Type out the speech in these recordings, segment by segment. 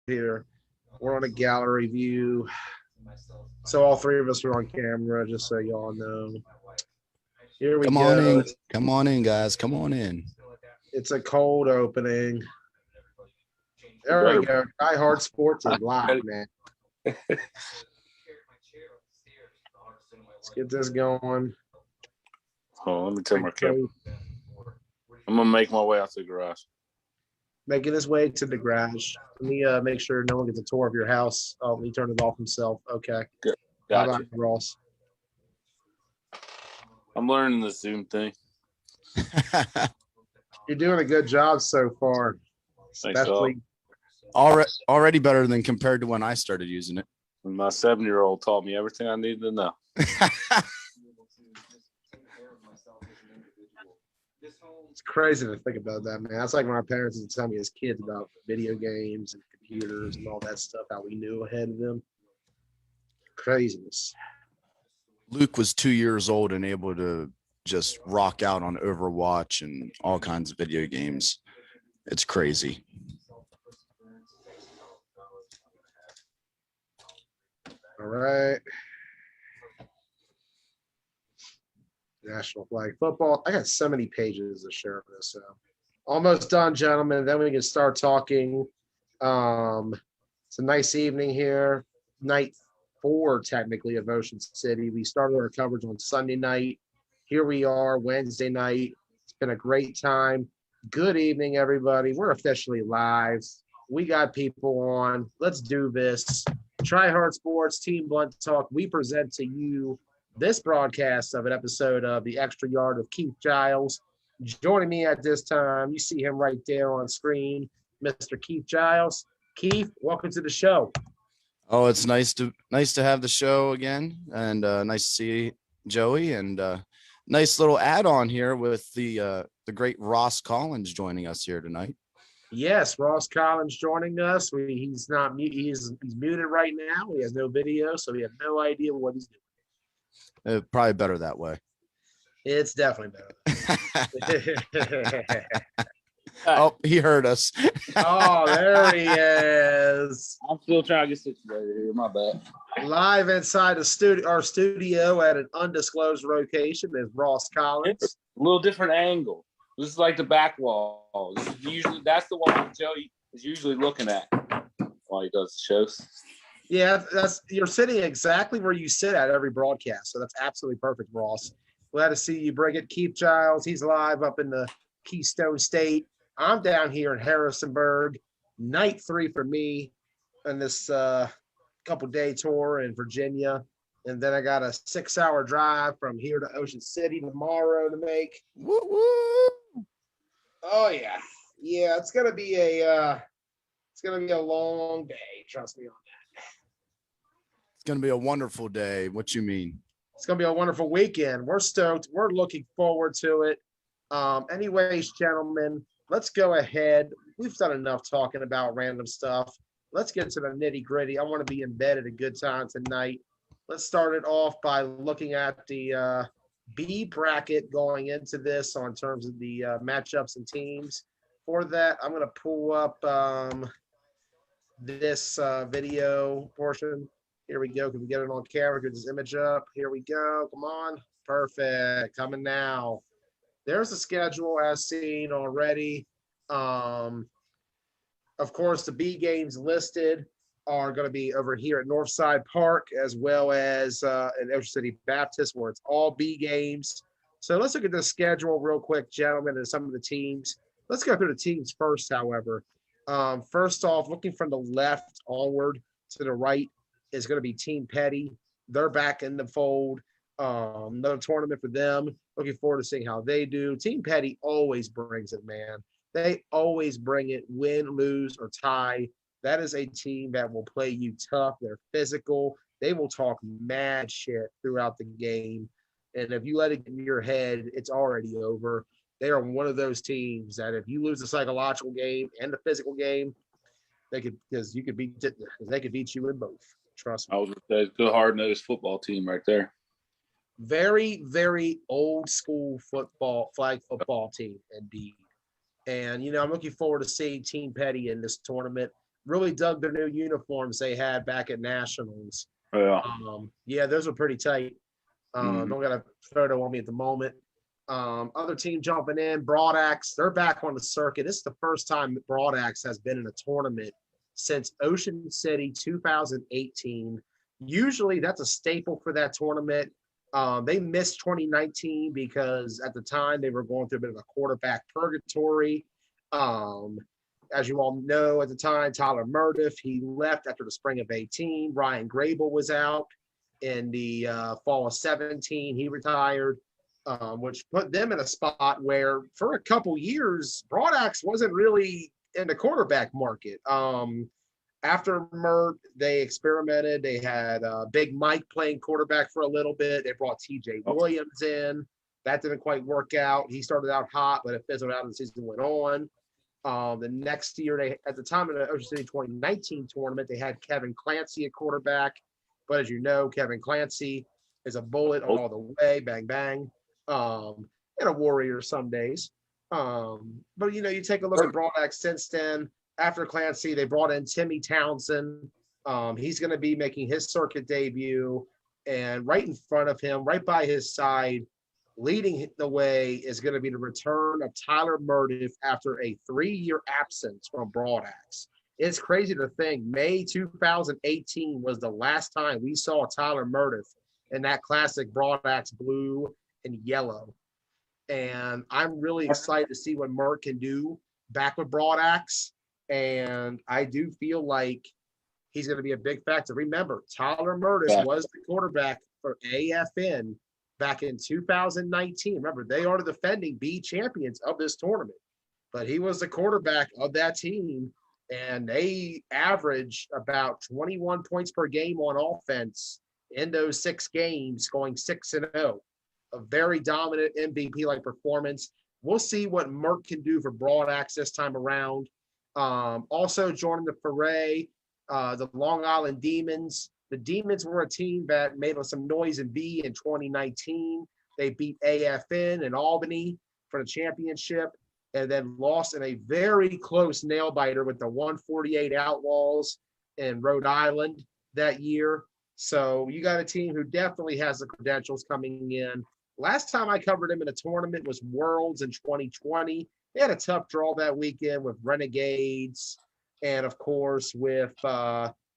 here. We're on a gallery view. So all three of us are on camera, just so y'all know. Here we Come on go. in. Come on in, guys. Come on in. It's a cold opening. There we go. Die Hard Sports is live, man. Let's get this going. Oh, let me tell my camera. I'm gonna make my way out to the garage. Making his way to the garage. Let me make sure no one gets a tour of your house. Oh, he turned it off himself. Okay. Good. How Gotcha. about you, Ross? I'm learning the Zoom thing. You're doing a good job so far. Thanks, Especially Already better than compared to when I started using it. my 7-year-old taught me everything I needed to know. it's crazy to think about that, man. That's like when our parents would tell me as kids about video games and computers and all that stuff, how we knew ahead of them. Craziness. Luke was 2 years old and able to just rock out on Overwatch and all kinds of video games. It's crazy. All right. National flag football. I got so many pages to share this. So almost done, gentlemen. Then we can start talking. It's a nice evening here. Night 4, technically, of Ocean City. We started our coverage on Sunday night. Here we are, Wednesday night. It's been a great time. Good evening, everybody. We're officially live. We got people on. Let's do this. Try Hard Sports, Team Blunt Talk. We present to you this broadcast of an episode of The Extra Yard of Keith Giles. Joining me at this time, you see him right there on screen, Mr. Keith Giles. Keith, welcome to the show. Oh, it's nice to have the show again, and nice to see Joey, and nice little add-on here with the great Ross Collins joining us here tonight. Yes, Ross Collins joining us. He's not he's muted right now. He has no video, so we have no idea what he's doing. Probably better that way. It's definitely better. Oh, he heard us. Oh, there he is. I'm still trying to get situated here. My bad. Live inside our studio at an undisclosed location is Ross Collins. A little different angle. This is like the back wall. That's the one Joey is usually looking at while he does the shows. Yeah, you're sitting exactly where you sit at every broadcast, so that's absolutely perfect, Ross. Glad to see you bring it. Keith Giles, he's live up in the Keystone State. I'm down here in Harrisonburg. Night 3 for me on this couple-day tour in Virginia. And then I got a 6-hour drive from here to Ocean City tomorrow to make. Woo woo! Oh yeah, it's gonna be a long day. Trust me on that. It's gonna be a wonderful day. What you mean? It's gonna be a wonderful weekend. We're stoked. We're looking forward to it. Anyways, gentlemen, let's go ahead. We've done enough talking about random stuff. Let's get to the nitty gritty. I want to be in bed at a good time tonight. Let's start it off by looking at the B bracket going into this on terms of the matchups and teams. For that, I'm going to pull up this video portion. Here we go. Can we get it on camera? Get this image up. Here we go. Come on. Perfect. Coming now. There's the schedule as seen already. Of course, the B games listed are going to be over here at Northside Park, as well as at Ocean City Baptist, where it's all B games. So let's look at the schedule real quick, gentlemen, and some of the teams. Let's go through the teams first, however. First off, looking from the left onward to the right is going to be Team Petty. They're back in the fold. Another tournament for them. Looking forward to seeing how they do. Team Petty always brings it, man. They always bring it, win, lose, or tie. That is a team that will play you tough. They're physical. They will talk mad shit throughout the game. And if you let it get in your head, it's already over. They are one of those teams that if you lose the psychological game and the physical game, they could beat you in both. Trust me. I was going to say, good hard-nosed football team right there. Very, very old school flag football team indeed. And, I'm looking forward to seeing Team Petty in this tournament. really dug their new uniforms they had back at Nationals. Yeah. Yeah, those were pretty tight. Mhm. Don't got a photo on me at the moment. Other team jumping in, Broadaxe, they're back on the circuit. This is the first time Broadaxe has been in a tournament since Ocean City 2018. Usually that's a staple for that tournament. They missed 2019 because at the time they were going through a bit of a quarterback purgatory. Um, as you all know, at the time, Tyler Murdiff, he left after the spring of 18. Ryan Grable was out in the fall of 17. He retired, which put them in a spot where for a couple years, Broadaxe wasn't really in the quarterback market. After Mert, they experimented. They had Big Mike playing quarterback for a little bit. They brought TJ Williams in. That didn't quite work out. He started out hot, but it fizzled out as the season went on. The next year, they at the time of the Ocean City 2019 tournament, they had Kevin Clancy at quarterback. But as you know, Kevin Clancy is a bullet all the way, bang, bang, and a warrior some days. But, you take a look at Broadaxe since then. After Clancy, they brought in Timmy Townsend. He's going to be making his circuit debut. And right in front of him, right by his side, leading the way is going to be the return of Tyler Murdiff after a 3-year absence from Broadaxe. It's crazy to think May 2018 was the last time we saw Tyler Murdiff in that classic Broadaxe blue and yellow. And I'm really excited to see what Mert can do back with Broadaxe. And I do feel like he's going to be a big factor. Remember, Tyler Murdiff was the quarterback for AFN back in 2019. Remember, they are the defending B champions of this tournament, but he was the quarterback of that team, and they averaged about 21 points per game on offense in those 6 games, going 6-0. A very dominant MVP-like performance. We'll see what Merck can do for Broadaxe this time around. Also joining the foray, the Long Island Demons. The Demons were a team that made some noise in B in 2019. They beat AFN in Albany for the championship and then lost in a very close nail biter with the 148 Outlaws in Rhode Island that year. So you got a team who definitely has the credentials coming in. Last time I covered them in a tournament was Worlds in 2020. They had a tough draw that weekend with Renegades and, of course, with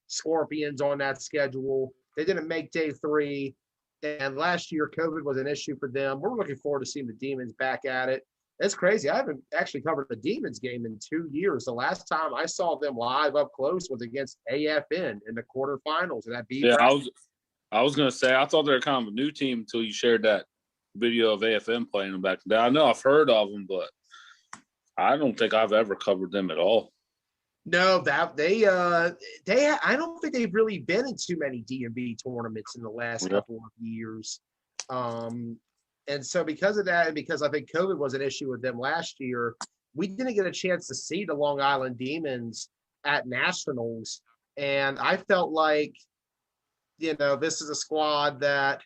Scorpions on that schedule. They didn't make day 3. And last year, COVID was an issue for them. We're looking forward to seeing the Demons back at it. It's crazy. I haven't actually covered a Demons game in 2 years. The last time I saw them live up close was against AFN in the quarterfinals. And that beat. Yeah, I was gonna say I thought they were kind of a new team until you shared that video of AFN playing them back then. I know I've heard of them, but I don't think I've ever covered them at all. No, that they I don't think they've really been in too many DMV tournaments in the last couple of years. And so because of that, and because I think COVID was an issue with them last year, we didn't get a chance to see the Long Island Demons at Nationals. And I felt like, this is a squad that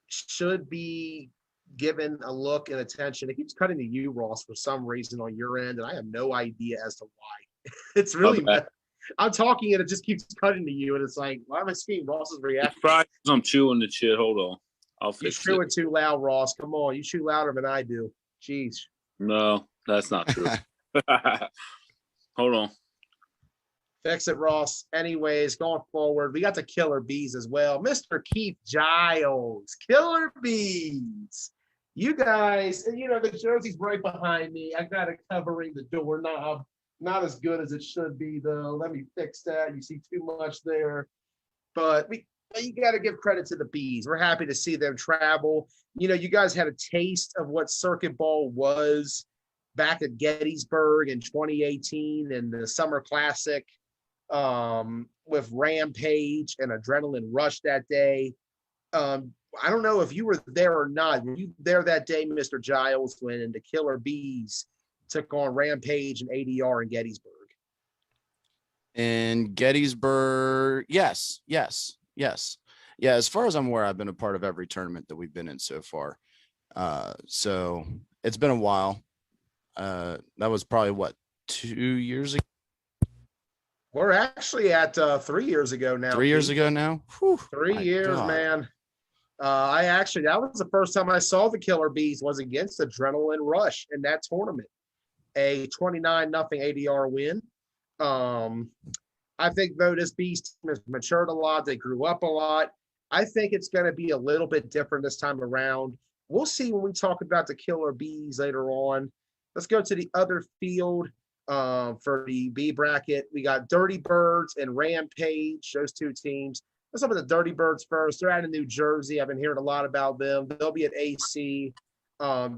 should be given a look and attention. It keeps cutting to you, Ross, for some reason on your end, and I have no idea as to why. It's really I'm talking and it just keeps cutting to you, and it's like, why am I seeing Ross's reaction? It's probably because I'm chewing the shit. Hold on. I'll fix You're chewing too loud, Ross. Come on. You chew louder than I do. Jeez. No, that's not true. Hold on. Fix it, Ross. Anyways, going forward, we got the Killer Bees as well. Mr. Keith Giles. Killer Bees. You guys, and the jersey's right behind me. I got it covering the doorknob. Not as good as it should be, though. Let me fix that. You see too much there. But you got to give credit to the Bees. We're happy to see them travel. You guys had a taste of what Circuit Ball was back at Gettysburg in 2018 and the Summer Classic with Rampage and Adrenaline Rush that day. I don't know if you were there or not. Were you there that day, Mr. Giles, when the Killer Bees took on Rampage and ADR in Gettysburg? In Gettysburg, yes. Yeah, as far as I'm aware, I've been a part of every tournament that we've been in so far. So it's been a while. That was probably 2 years ago. We're actually at 3 years ago now. 3 years Pete. ago now. Whew, 3 years, God. man. That was the first time I saw the Killer Bees was against Adrenaline Rush in that tournament. A 29-0 ADR win. I think though this Bees team has matured a lot. They grew up a lot. I think it's going to be a little bit different this time around. We'll see when we talk about the Killer Bees later on. Let's go to the other field for the B bracket. We got Dirty Birds and Rampage, those two teams. Let's look at the Dirty Birds first. They're out in New Jersey. I've been hearing a lot about them. They'll be at AC. I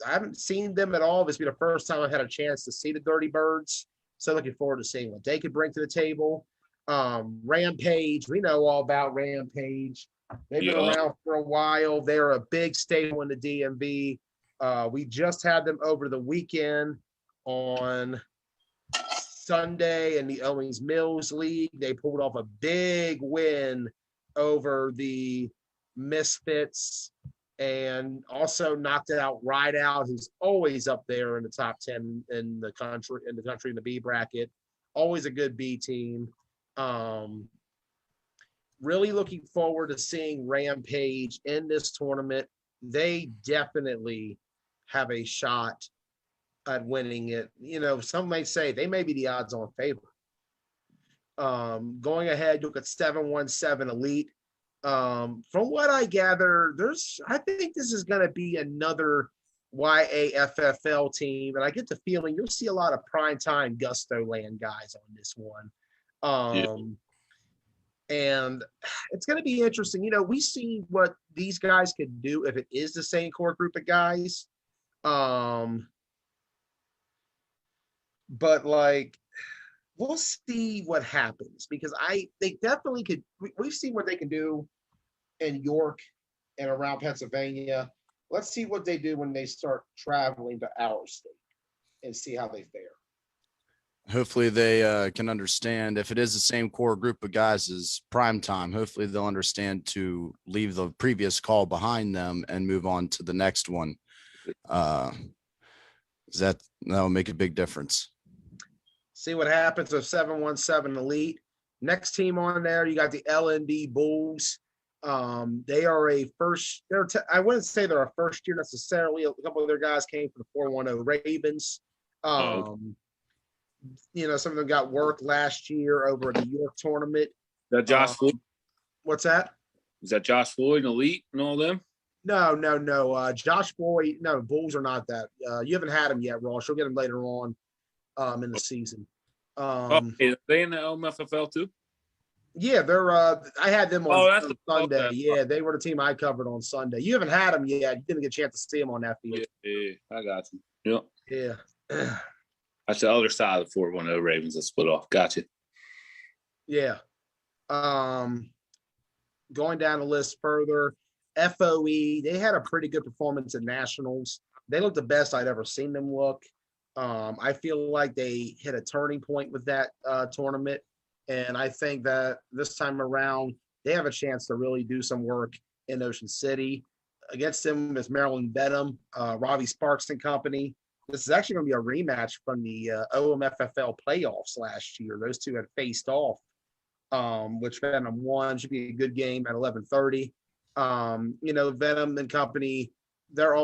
haven't seen them at all. This will be the first time I've had a chance to see the Dirty Birds. So looking forward to seeing what they could bring to the table. Rampage, we know all about Rampage. They've been around for a while. They're a big staple in the DMV. We just had them over the weekend on Sunday in the Owings Mills League. They pulled off a big win over the Misfits and also knocked out Rideout, who's always up there in the top 10 in the country in the B bracket. Always a good B team. Really looking forward to seeing Rampage in this tournament. They definitely have a shot at winning it. You know, some may say they may be the odds-on favorite. Going ahead, look at 717 Elite. From what I gather, I think this is going to be another YAFFL team, and I get the feeling you'll see a lot of primetime Gusto Land guys on this one. And it's going to be interesting. You know, we see what these guys could do if it is the same core group of guys. But like, we'll see what happens because they definitely could. We've seen what they can do in York and around Pennsylvania. Let's see what they do when they start traveling to our state and see how they fare. Hopefully they can understand if it is the same core group of guys as prime time. Hopefully they'll understand to leave the previous call behind them and move on to the next one. That'll make a big difference. See what happens with 717 Elite. Next team on there, you got the LND Bulls. They are I wouldn't say they're a first year necessarily. A couple of their guys came from the 410 Ravens. You know, some of them got work last year over at the York tournament. That Josh Floyd? What's that? Is that Josh Floyd, Elite, and all them? No. Josh Floyd, no, Bulls are not that. You haven't had him yet, Ross. You'll get him later on in the season. Are they in the OMFFL too? Yeah, they're. I had them on Sunday. Okay. Yeah, they were the team I covered on Sunday. You haven't had them yet. You didn't get a chance to see them on that field. Yeah, I got you. Yep. Yeah. That's the other side of the 410 Ravens that split off. Gotcha. Yeah. Going down the list further, FOE, they had a pretty good performance at Nationals. They looked the best I'd ever seen them look. I feel like they hit a turning point with that tournament. And I think that this time around, they have a chance to really do some work in Ocean City. Against them is Maryland Benham, Robbie Sparks and company. This is actually going to be a rematch from the OMFFL playoffs last year. Those two had faced off, which Venom won. Should be a good game at 11:30. You know, Venom and company, they're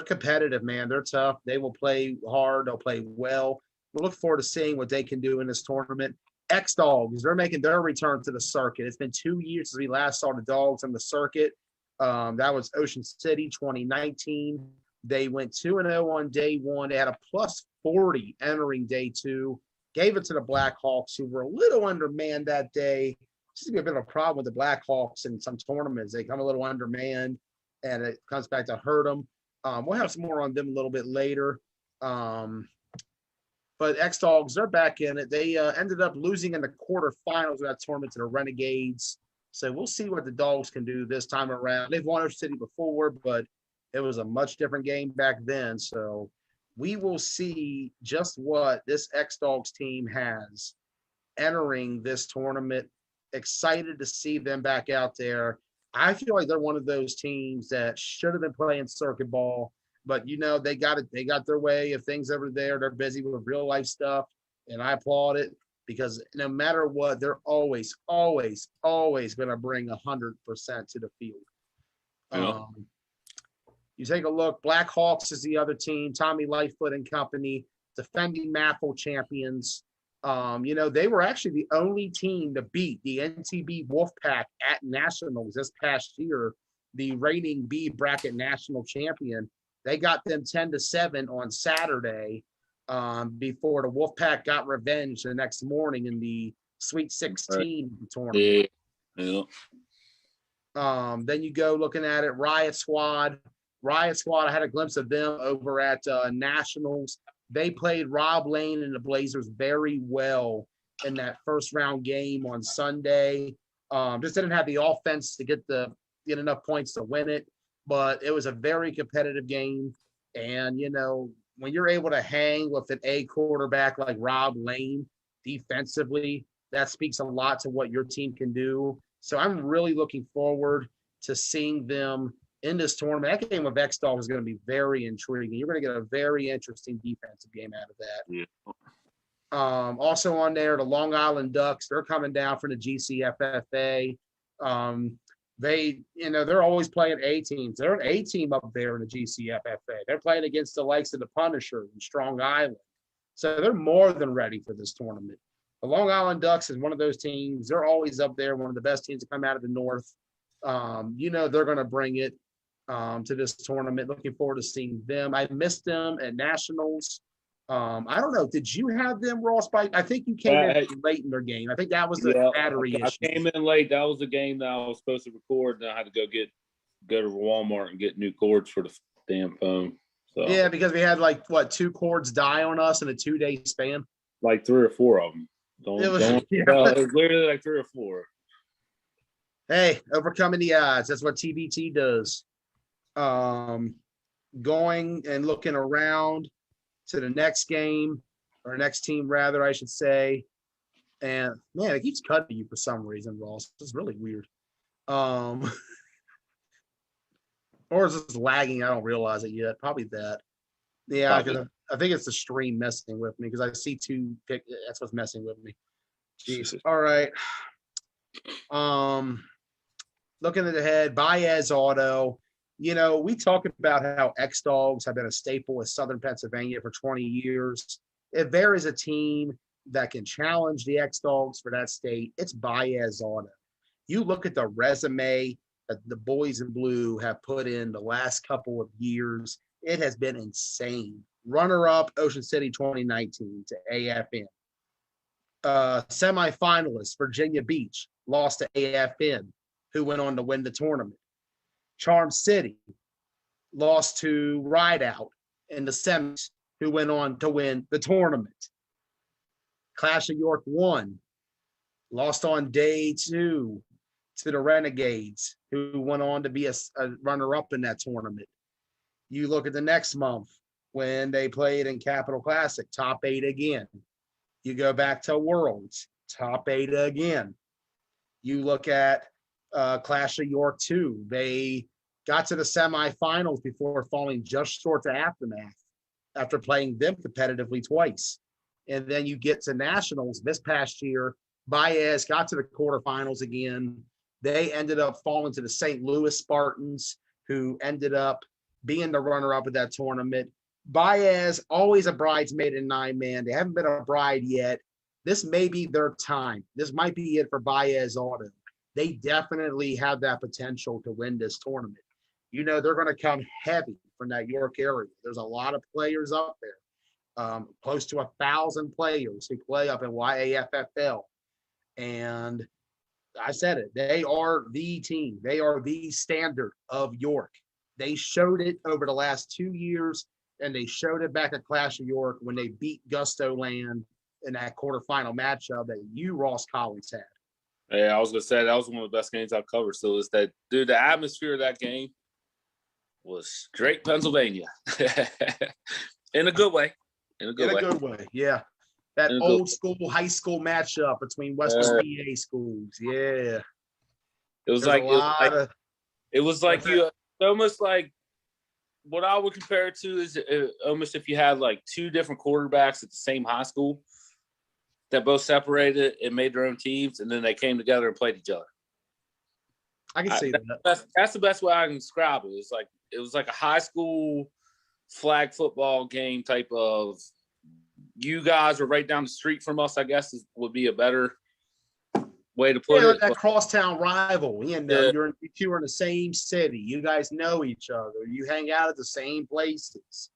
competitive, man. They're tough. They will play hard. They'll play well. We'll look forward to seeing what they can do in this tournament. X-Dogs, they're making their return to the circuit. It's been 2 years since we last saw the Dogs on the circuit. That was Ocean City 2019. They went 2-0 on day one. They had a plus 40 entering day two. Gave it to the Blackhawks, who were a little undermanned that day. Seems to be a bit of a problem with the Blackhawks in some tournaments. They come a little undermanned, and it comes back to hurt them. We'll have some more on them a little bit later. But X-Dogs, they're back in it. They ended up losing in the quarterfinals of that tournament to the Renegades. So we'll see what the Dogs can do this time around. They've won Ocean City before, but it was a much different game back then. So we will see just what this X-Dogs team has entering this tournament. Excited to see them back out there. I feel like they're one of those teams that should have been playing circuit ball, but you know, they got their way of things over there. They're busy with real life stuff, and I applaud it because no matter what, they're always, always, always going to bring 100% to the field. Yeah. You take a look, Blackhawks is the other team, Tommy Lightfoot and company, defending MAFL champions. They were actually the only team to beat the NTB Wolfpack at Nationals this past year, the reigning B bracket national champion. They got them 10-7 on Saturday before the Wolfpack got revenge the next morning in the Sweet 16 tournament. Yeah. Then you go looking at it, Riot Squad. I had a glimpse of them over at Nationals. They played Rob Lane and the Blazers very well in that first round game on Sunday. Just didn't have the offense to get enough points to win it, but it was a very competitive game. And, when you're able to hang with an A quarterback like Rob Lane defensively, that speaks a lot to what your team can do. So I'm really looking forward to seeing them in this tournament. That game of X-Dog is going to be very intriguing. You're going to get a very interesting defensive game out of that. Yeah. Also on there, the Long Island Ducks, they're coming down from the GCFFA. They're always playing A teams. They're an A team up there in the GCFFA. They're playing against the likes of the Punisher and Strong Island. So they're more than ready for this tournament. The Long Island Ducks is one of those teams. They're always up there, one of the best teams to come out of the North. They're going to bring it to this tournament. Looking forward to seeing them. I missed them at Nationals. I don't know. Did you have them, Ross? I think you came in late in their game. I think that was the battery issue. I came in late. That was the game that I was supposed to record, and I had to go to Walmart and get new cords for the damn phone. So yeah, because we had 2 cords die on us in a 2-day span. Like 3 or 4 of them. It was literally like 3 or 4. Hey, overcoming the odds. That's what TBT does. Going and looking around to the next game, or next team, rather, I should say. And, man, it keeps cutting you for some reason, Ross. It's really weird. Or is this lagging? I don't realize it yet. Probably that. Yeah, because I think it's the stream messing with me because I see 2 pick. That's what's messing with me. Jesus. All right. Looking ahead, Baez Auto. We talk about how X-Dogs have been a staple of Southern Pennsylvania for 20 years. If there is a team that can challenge the X-Dogs for that state, it's Baez Auto. You look at the resume that the boys in blue have put in the last couple of years, it has been insane. Runner-up Ocean City 2019 to AFN. Semifinalists Virginia Beach lost to AFN, who went on to win the tournament. Charm City lost to Rideout in the semis, who went on to win the tournament. Clash of York 1 lost on day 2 to the Renegades, who went on to be a runner-up in that tournament. You look at the next month when they played in Capital Classic, top 8 again. You go back to Worlds, top 8 again. You look at Clash of York 2. They got to the semifinals before falling just short to Aftermath after playing them competitively twice. And then you get to Nationals this past year. Baez got to the quarterfinals again. They ended up falling to the St. Louis Spartans, who ended up being the runner-up of that tournament. Baez, always a bridesmaid in 9-man. They haven't been a bride yet. This may be their time. This might be it for Baez Auto. They definitely have that potential to win this tournament. They're going to come heavy from that York area. There's a lot of players up there, close to 1,000 players who play up in YAFFL. And I said it, they are the team. They are the standard of York. They showed it over the last 2 years, and they showed it back at Clash of York when they beat Gusto Land in that quarterfinal matchup that you, Ross Collins, had. Yeah, I was going to say that was one of the best games I've covered. So it's that, dude, the atmosphere of that game was straight Pennsylvania in a good way. In a good way, yeah. That old school high school matchup between Western PA schools, yeah. It was almost like what I would compare it to is almost if you had like 2 different quarterbacks at the same high school. that both separated and made their own teams, and then they came together and played each other. I can see that. That's the best way I can describe it. It was like a high school flag football game type of. You guys are right down the street from us, I guess would be a better way to put it. That crosstown rival. You know, you two are in the same city. You guys know each other. You hang out at the same places,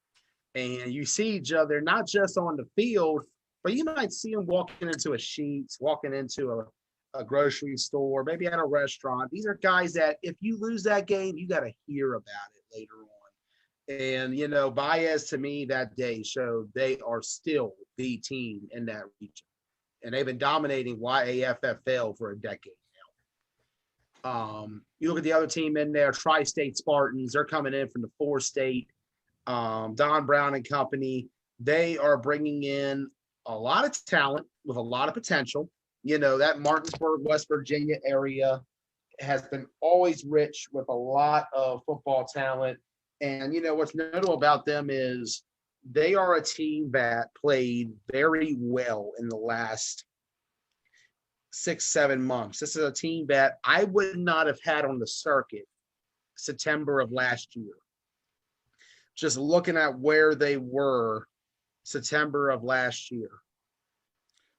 and you see each other not just on the field, but you might see them walking into a Sheetz, walking into a grocery store, maybe at a restaurant. These are guys that if you lose that game, you got to hear about it later on. And, you know, Baez to me that day showed they are still the team in that region. And they've been dominating YAFFL for a decade now. You look at the other team in there, Tri-State Spartans. They're coming in from the 4-state. Don Brown and company. They are bringing in a lot of talent with a lot of potential. You know, that Martinsburg, West Virginia area has been always rich with a lot of football talent. And, you know, what's notable about them is they are a team that played very well in the last 6-7 months. This is a team that I would not have had on the circuit September of last year. Just looking at where they were September of last year.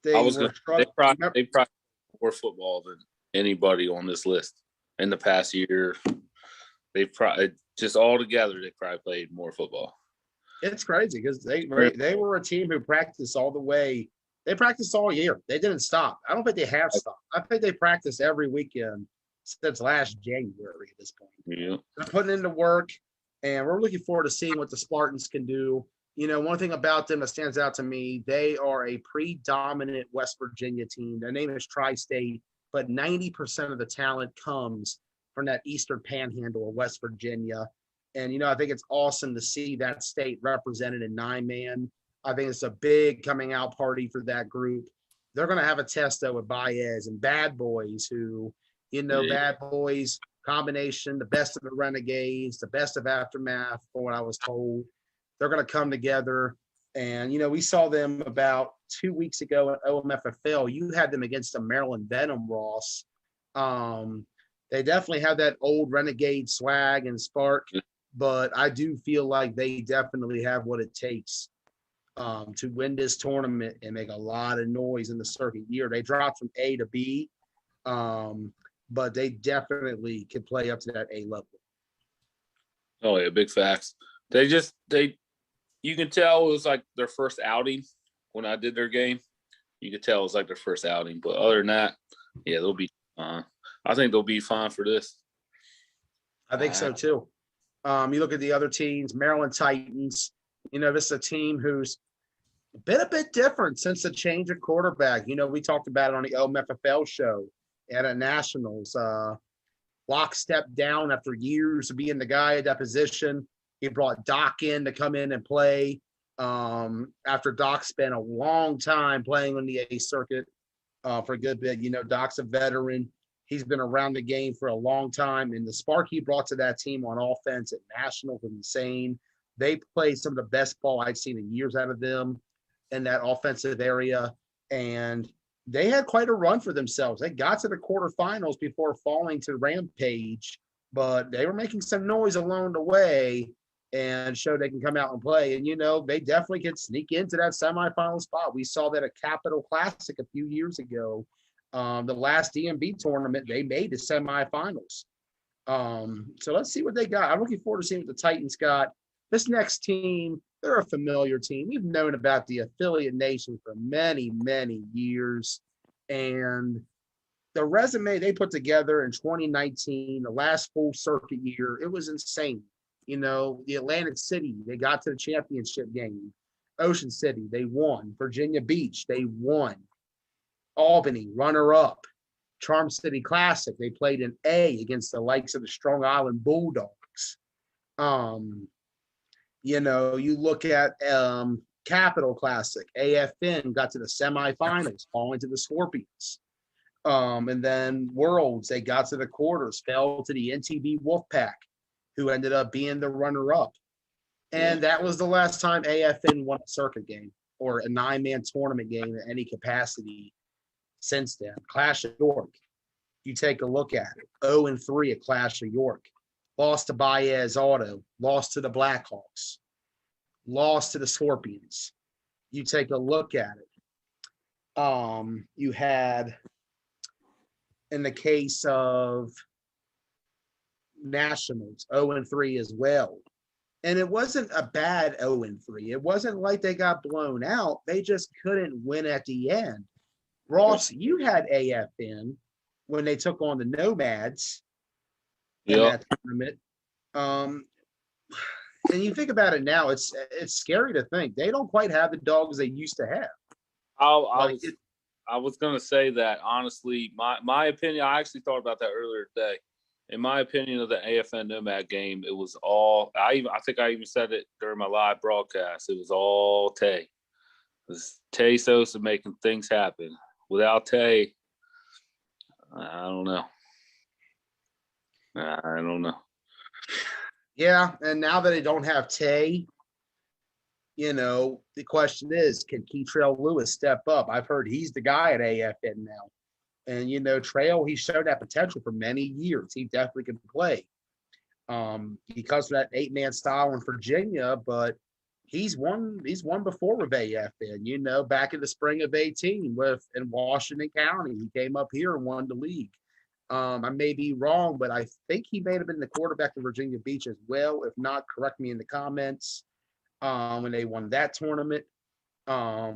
They probably more football than anybody on this list in the past year. They probably just all together they probably played more football. It's crazy because they were a team who practiced all the way. They practiced all year. They didn't stop. I don't think they have stopped. I think they practiced every weekend since last January at this point. Yeah. They're putting in the work, and we're looking forward to seeing what the Spartans can do. You know, one thing about them that stands out to me, they are a predominant West Virginia team. Their name is Tri-State, but 90% of the talent comes from that eastern panhandle of West Virginia. And, you know, I think it's awesome to see that state represented in 9-man. I think it's a big coming out party for that group. They're going to have a test, though, with Baez and Bad Boys, who, you know, Bad Boys combination, the best of the Renegades, the best of Aftermath, from what I was told. They're going to come together. And, you know, we saw them about 2 weeks ago at OMFFL. You had them against the Maryland Venom, Ross. They definitely have that old Renegade swag and spark, but I do feel like they definitely have what it takes to win this tournament and make a lot of noise in the circuit year. They dropped from A to B, but they definitely can play up to that A level. Oh yeah, big facts. You can tell it was like their first outing when I did their game. You could tell it was like their first outing, but other than that, yeah, they'll be fine. I think they'll be fine for this. I think so too. You look at the other teams, Maryland Titans. You know, this is a team who's been a bit different since the change of quarterback. You know, we talked about it on the OMFFL show at a Nationals. Locke stepped down after years of being the guy at that position. He brought Doc in to come in and play after Doc spent a long time playing on the A circuit for a good bit. You know, Doc's a veteran. He's been around the game for a long time, and the spark he brought to that team on offense at Nationals was insane. They played some of the best ball I've seen in years out of them in that offensive area, and they had quite a run for themselves. They got to the quarterfinals before falling to Rampage, but they were making some noise along the way and showed they can come out and play. And, you know, they definitely could sneak into that semifinal spot. We saw that at Capital Classic a few years ago. The last DMV tournament, they made the semifinals. So let's see what they got. I'm looking forward to seeing what the Titans got. This next team, they're a familiar team. We've known about the affiliate nation for many, many years. And the resume they put together in 2019, the last full circuit year, it was insane. You know, the Atlantic City, they got to the championship game. Ocean City, they won. Virginia Beach, they won. Albany, runner-up. Charm City Classic, they played in A against the likes of the Strong Island Bulldogs. You know, you look at Capital Classic, AFN got to the semifinals, falling to the Scorpions. And then Worlds, they got to the quarters, fell to the NTB Wolfpack, who ended up being the runner-up. And that was the last time AFN won a circuit game. or a 9-man tournament game in any capacity since then. Clash of York. You take a look at it. 0-3 at Clash of York. Lost to Baez Auto. Lost to the Blackhawks. Lost to the Scorpions. You take a look at it. You had, in the case of Nationals, 0-3 as well. And it wasn't a bad 0-3. It wasn't like they got blown out. They just couldn't win at the end. Ross, you had AFN when they took on the Nomads in that tournament. And you think about it now, it's scary to think they don't quite have the dogs they used to have. I was gonna say that honestly, my opinion. I actually thought about that earlier today. In my opinion of the AFN Nomad game, it was all. I think I even said it during my live broadcast. It was all Tay. It was Tay Sosa making things happen. Without Tay, I don't know. I don't know. Yeah, and now that they don't have Tay, the question is, can Keytrail Lewis step up? I've heard he's the guy at AFN now. And, Trail, he showed that potential for many years. He definitely can play because of that 8-man style in Virginia, but he's won before with AFN, back in the spring of 18 in Washington County. He came up here and won the league. I may be wrong, but I think he may have been the quarterback of Virginia Beach as well. If not, correct me in the comments when they won that tournament. I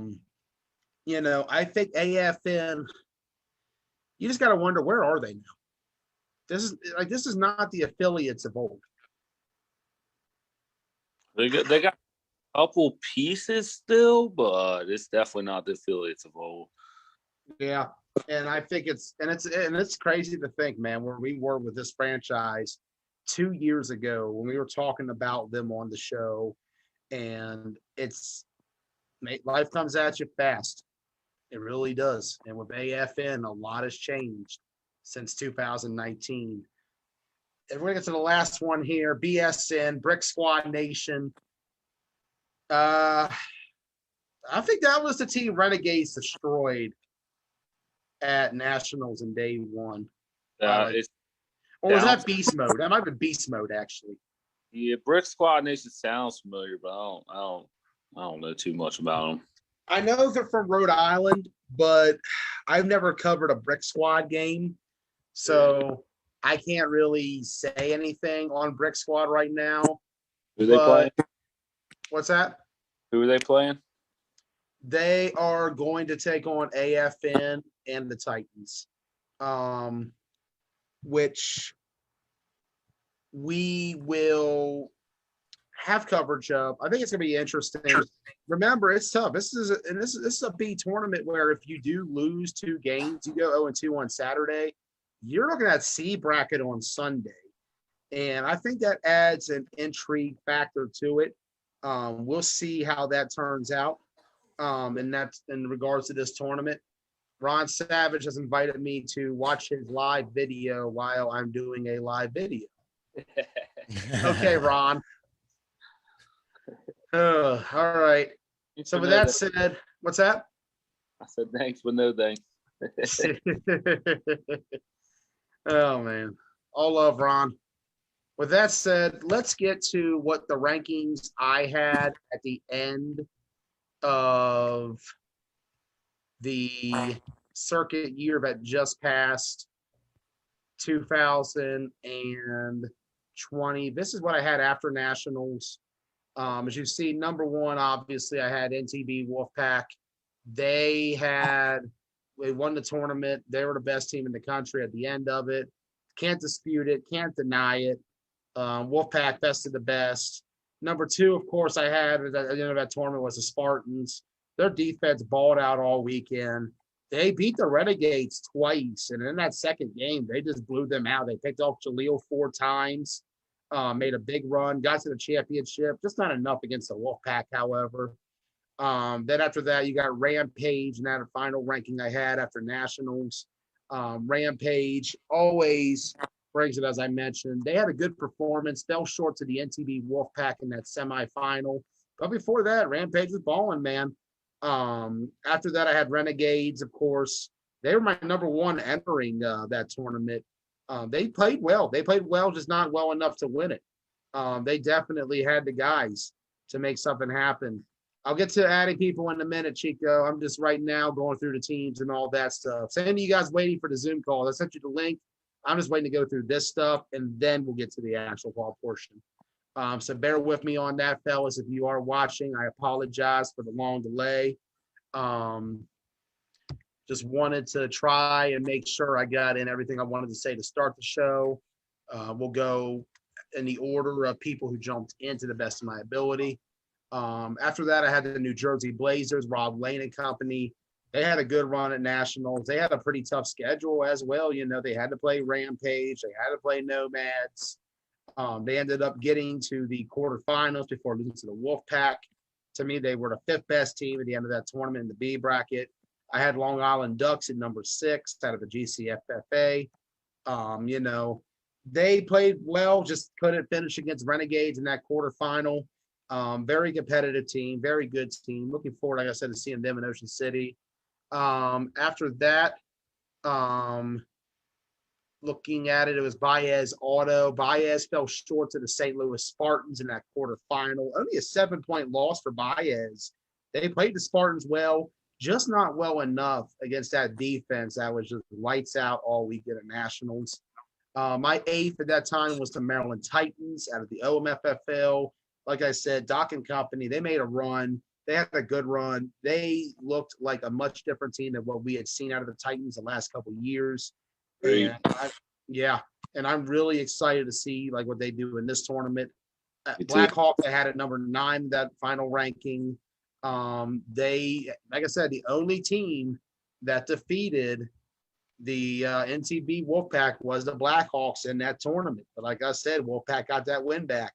think AFN, you just got to wonder, where are they now? This is not the affiliates of old. They got a couple pieces still, but it's definitely not the affiliates of old. Yeah. And I think it's crazy to think, man, where we were with this franchise 2 years ago when we were talking about them on the show, and life comes at you fast. It really does. And with AFN, a lot has changed since 2019. And we're going to get to the last one here, BSN, Brick Squad Nation. I think that was the team Renegades destroyed at Nationals in day one. Or was that Beast Mode? That might have been Beast Mode, actually. Yeah, Brick Squad Nation sounds familiar, but I don't know too much about them. I know they're from Rhode Island, but I've never covered a Brick Squad game, so I can't really say anything on Brick Squad right now. Who are they playing? What's that? Who are they playing? They are going to take on AFN and the Titans, which we will have coverage of. I think it's going to be interesting. Remember, it's tough. This is a B tournament where if you do lose 2 games, you go 0-2 on Saturday, you're looking at C bracket on Sunday. And I think that adds an intrigue factor to it. We'll see how that turns out. And that's in regards to this tournament. Ron Savage has invited me to watch his live video while I'm doing a live video. Okay, Ron. All right. So with that said, what's that? I said thanks, but no thanks. Oh, man. All love, Ron. With that said, let's get to what the rankings I had at the end of the circuit year that just passed, 2020. This is what I had after Nationals. As you see, number 1, obviously, I had NTB Wolfpack. They won the tournament. They were the best team in the country at the end of it. Can't dispute it. Can't deny it. Wolfpack, best of the best. Number 2, of course, I had at the end of that tournament was the Spartans. Their defense balled out all weekend. They beat the Renegades twice, and in that second game, they just blew them out. They picked off Jaleel 4 times, made a big run, got to the championship. Just not enough against the Wolfpack, however. Then after that, you got Rampage, and that final ranking I had after Nationals. Rampage always brings it, as I mentioned. They had a good performance, fell short to the NTB Wolfpack in that semifinal. But before that, Rampage was balling, man. After that, I had Renegades, of course. They were my number one entering that tournament. They played well. They played well, just not well enough to win it. They definitely had the guys to make something happen. I'll get to adding people in a minute, Chico. I'm just right now going through the teams and all that stuff. So any of you guys waiting for the Zoom call, I sent you the link. I'm just waiting to go through this stuff, and then we'll get to the actual call portion. So bear with me on that, fellas. If you are watching, I apologize for the long delay. Just wanted to try and make sure I got in everything I wanted to say to start the show. We'll go in the order of people who jumped in to the best of my ability. After that, I had the New Jersey Blazers, Rob Lane and company. They had a good run at Nationals. They had a pretty tough schedule as well. You know, they had to play Rampage. They had to play Nomads. They ended up getting to the quarterfinals before losing to the Wolfpack. To me, they were the fifth best team at the end of that tournament in the B bracket. I had Long Island Ducks at number 6 out of the GCFFA. You know, they played well, just couldn't finish against Renegades in that quarterfinal. Very competitive team, very good team. Looking forward, like I said, to seeing them in Ocean City. After that, looking at it, it was Baez Auto. Baez fell short to the St. Louis Spartans in that quarterfinal. Only a 7-point loss for Baez. They played the Spartans well, just not well enough against that defense that was just lights out all weekend at Nationals. My 8th at that time was the Maryland Titans out of the OMFFL. Like I said, Doc and company, they made a run. They had a good run. They looked like a much different team than what we had seen out of the Titans the last couple of years. And and I'm really excited to see like what they do in this tournament. Blackhawks, they had at number 9 that final ranking. They, like I said, the only team that defeated the NTB Wolfpack was the Blackhawks in that tournament. But like I said, Wolfpack got that win back.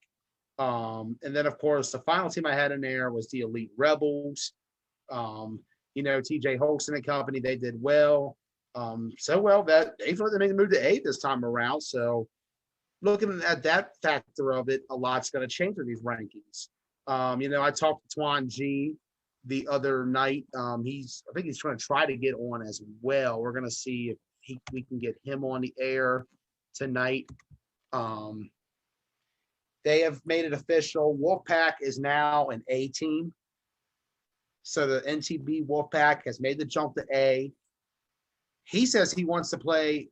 And then, of course, the final team I had in there was the Elite Rebels. You know, TJ Holston and company, they did well. So well that they thought they made the move to 8 this time around. So looking at that factor of it, a lot's going to change in these rankings. You know, I talked to Twan G the other night. I think he's trying to get on as well. We're going to see if we can get him on the air tonight. They have made it official. Wolfpack is now an A team. So the NTB Wolfpack has made the jump to A. He says he wants to play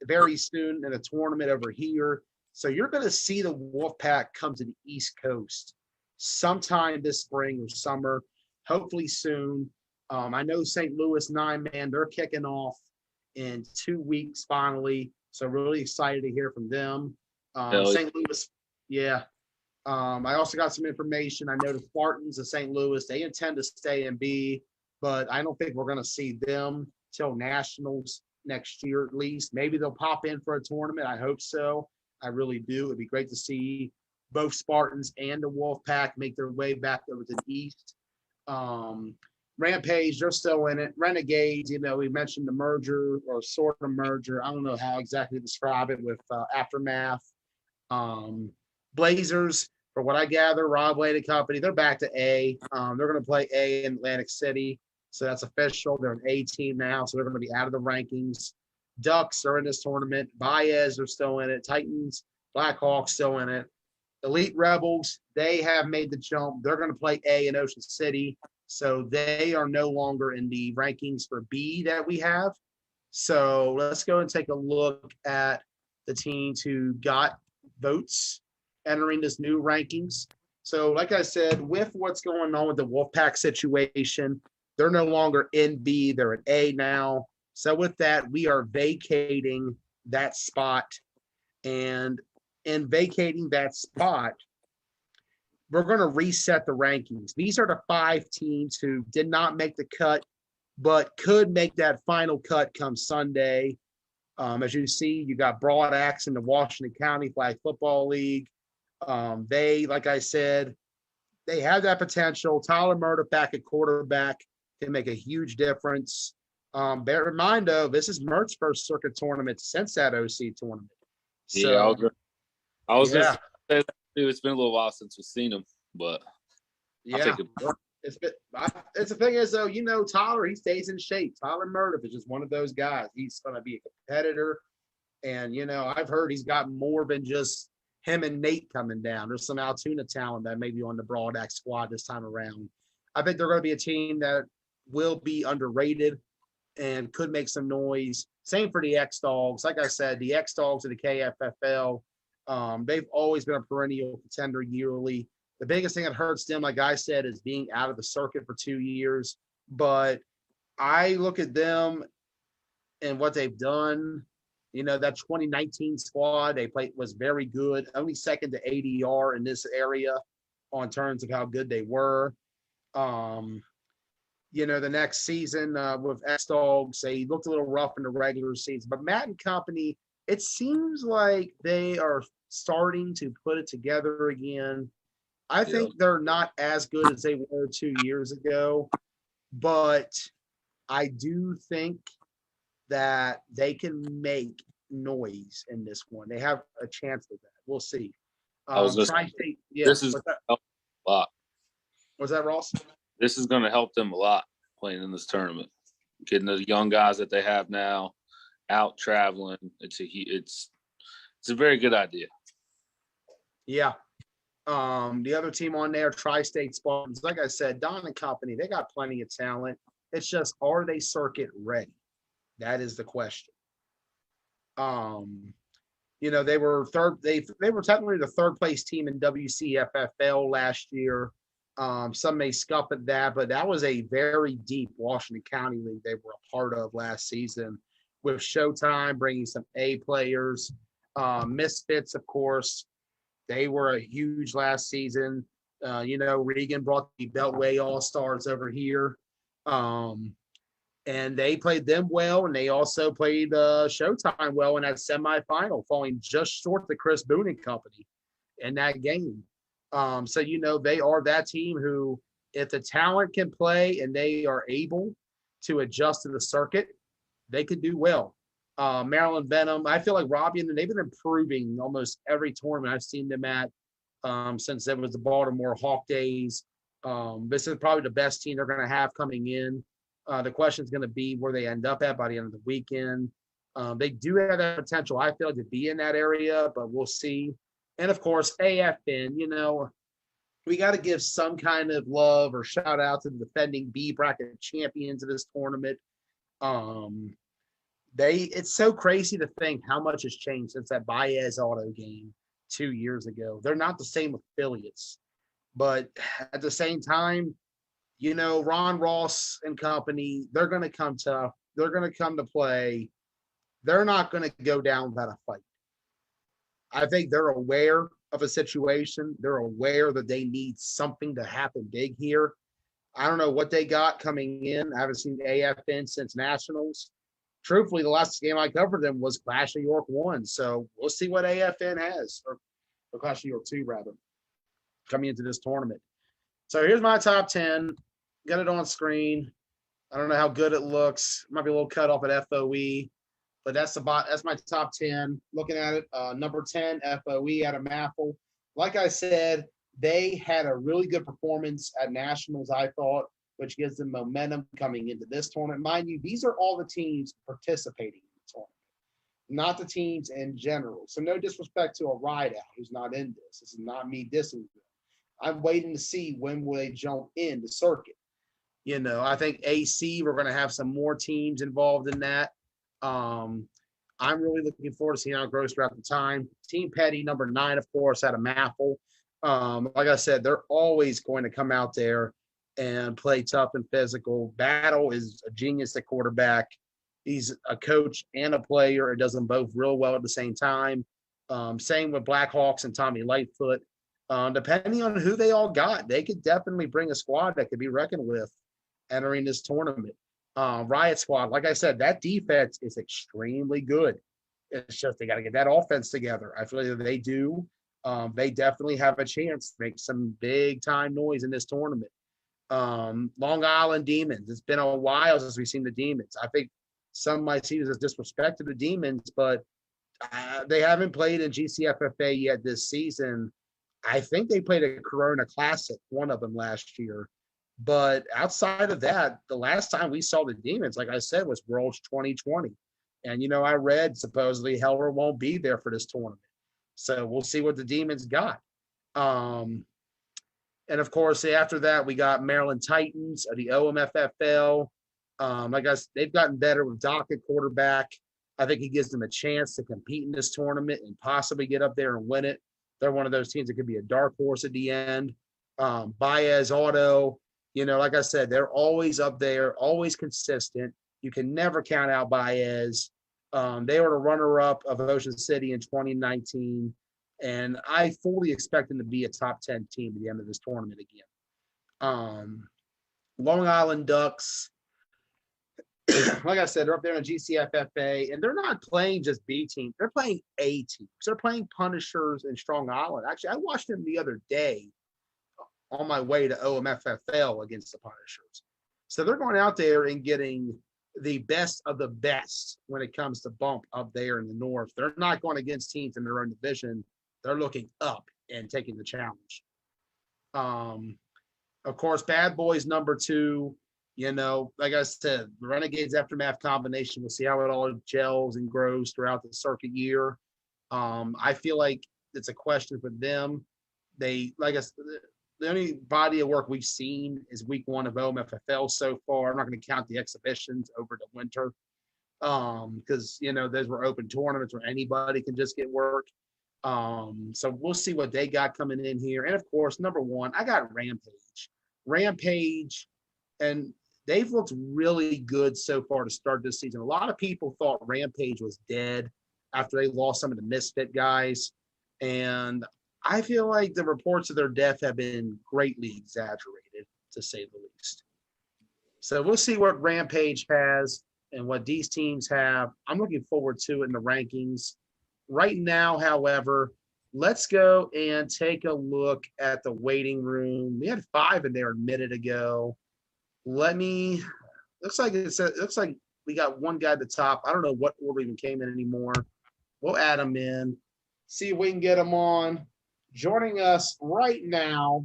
very soon in a tournament over here. So you're going to see the Wolfpack come to the East Coast sometime this spring or summer, hopefully soon. I know St. Louis 9-man, they're kicking off in 2 weeks finally. So really excited to hear from them. St. Louis, yeah. I also got some information. I know the Spartans of St. Louis, they intend to stay in B, but I don't think we're going to see them till Nationals next year at least. Maybe they'll pop in for a tournament. I hope so. I really do. It'd be great to see both Spartans and the Wolfpack make their way back over to the East. Rampage, they're still in it. Renegades, you know, we mentioned the merger or sort of merger. I don't know how exactly to describe it with Aftermath. Blazers, for what I gather, Rob Lane and company, they're back to A. They're going to play A in Atlantic City. So that's official. They're an A team now, so they're going to be out of the rankings. Ducks are in this tournament. Baez are still in it. Titans, Blackhawks still in it. Elite Rebels, they have made the jump. They're going to play A in Ocean City. So they are no longer in the rankings for B that we have. So let's go and take a look at the teams who got votes entering this new rankings. So like I said, with what's going on with the Wolfpack situation, they're no longer in B, they're in A now. So with that, we are vacating that spot. And in vacating that spot, we're going to reset the rankings. These are the 5 teams who did not make the cut, but could make that final cut come Sunday. As you see, you got Broad Axe in the Washington County Flag Football League. They, like I said, they have that potential. Tyler Murdoch back at quarterback can make a huge difference. Bear in mind, though, this is Mert's first circuit tournament since that OC tournament. So, yeah, I was just saying it's been a little while since we've seen him, but yeah, I think It's the thing is though, Tyler, he stays in shape. Tyler Murdoch is just one of those guys. He's going to be a competitor, and I've heard he's got more than just him and Nate coming down. There's some Altoona talent that may be on the Broad Axe squad this time around. I think they're going to be a team that will be underrated and could make some noise. Same for the X Dogs. Like I said, the X Dogs of the KFFL, they've always been a perennial contender yearly. The biggest thing that hurts them, like I said, is being out of the circuit for 2 years. But I look at them and what they've done. That 2019 squad they played was very good, only second to ADR in this area on terms of how good they were. The next season with X Dogs, they looked a little rough in the regular season. But Matt and company, it seems like they are starting to put it together again. I think they're not as good as they were 2 years ago, but I do think that they can make noise in this one. They have a chance of that. We'll see. Tri-State, this is a lot. Was that Ross? This is going to help them a lot playing in this tournament. Getting the young guys that they have now out traveling. It's a very good idea. Yeah. The other team on there, Tri-State Spartans, like I said, Don and company, they got plenty of talent. It's just, are they circuit ready? That is the question. They were technically the third place team in WCFFL last year. Some may scuff at that, but that was a very deep Washington County league they were a part of last season, with Showtime bringing some A players. Misfits, of course, they were a huge last season. Regan brought the Beltway All-Stars over here. And they played them well, and they also played Showtime well in that semifinal, falling just short of Chris Boone and company in that game. So they are that team who, if the talent can play and they are able to adjust to the circuit, they could do well. Maryland Venom, I feel like Robbie and they've been improving almost every tournament I've seen them at since it was the Baltimore Hawk days. This is probably the best team they're going to have coming in. The question is going to be where they end up at by the end of the weekend. They do have that potential, I feel, to be in that area, but we'll see. And, of course, AFN, we got to give some kind of love or shout out to the defending B bracket champions of this tournament. It's so crazy to think how much has changed since that Baez auto game 2 years ago. They're not the same affiliates, but at the same time, Ron Ross and company, they're going to come tough. They're going to come to play. They're not going to go down without a fight. I think they're aware of a situation. They're aware that they need something to happen big here. I don't know what they got coming in. I haven't seen AFN since Nationals. Truthfully, the last game I covered them was Clash of York 1. So we'll see what AFN has, or Clash of York 2, rather, coming into this tournament. So here's my top 10. Got it on screen. I don't know how good it looks. Might be a little cut off at FOE, but that's my top 10. Looking at it, number 10, FOE out of Maffle. Like I said, they had a really good performance at Nationals, I thought, which gives them momentum coming into this tournament. Mind you, these are all the teams participating in the tournament, not the teams in general. So no disrespect to a ride out who's not in this. This is not me dissing them. I'm waiting to see when will they jump in the circuit. I think AC, we're going to have some more teams involved in that. I'm really looking forward to seeing how it grows throughout the time. Team Petty, number 9, of course, out of Maffle. Like I said, they're always going to come out there and play tough and physical. Battle is a genius at quarterback. He's a coach and a player. It does them both real well at the same time. Same with Blackhawks and Tommy Lightfoot. Depending on who they all got, they could definitely bring a squad that could be reckoned with entering this tournament. Riot Squad, like I said, that defense is extremely good. It's just they got to get that offense together. I feel like they do. They definitely have a chance to make some big-time noise in this tournament. Long Island Demons. It's been a while since we've seen the Demons. I think some might see this as disrespect to the Demons, but they haven't played in GCFFA yet this season. I think they played a Corona Classic, one of them last year. But outside of that, the last time we saw the Demons, like I said, was Worlds 2020. And, I read supposedly Heller won't be there for this tournament. So we'll see what the Demons got. And of course, after that, we got Maryland Titans of the OMFFL. I guess they've gotten better with Doc at quarterback. I think he gives them a chance to compete in this tournament and possibly get up there and win it. They're one of those teams that could be a dark horse at the end. Baez Auto, like I said, they're always up there, always consistent. You can never count out Baez. They were the runner-up of Ocean City in 2019. And I fully expect them to be a top 10 team at the end of this tournament again. Long Island Ducks, like I said, they're up there in GCFFA, and they're not playing just B teams. They're playing A teams. They're playing Punishers and Strong Island. Actually, I watched them the other day on my way to OMFFL against the Punishers. So they're going out there and getting the best of the best when it comes to bump up there in the north. They're not going against teams in their own division. They're looking up and taking the challenge. Of course, Bad Boys number 2, like I said, the Renegades Aftermath combination, we'll see how it all gels and grows throughout the circuit year. I feel like it's a question for them. Like I said, the only body of work we've seen is week 1 of OMFFL so far. I'm not going to count the exhibitions over the winter because, those were open tournaments where anybody can just get work. So we'll see what they got coming in here. And of course, number 1, I got Rampage, and they've looked really good so far to start this season. A lot of people thought Rampage was dead after they lost some of the Misfit guys. And I feel like the reports of their death have been greatly exaggerated, to say the least. So we'll see what Rampage has and what these teams have. I'm looking forward to it in the rankings. Right now, however, let's go and take a look at the waiting room. We had 5 in there a minute ago. Looks like we got one guy at the top. I don't know what order even came in anymore. We'll add him in, see if we can get him on. Joining us right now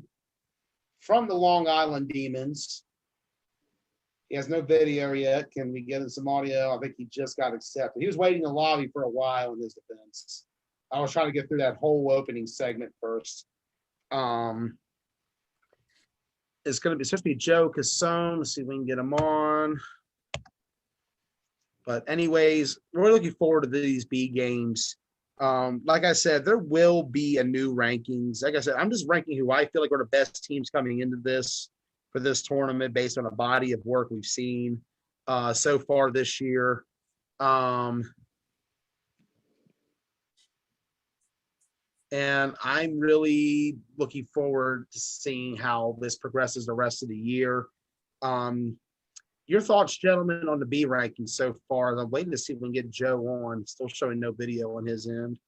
from the Long Island Demons. He has no video yet. Can we get him some audio? I think he just got accepted. He was waiting in the lobby for a while in his defense. I was trying to get through that whole opening segment first. It's supposed to be Joe Casone. Let's see if we can get him on. But anyways, we're looking forward to these B games. Like I said, there will be a new rankings. Like I said, I'm just ranking who I feel like are the best teams coming into this for this tournament based on a body of work we've seen so far this year. And I'm really looking forward to seeing how this progresses the rest of the year. Your thoughts, gentlemen, on the B rankings so far? I'm waiting to see if we can get Joe on. Still showing no video on his end.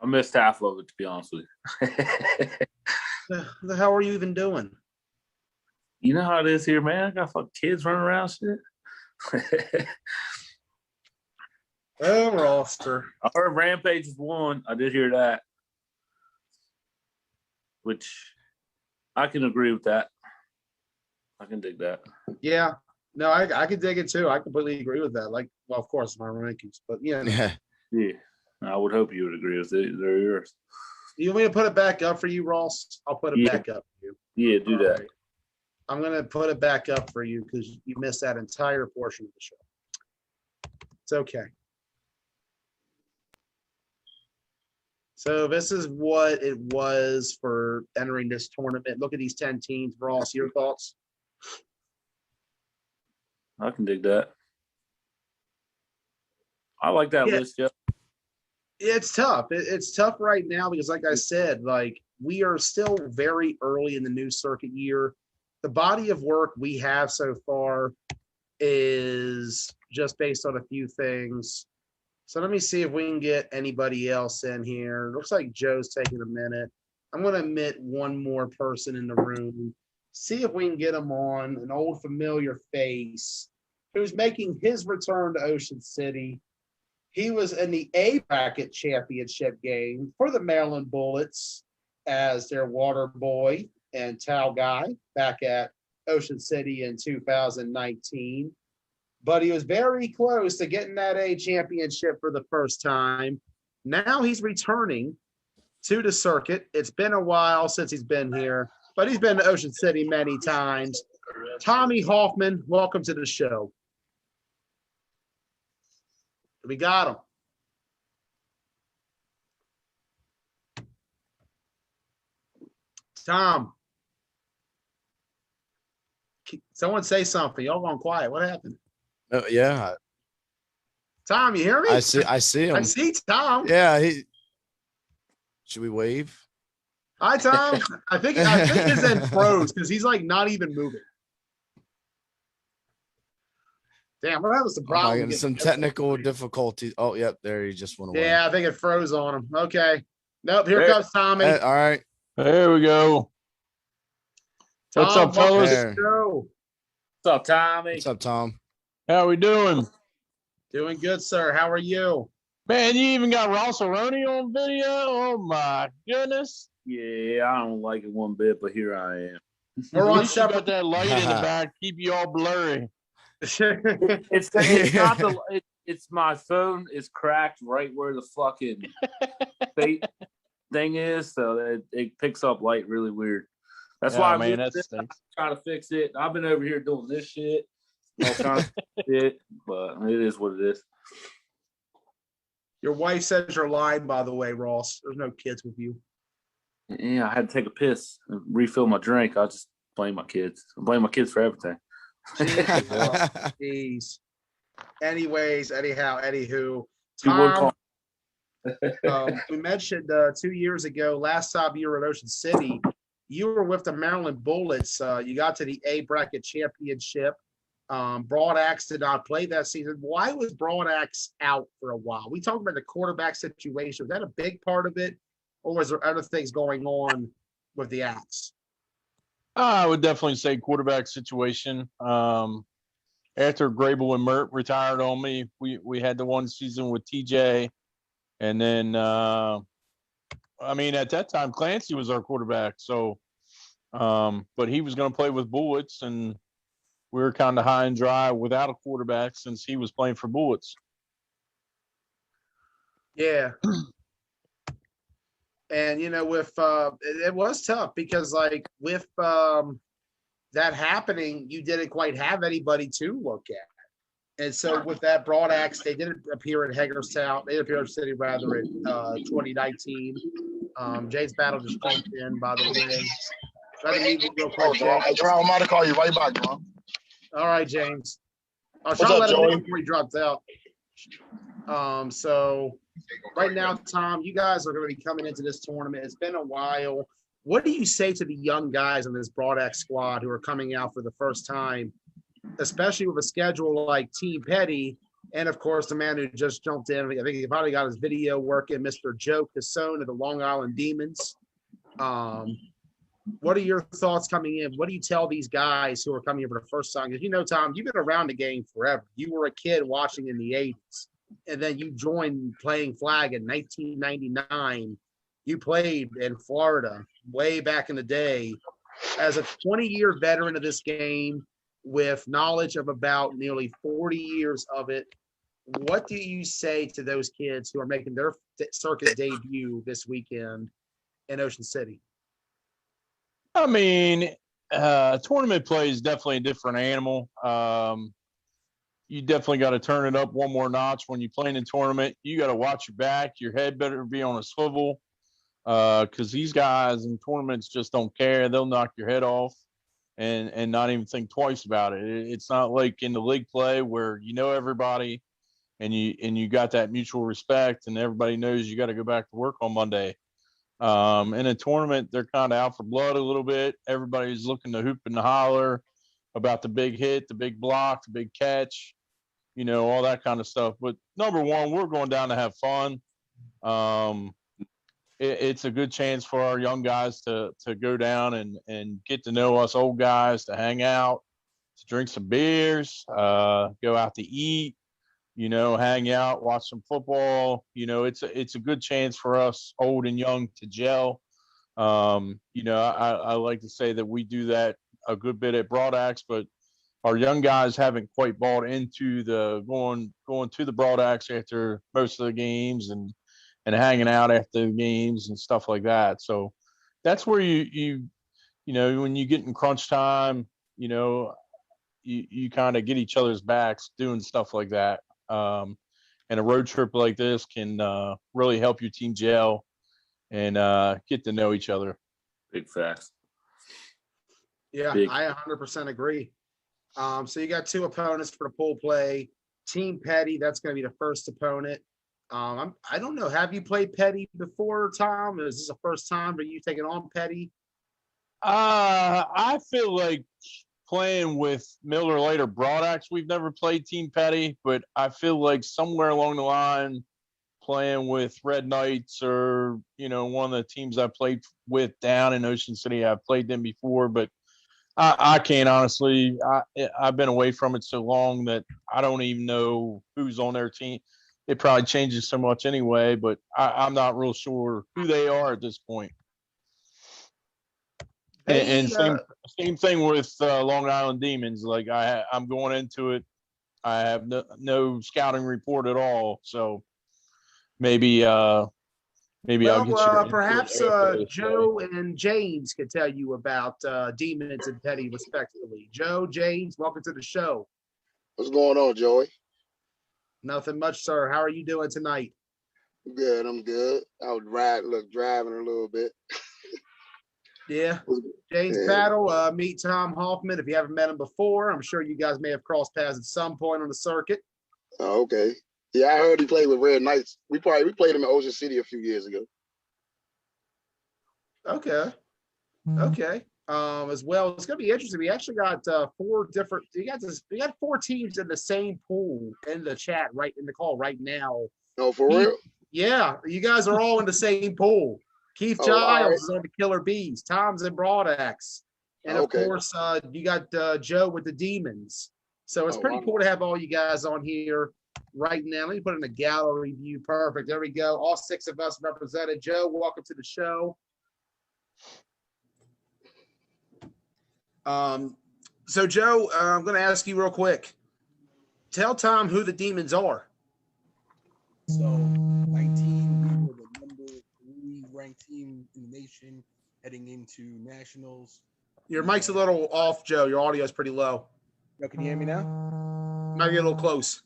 I missed half of it, to be honest with you. The hell are you even doing? You know how it is here, man. I got fucking kids running around shit. Oh, roster. I heard Rampage was 1. I did hear that. Which I can agree with that. I can dig that. Yeah. No, I can dig it too. I completely agree with that. Like, well, of course, my rankings, but yeah. Yeah. I would hope you would agree with it. They're yours. You want me to put it back up for you, Ross? I'll put it back up for you. Yeah, do that. Right. I'm going to put it back up for you because you missed that entire portion of the show. It's okay. So this is what it was for entering this tournament. Look at these 10 teams. Ross, your thoughts? I can dig that. I like that list, Jeff. It's tough. It's tough right now because, like I said, like we are still very early in the new circuit year. The body of work we have so far is just based on a few things. So let me see if we can get anybody else in here. Looks like Joe's taking a minute. I'm going to admit one more person in the room. See if we can get him on, an old familiar face who's making his return to Ocean City. He was in the A bracket championship game for the Maryland Bullets as their water boy. and Tao Guy back at Ocean City in 2019. But he was very close to getting that A championship for the first time. Now he's returning to the circuit. It's been a while since he's been here, but he's been to Ocean City many times. Tommy Hoffman, welcome to the show. We got him. Tom. Someone say something. Y'all gone quiet. What happened? Oh, yeah. Tom, you hear me? I see him. I see Tom. Yeah. Should we wave? Hi, Tom. I think his end froze because he's like not even moving. Damn, we're having some problems. Some technical difficulties. Oh, yep. There he just went away. Yeah, I think it froze on him. Okay. Nope. Here comes Tommy. All right. There we go. Tom, What's up, fellas? What's up, Tommy? What's up, Tom? How we doing? Doing good, sir. How are you? Man, you even got Ross Aroni on video? Oh, my goodness. Yeah, I don't like it one bit, but here I am. We're At on least you separate. got that light in the back, keep you all blurry. It's not it's my phone is cracked right where the fucking thing is, so it picks up light really weird. That's why man, that stinks. I'm trying to fix it. I've been over here doing this shit, all kinds of shit, but it is what it is. Your wife says you're lying, by the way, Ross. There's no kids with you. Yeah, I had to take a piss and refill my drink. I'll just blame my kids. I blame my kids for everything. Jeez. Anyways, anywho, You would Tom, call- we mentioned 2 years ago, last time you were at Ocean City, you were with the Maryland Bullets. You got to the A bracket championship. Broad Axe did not play that season. Why was Broad Axe out for a while? We talked about the quarterback situation. Was that a big part of it, or was there other things going on with the Axe? I would definitely say quarterback situation. After Grable and Mert retired on me, we had the one season with TJ. And then, at that time, Clancy was our quarterback. So, but he was going to play with Bullets, and we were kind of high and dry without a quarterback since he was playing for Bullets. Yeah. And, with it was tough because, like, with that happening, you didn't quite have anybody to look at. And so with that Broad Axe, they didn't appear in Hagerstown. They appeared in City rather in 2019. James Battle just jumped in, by the way. Try to meet you real quick, James. Hey, Jerome, I'm about to call you right back, bro. All right, James. I'll What's try to up, let him Joey? know before he drops out. So right now, Tom, you guys are going to be coming into this tournament. It's been a while. What do you say to the young guys on this Broad Axe squad who are coming out for the first time, especially with a schedule like Team Petty, and of course the man who just jumped in? I think he probably got his video working, Mr. Joe Cassone of the Long Island Demons. What are your thoughts coming in? What do you tell these guys who are coming in for the first time? Because Tom, you've been around the game forever. You were a kid watching in the 80s, and then you joined playing flag in 1999. You played in Florida way back in the day. As a 20-year veteran of this game with knowledge of about nearly 40 years of it, what do you say to those kids who are making their circuit debut this weekend in Ocean City? Tournament play is definitely a different animal. You definitely got to turn it up one more notch when you play in a tournament. You got to watch your back. Your head better be on a swivel because these guys in tournaments just don't care. They'll knock your head off and not even think twice about it. It's not like in the league play where you know everybody and you got that mutual respect and everybody knows you got to go back to work on Monday. In a tournament, they're kind of out for blood a little bit. Everybody's looking to hoop and holler about the big hit, the big block, the big catch, all that kind of stuff. But number one, we're going down to have fun. It's a good chance for our young guys to go down and get to know us old guys, to hang out, to drink some beers, go out to eat, hang out, watch some football. It's a good chance for us old and young to gel. I like to say that we do that a good bit at Broadaxe, but our young guys haven't quite bought into the going to the Broadaxe after most of the games and hanging out after the games and stuff like that. So that's where when you get in crunch time, you kind of get each other's backs doing stuff like that. And a road trip like this can really help your team gel and get to know each other. Big facts. Yeah, Big. I 100% agree. So you got two opponents for the pool play. Team Petty, that's going to be the first opponent. I don't know. Have you played Petty before, Tom? Is this the first time for you taking on Petty? I feel like playing with Miller Lite or Broadaxe, we've never played Team Petty, but I feel like somewhere along the line, playing with Red Knights or one of the teams I played with down in Ocean City, I've played them before, but I can't honestly. I've been away from it so long that I don't even know who's on their team. It probably changes so much anyway, but I'm not real sure who they are at this point. And same thing with Long Island Demons. Like I'm going into it, I have no scouting report at all. So maybe I'll get you. Perhaps Joe and James could tell you about Demons and Petty, respectively. Joe, James, welcome to the show. What's going on, Joey? Nothing much, sir. How are you doing tonight? Good, I'm good. I was driving a little bit. Yeah. James Paddle, meet Tom Hoffman. If you haven't met him before, I'm sure you guys may have crossed paths at some point on the circuit. Oh, okay. Yeah, I heard he played with Red Knights. We played him in Ocean City a few years ago. Okay. Okay. As well, it's gonna be interesting. We actually got four different. We got four teams in the same pool in the chat, right in the call right now. Oh, for real? Yeah, you guys are all in the same pool. Keith Giles is on the Killer Bees. Tom's in Broadaxe, and of course, you got Joe with the Demons. So it's pretty cool to have all you guys on here right now. Let me put in a gallery view. Perfect. There we go. All six of us represented. Joe, welcome to the show. So Joe, I'm going to ask you real quick. Tell Tom who the Demons are. So 19, we were the number 3 ranked team in the nation heading into nationals. Your mic's a little off, Joe. Your audio is pretty low. Yo, can you hear me now? Might be a little close.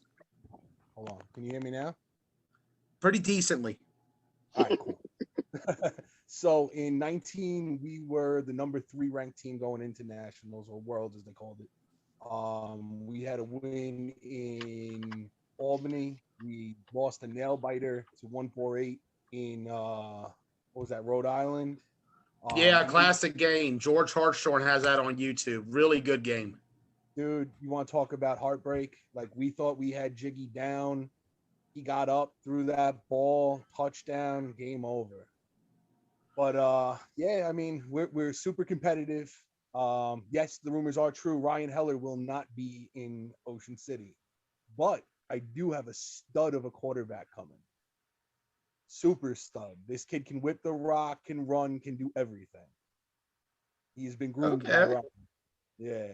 Hold on. Can you hear me now? Pretty decently. All right, cool. So in 19, we were the number 3 ranked team going into nationals, or worlds as they called it. We had a win in Albany. We lost a nail biter to 148 in what was that, Rhode Island? Yeah, classic game. George Hartshorn has that on YouTube. Really good game. Dude, you want to talk about heartbreak? Like, we thought we had Jiggy down. He got up, threw that ball, touchdown, game over. But yeah, I mean, we're super competitive. Yes, the rumors are true. Ryan Heller will not be in Ocean City, but I do have a stud of a quarterback coming. Super stud. This kid can whip the rock, can run, can do everything. He's been groomed. Okay. Yeah.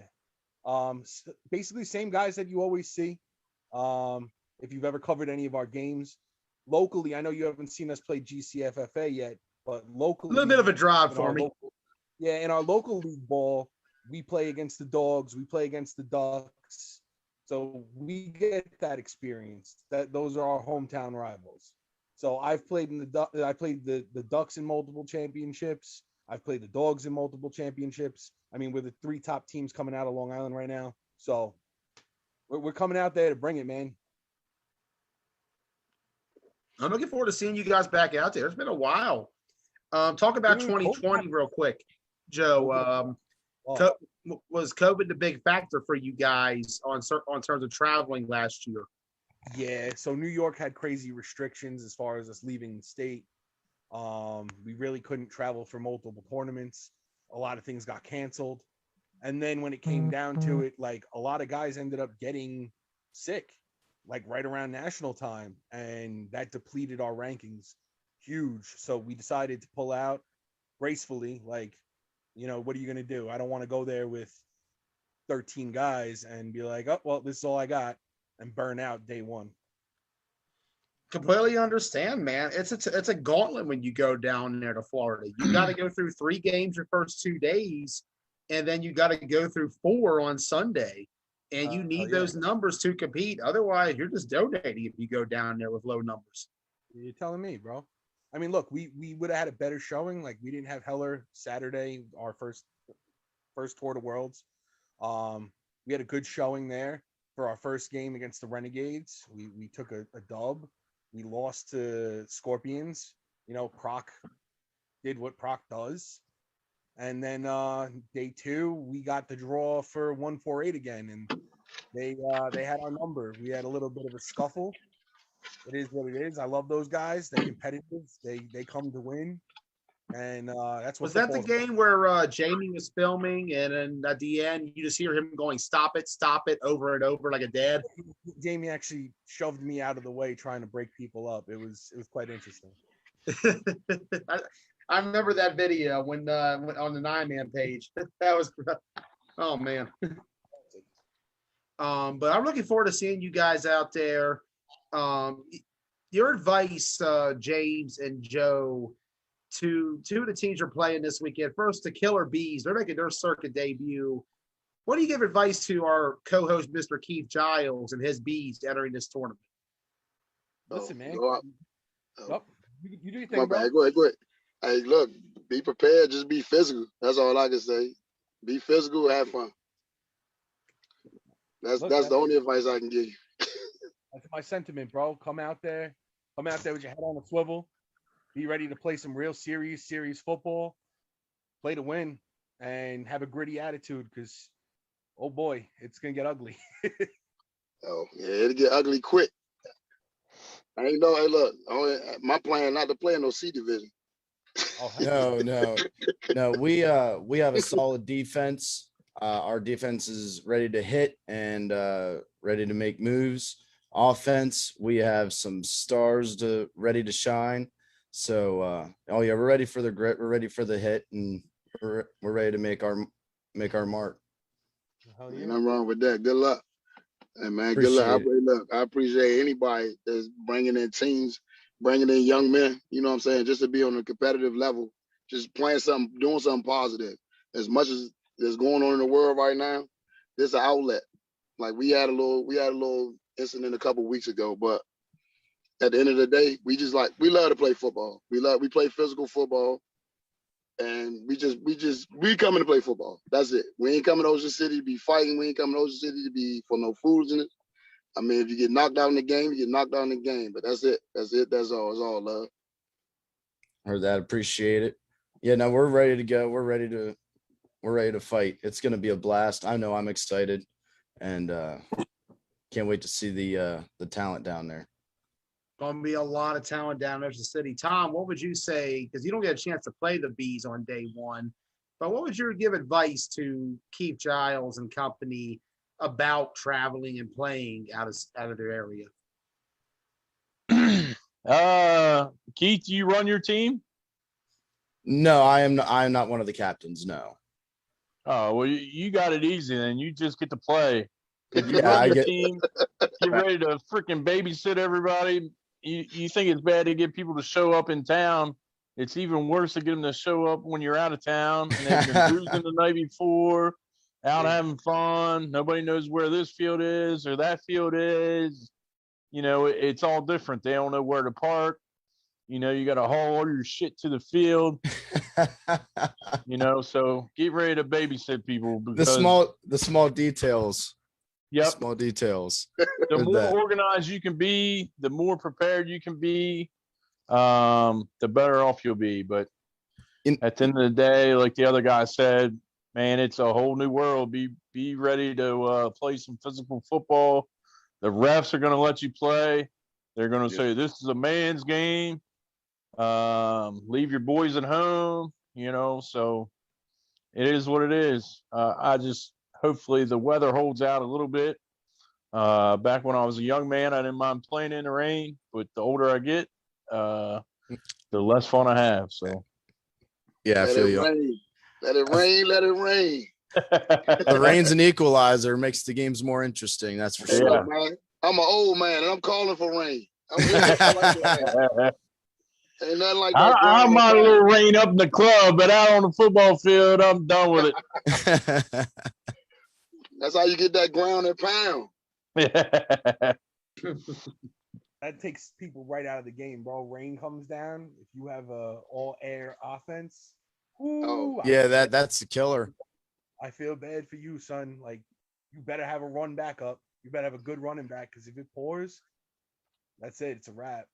Basically, same guys that you always see. If you've ever covered any of our games locally, I know you haven't seen us play GCFFA yet, but locally, a little bit of a drive for me. In our local league ball, we play against the Dogs, we play against the Ducks, so we get that experience. Those are our hometown rivals. So I've played the Ducks in multiple championships. I've played the Dogs in multiple championships. I mean, we're the 3 top teams coming out of Long Island right now. So we're coming out there to bring it, man. I'm looking forward to seeing you guys back out there. It's been a while. Talk about 2020 real quick, Joe. Was COVID the big factor for you guys on terms of traveling last year? Yeah, so New York had crazy restrictions as far as us leaving the state. We really couldn't travel for multiple tournaments. A lot of things got canceled. And then when it came down to it, like, a lot of guys ended up getting sick, like right around national time, and that depleted our rankings huge. So we decided to pull out, gracefully. Like, what are you gonna do? I don't want to go there with 13 guys and be like, oh well, this is all I got, and burn out day one. Completely understand, man. It's a gauntlet when you go down there to Florida. You got to go through 3 games your first 2 days, and then you got to go through 4 on Sunday. And you need those numbers to compete. Otherwise, you're just donating if you go down there with low numbers. You're telling me, bro. I mean, look, we would have had a better showing. Like, we didn't have Heller Saturday, our first tour to Worlds. We had a good showing there for our first game against the Renegades. We took a dub. We lost to Scorpions. Proc did what Proc does. And then day 2, we got the draw for 148 again, and they had our number. We had a little bit of a scuffle. It is what it is. I love those guys. They're competitive. They come to win, and that's what. Was that the game where Jamie was filming, and then at the end you just hear him going "Stop it," over and over like a dad? Jamie actually shoved me out of the way trying to break people up. It was quite interesting. I remember that video when on the 9-man page. That was, oh man. But I'm looking forward to seeing you guys out there. Your advice, James and Joe, to 2 of the teams you're playing this weekend. First, the Killer Bees. They're making their circuit debut. What do you give advice to our co-host, Mr. Keith Giles, and his Bees entering this tournament? Listen, man. You do your thing, my bad. Go ahead. Hey, look, be prepared. Just be physical. That's all I can say. Be physical. Have fun. That's the only advice I can give you. That's my sentiment, bro. Come out there with your head on a swivel. Be ready to play some real serious football. Play to win, and have a gritty attitude, because, oh boy, it's gonna get ugly. Oh yeah, it'll get ugly quick. I ain't know. Hey, look, my plan not to play in no C division. No. We have a solid defense. Our defense is ready to hit and ready to make moves. Offense, we have some stars ready to shine. So, we're ready for the grit. We're ready for the hit, and we're ready to make our mark. Ain't nothing wrong with that. Good luck. Hey man, good luck. I appreciate anybody that's bringing in teams, bringing in young men. You know what I'm saying? Just to be on a competitive level, just playing something, doing something positive. As much as there's going on in the world right now, this is an outlet. Like we had a little incident a couple weeks ago, but at the end of the day, we love to play football. We play physical football, and we coming to play football. That's it. We ain't coming to Ocean City to be fighting. We ain't coming to Ocean City to be for no foolishness. I mean, if you get knocked out in the game, you get knocked out in the game. But that's it. That's all. It's all love. Heard that. Appreciate it. Yeah, no, we're ready to go. We're ready to fight. It's gonna be a blast. I know I'm excited, and can't wait to see the talent down there. Going to be a lot of talent down in Ocean City. Tom, what would you say? Because you don't get a chance to play the Bees on day one, but what would you give advice to Keith Giles and company about traveling and playing out of their area? Keith, do you run your team? No, I am not one of the captains. No. Oh, well, you got it easy then. You just get to play. If you Yeah, run your team, get ready to freaking babysit everybody. You think it's bad to get people to show up in town. It's even worse to get them to show up when you're out of town and they've been boozing the night before, out having fun. Nobody knows where this field is or that field is. It's all different. They don't know where to park. You got to haul all your shit to the field. So get ready to babysit people. The small details. Yep. Small details. The more organized you can be, the more prepared you can be, the better off you'll be. But at the end of the day, like the other guy said, man, it's a whole new world. Be ready to play some physical football. The refs are going to let you play. They're going to say, this is a man's game. Leave your boys at home, so it is what it is. Hopefully the weather holds out a little bit. Back when I was a young man, I didn't mind playing in the rain, but the older I get, the less fun I have. So Yeah, I Let feel it you. rain. Let it rain. Let it rain. The rain's an equalizer, makes the games more interesting. That's for Hey, sure. look, man. I'm an old man and I'm calling for rain. I'm with it. I like rain. Ain't nothing like that I ground and mind a pound. little rain up in the club, but out on the football field, I'm done with That's how you get that ground and pound. it. That takes people right out of the game, bro. Rain comes down. If you have a all air offense, ooh, Yeah, that's the killer. I feel bad for you, son. Like, you better have a run back up. You better have a good running back, because if it pours, that's it. It's a wrap.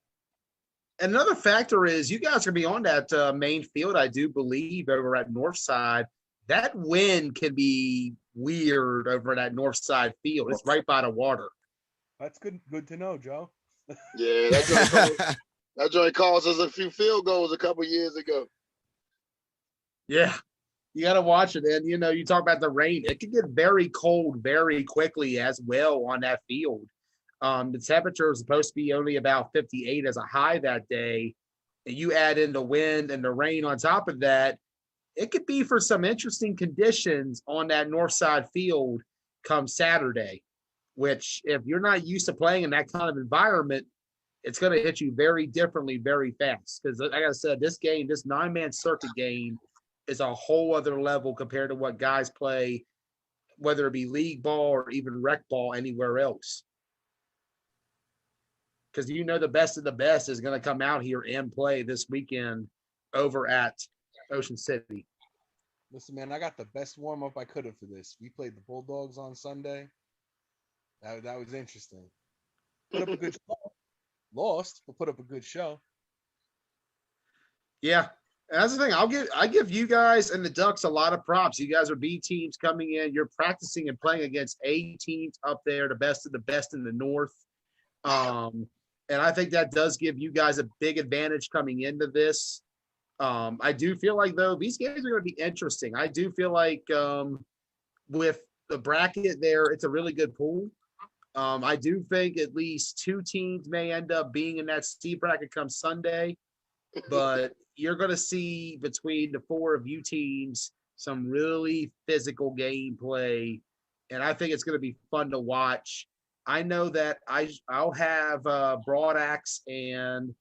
Another factor is you guys are going to be on that main field, I do believe, over at Northside. That wind can be weird over that Northside field. It's right by the water. That's good to know, Joe. Yeah, that joint cost us a few field goals a couple years ago. Yeah. You got to watch it. And, you talk about the rain. It can get very cold very quickly as well on that field. The temperature is supposed to be only about 58 as a high that day. And you add in the wind and the rain on top of that, it could be for some interesting conditions on that north side field come Saturday, which if you're not used to playing in that kind of environment, it's going to hit you very differently very fast. Because like I said, this 9-man circuit game is a whole other level compared to what guys play, whether it be league ball or even rec ball anywhere else. Because the best of the best is going to come out here and play this weekend over at Ocean City. Listen, man, I got the best warm up I could have for this. We played the Bulldogs on Sunday. That was interesting. Put up a good show. Lost, but put up a good show. Yeah, and that's the thing. I give you guys and the Ducks a lot of props. You guys are B teams coming in. You're practicing and playing against A teams up there, the best of the best in the North. And I think that does give you guys a big advantage coming into this. I do feel like, though, these games are going to be interesting. I do feel like with the bracket there, it's a really good pool. I do think at least 2 teams may end up being in that C bracket come Sunday, but you're going to see between the 4 of you teams some really physical gameplay, and I think it's going to be fun to watch. I know that I'll have Broad Axe and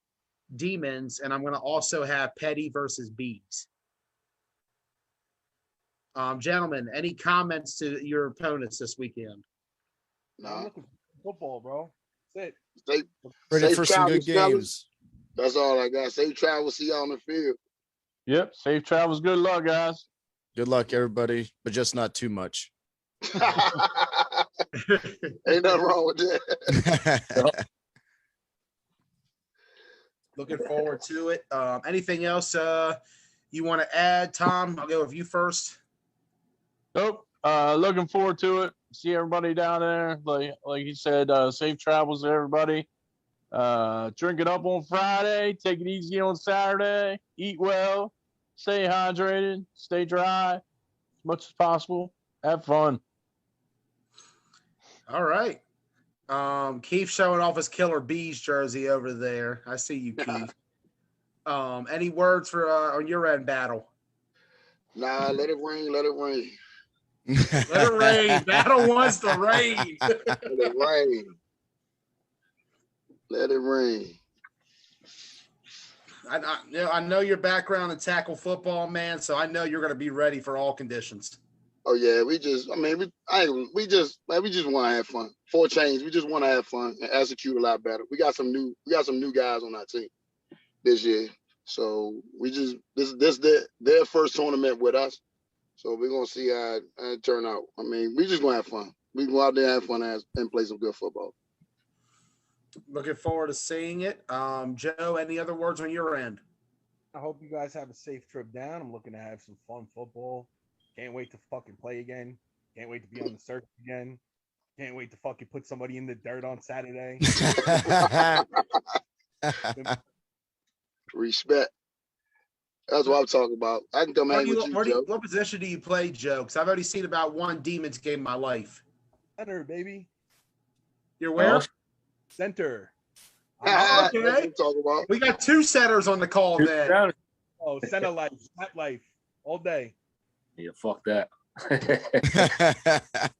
Demons, and I'm going to also have Petty versus Bees. Gentlemen, any comments to your opponents this weekend? No. I'm looking for football, bro. That's it. Ready for some good games. That's all I got. Safe travels. See y'all on the field. Yep. Safe travels. Good luck, guys. Good luck, everybody, but just not too much. Ain't nothing wrong with that. Looking forward to it. Anything else you want to add, Tom? I'll go with you first. Nope. Looking forward to it. See everybody down there. Like you said, safe travels to everybody. Drink it up on Friday. Take it easy on Saturday. Eat well. Stay hydrated. Stay dry as much as possible. Have fun. All right. Keith showing off his Killer Bees jersey over there. I see you, Keith. Any words for on your end, Battle? Nah, let it rain. Let it rain. Let it rain. Battle wants the rain. Let it rain. Let it rain. I know your background in tackle football, man, so I know you're going to be ready for all conditions. Oh yeah, we just want to have fun. For a change, we just want to have fun and execute a lot better. We got some new guys on our team this year, so this their first tournament with us. So we're gonna see how it turn out. I mean, we just gonna have fun. We can go out there and have fun and play some good football. Looking forward to seeing it. Joe, any other words on your end? I hope you guys have a safe trip down. I'm looking to have some fun football. Can't wait to fucking play again. Can't wait to be on the circuit again. Can't wait to fucking put somebody in the dirt on Saturday. Respect. That's what I'm talking about. I can come hang with you, Joe. What position do you play, Joe? Because I've already seen about one Demons game in my life. Center, baby. You're where? Center. Okay. That's what I'm talking about. We got 2 setters on the call then. Oh, center life, snap life, all day. Yeah, fuck that.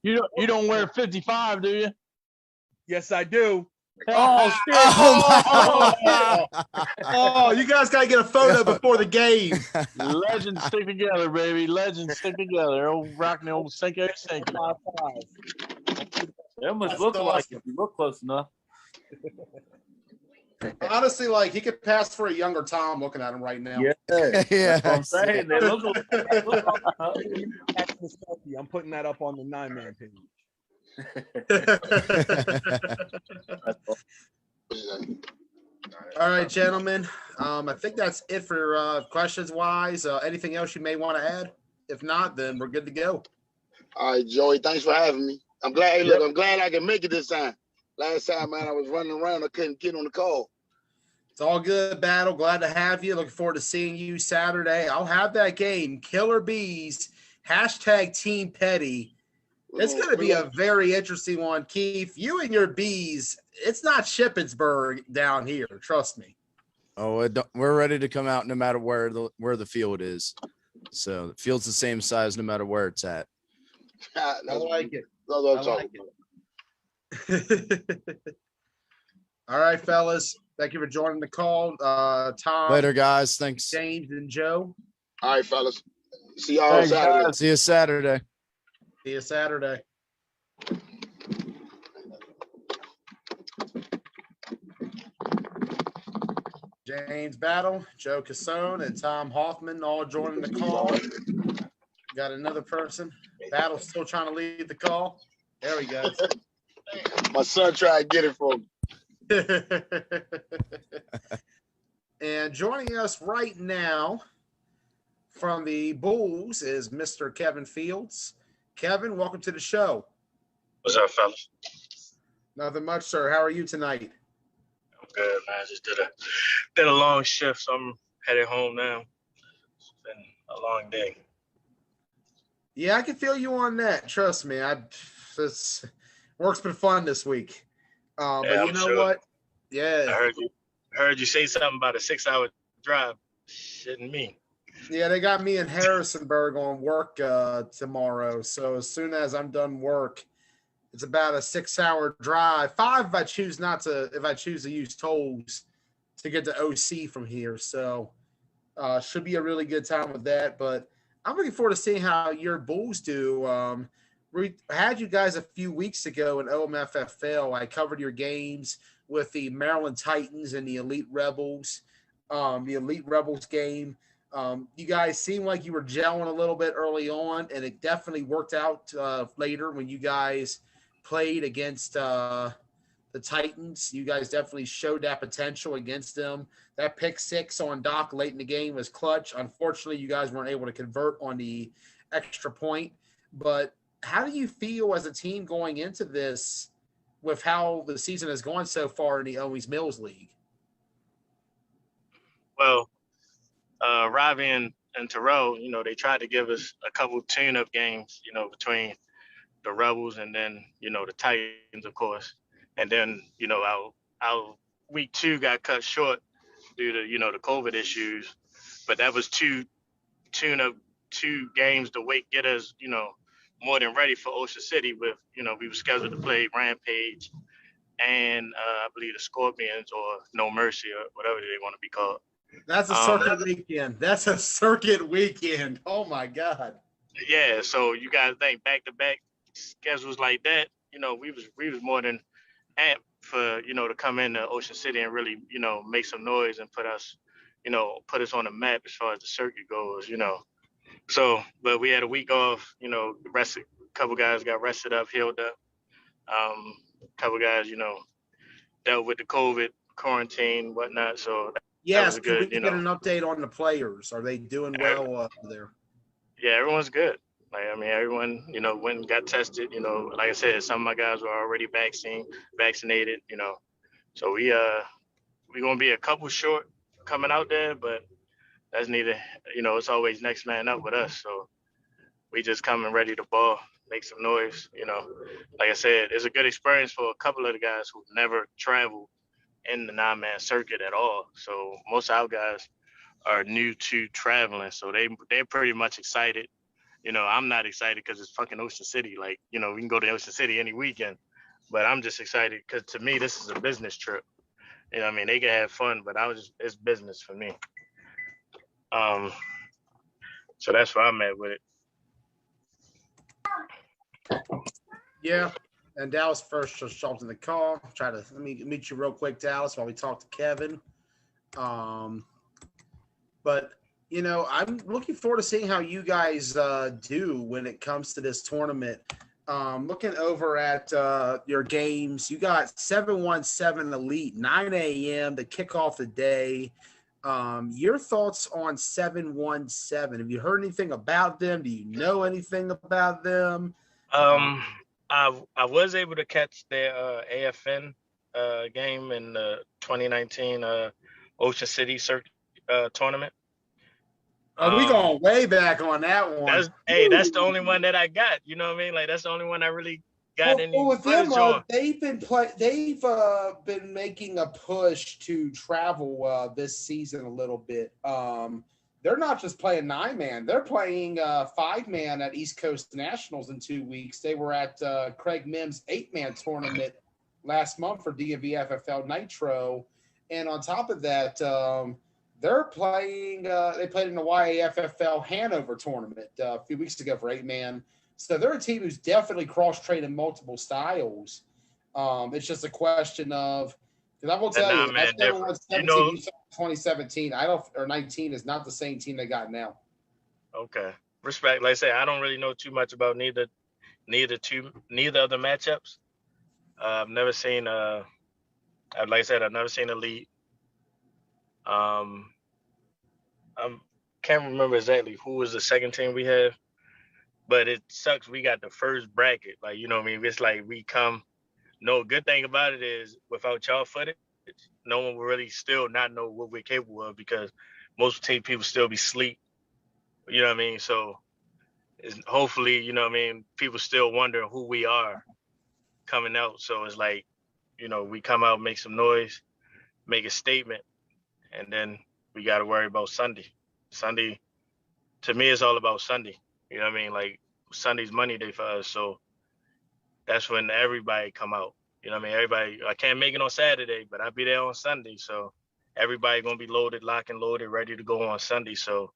You don't wear 55, do you? Yes, I do. Oh shit! Oh Oh, my! Oh, you guys got to get a photo before the game. Legends stick together, baby. Legends stick together. Old rocking the old Cinco Cinco. 5'5". that must That's look like awesome. if you look close enough. Honestly, like he could pass for a younger Tom looking at him right now. Yeah, that's what I'm Yes. saying. They look I'm putting that up on the 9-man page. All right, gentlemen. I think that's it for questions wise. Anything else you may want to add? If not, then we're good to go. All right, Joey, thanks for having me. I'm glad. Hey, look, I'm glad I can make it this time. Last time, man, I was running around. I couldn't get on the call. It's all good, Battle. Glad to have you. Looking forward to seeing you Saturday. I'll have that game. Killer Bees. # Team Petty. It's going to be a very interesting one, Keith. You and your Bees. It's not Shippensburg down here. Trust me. Oh, we're ready to come out no matter where the field is. So the field's the same size no matter where it's at. I like it. That's what I'm I talking like about. All right, fellas. Thank you for joining the call. Tom, Later, guys. Thanks. James, and Joe. All right, fellas. See y'all Thanks, Saturday. guys. See you Saturday. See you Saturday. James Battle, Joe Cassone, and Tom Hoffman all joining the call. Got another person. Battle still trying to lead the call. There we go. My son tried to get it from me. And joining us right now from the Bulls is Mr. Kevin Fields. Kevin, welcome to the show. What's up, fellas? Nothing much, sir. How are you tonight? I'm good, man. Just did a long shift, so I'm headed home now. It's been a long day. Yeah, I can feel you on that. Trust me. Work's been fun this week. But Yeah, you I'm know sure. what? Yeah. I heard you say something about a 6-hour drive. Shitting me. Yeah, they got me in Harrisonburg on work tomorrow. So as soon as I'm done work, it's about a 6-hour drive. 5 if I choose to use tolls to get to OC from here. So should be a really good time with that. But I'm looking forward to seeing how your Bulls do. We had you guys a few weeks ago in OMFFL. I covered your games with the Maryland Titans and the Elite Rebels, game. You guys seemed like you were gelling a little bit early on, and it definitely worked out later when you guys played against the Titans. You guys definitely showed that potential against them. That pick 6 on Doc late in the game was clutch. Unfortunately, you guys weren't able to convert on the extra point. But how do you feel as a team going into this with how the season has gone so far in the Owings Mills League? Well, Ravi and Terrell, they tried to give us a couple tune-up games, between the Rebels and then, the Titans, of course. And then, our week 2 got cut short due to, the COVID issues. But that was two games to get us, more than ready for Ocean City with, we were scheduled to play Rampage and I believe the Scorpions or No Mercy or whatever they want to be called. That's a circuit weekend. That's a circuit weekend. Oh, my God. Yeah, so you got to think back-to-back schedules like that, we was more than amped for, to come into Ocean City and really, make some noise and put us on the map as far as the circuit goes, So, but we had a week off, a couple guys got rested up, healed up. A couple guys, dealt with the COVID quarantine, whatnot. So that was a Can we good, get an update on the players? Are they doing well there? Yeah, everyone's good. Like, everyone, went and got tested, like I said, some of my guys were already vaccinated, So we going to be a couple short coming out there, but that's neither, it's always next man up with us. So we just coming ready to ball, make some noise, Like I said, it's a good experience for a couple of the guys who've never traveled in the 9-man circuit at all. So most of our guys are new to traveling, so they're pretty much excited. You know, I'm not excited because it's fucking Ocean City. Like, you know, we can go to Ocean City any weekend, but I'm just excited because to me this is a business trip. You know what I mean? They can have fun, but it's business for me. Um, so that's where I'm at with it. Yeah. And Dallas first just jumped in the call. Try to let me meet you real quick, Dallas, while we talk to Kevin. But you know, I'm looking forward to seeing how you guys do when it comes to this tournament. Looking over at your games, you got 717 Elite, 9 a.m. to kick off the day. Your thoughts on 717? Have you heard anything about them? Do you know anything about them? I was able to catch their AFN game in the 2019 Ocean City Circuit tournament. We going way back on that one. That's the only one that I got. You know what I mean? Like that's the only one I really got any with footage them, on. They've been making a push to travel this season a little bit. They're not just playing 9-man; they're playing 5-man at East Coast Nationals in 2 weeks. They were at Craig Mims' 8-man tournament last month for DMV FFL Nitro, and on top of that, they're playing. They played in the YAFFL Hanover tournament a few weeks ago for 8-man. So they're a team who's definitely cross-trained in multiple styles. It's just a question of, because I will tell you, that 717 you saw 2017, or 19 is not the same team they got now. Okay, respect. Like I say, I don't really know too much about neither of the matchups. I've never seen like I said, I've never seen Elite. I can't remember exactly who was the second team we have. But it sucks. We got the first bracket. Like, you know what I mean? It's like we come. No, good thing about it is without y'all footage, no one will really still not know what we're capable of because most people still be asleep. You know what I mean? So hopefully, you know what I mean, people still wonder who we are coming out. So it's like, you know, we come out, make some noise, make a statement, and then we got to worry about Sunday. Sunday, to me, it's all about Sunday. You know what I mean? Like Sunday's money day for us. So that's when everybody come out. You know what I mean? Everybody, I can't make it on Saturday, but I'll be there on Sunday. So everybody going to be loaded, locked and loaded, ready to go on Sunday. So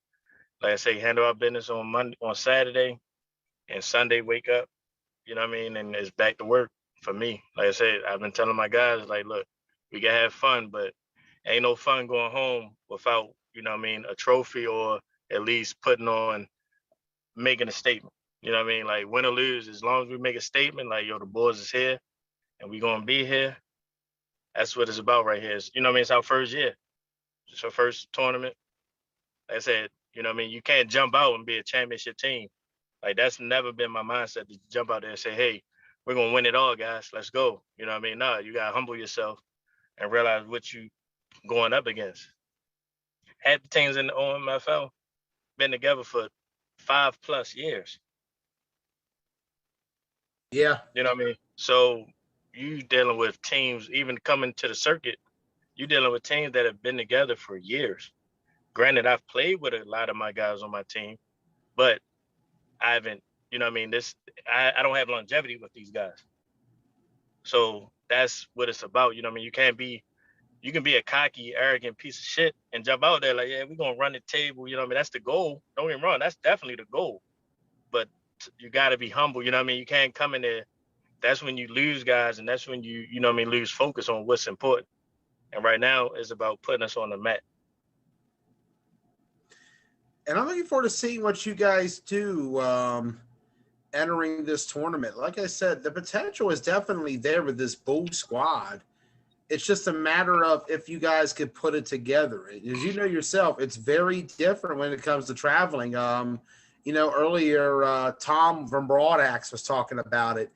like I say, handle our business on Saturday, and Sunday wake up, you know what I mean? And it's back to work for me. Like I said, I've been telling my guys, like, look, we can have fun, but ain't no fun going home without, you know what I mean, a trophy or at least making a statement. You know what I mean? Like win or lose, as long as we make a statement, like, yo, the boys is here and we gonna be here. That's what it's about right here. You know what I mean? It's our first year. It's our first tournament. Like I said, you know what I mean? You can't jump out and be a championship team. Like that's never been my mindset to jump out there and say, hey, we're gonna win it all, guys. Let's go. You know what I mean? No, you gotta humble yourself and realize what you going up against. Half the teams in the OMFL been together for 5+ years. Yeah. You know what I mean? So you dealing with teams, even coming to the circuit, you dealing with teams that have been together for years. Granted, I've played with a lot of my guys on my team, but I haven't, you know what I mean? I don't have longevity with these guys. So that's what it's about. You know what I mean? You can be a cocky, arrogant piece of shit and jump out there like, yeah, we're going to run the table. You know what I mean? That's the goal. Don't get me wrong. That's definitely the goal. But you got to be humble. You know what I mean? You can't come in there. That's when you lose guys, and that's when you know what I mean, lose focus on what's important. And right now it's about putting us on the mat. And I'm looking forward to seeing what you guys do entering this tournament. Like I said, the potential is definitely there with this Bull squad. It's just a matter of if you guys could put it together. As you know yourself, it's very different when it comes to traveling. You know, earlier Tom from Broadaxe was talking about it.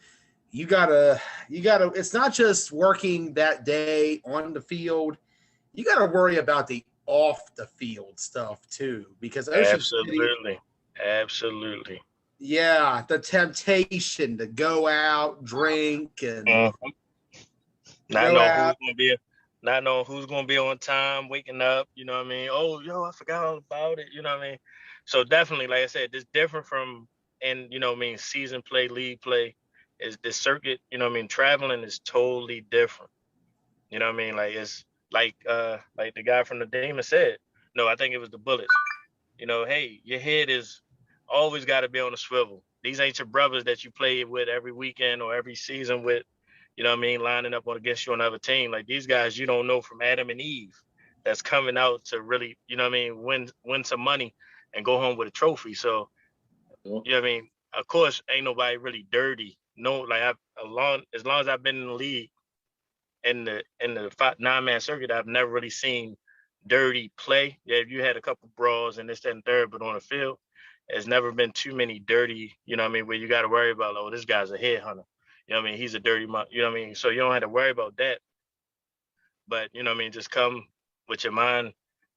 You gotta, it's not just working that day on the field. You gotta worry about the off the field stuff too, because Absolutely. Yeah, the temptation to go out, drink, and I know who's gonna be not knowing who's gonna be on time, waking up, you know what I mean? Oh, yo, I forgot all about it, you know what I mean? So definitely, like I said, it's different from and you know what I mean, season play, league play, is the circuit, you know what I mean, traveling is totally different. You know what I mean? Like it's like the guy from the Demon said. No, I think it was the Bullets. You know, hey, your head is always got to be on a swivel. These ain't your brothers that you play with every weekend or every season with. You know what I mean? Lining up against you on another team. Like these guys, you don't know from Adam and Eve that's coming out to really, you know what I mean, win some money and go home with a trophy. So, you know what I mean? Of course, ain't nobody really dirty. No, like as long as I've been in the league in the 9-man circuit, I've never really seen dirty play. Yeah, you had a couple brawls and this, that, and third, but on the field, there's never been too many dirty, you know what I mean, where you got to worry about, oh, this guy's a headhunter. You know what I mean? He's a dirty, you know what I mean? So you don't have to worry about that. But, you know what I mean? Just come with your mind.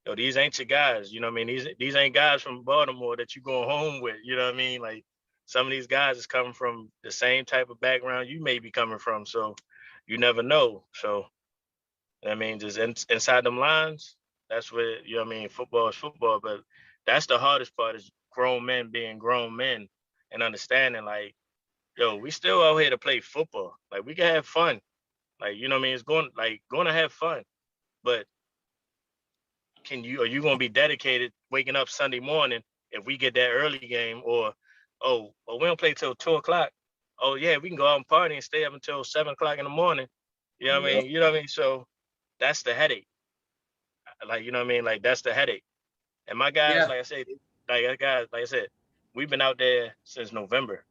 Yo, these ain't your guys. You know what I mean? These ain't guys from Baltimore that you going home with. You know what I mean? Like some of these guys is coming from the same type of background you may be coming from. So you never know. So I mean, just inside them lines, that's where, you know what I mean, football is football. But that's the hardest part is grown men being grown men and understanding, like, yo, we still out here to play football. Like, we can have fun. Like, you know what I mean? It's going to have fun. But are you going to be dedicated waking up Sunday morning if we get that early game or, well, we don't play till 2 o'clock. Oh, yeah, we can go out and party and stay up until 7 o'clock in the morning. You know what I mean? You know what I mean? So that's the headache. Like, you know what I mean? Like, that's the headache. And my guys, Yeah. like I said, we've been out there since November.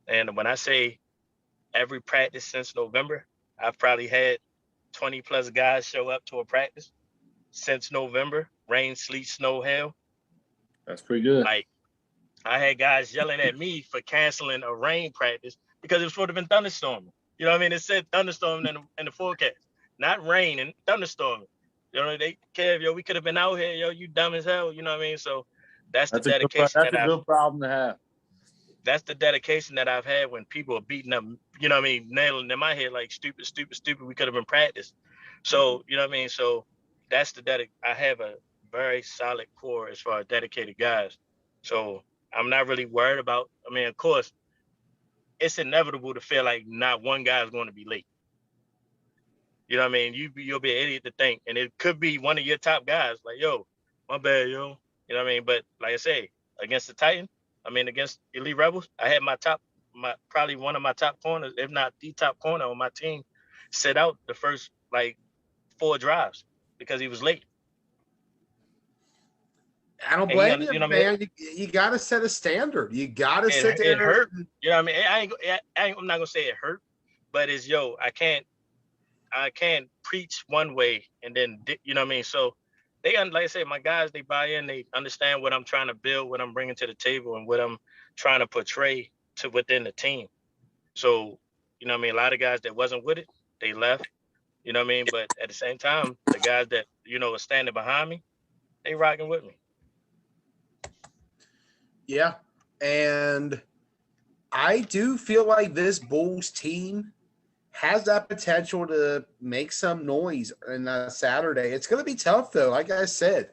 And when I say every practice since November, I've probably had 20 plus guys show up to a practice since November, rain, sleet, snow, hail. That's pretty good. Like, I had guys yelling at me for canceling a rain practice because it was supposed to have been thunderstorming. You know what I mean? It said thunderstorming in the forecast, not rain and thunderstorming. You know, they Kev, yo, we could have been out here, yo, you dumb as hell. You know what I mean? So that's the dedication That's a good problem to have. That's the dedication that I've had when people are beating up, you know what I mean, nailing in my head like stupid, stupid, stupid. We could have been practiced. So, you know what I mean? So that's I have a very solid core as far as dedicated guys. So I'm not really worried about, I mean, of course, it's inevitable to feel like not one guy is going to be late. You know what I mean? You'll be an idiot to think, and it could be one of your top guys. Like, yo, my bad, yo. You know what I mean? But like I say, against the Titan, I mean, against Elite Rebels, I had my probably one of my top corners, if not the top corner on my team, sit out the first like 4 drives because he was late. I don't blame you, man. You got to set a standard. You got to sit there. It hurt. You know what I mean? I'm not gonna say it hurt, but it's I can't preach one way and then, you know what I mean? So they, like I say, my guys, they buy in, they understand what I'm trying to build, what I'm bringing to the table, and what I'm trying to portray to within the team. So, you know what I mean? A lot of guys that wasn't with it, they left, you know what I mean? But at the same time, the guys that, you know, are standing behind me, they rocking with me. Yeah. And I do feel like this Bulls team has that potential to make some noise on Saturday. It's going to be tough, though. Like I said,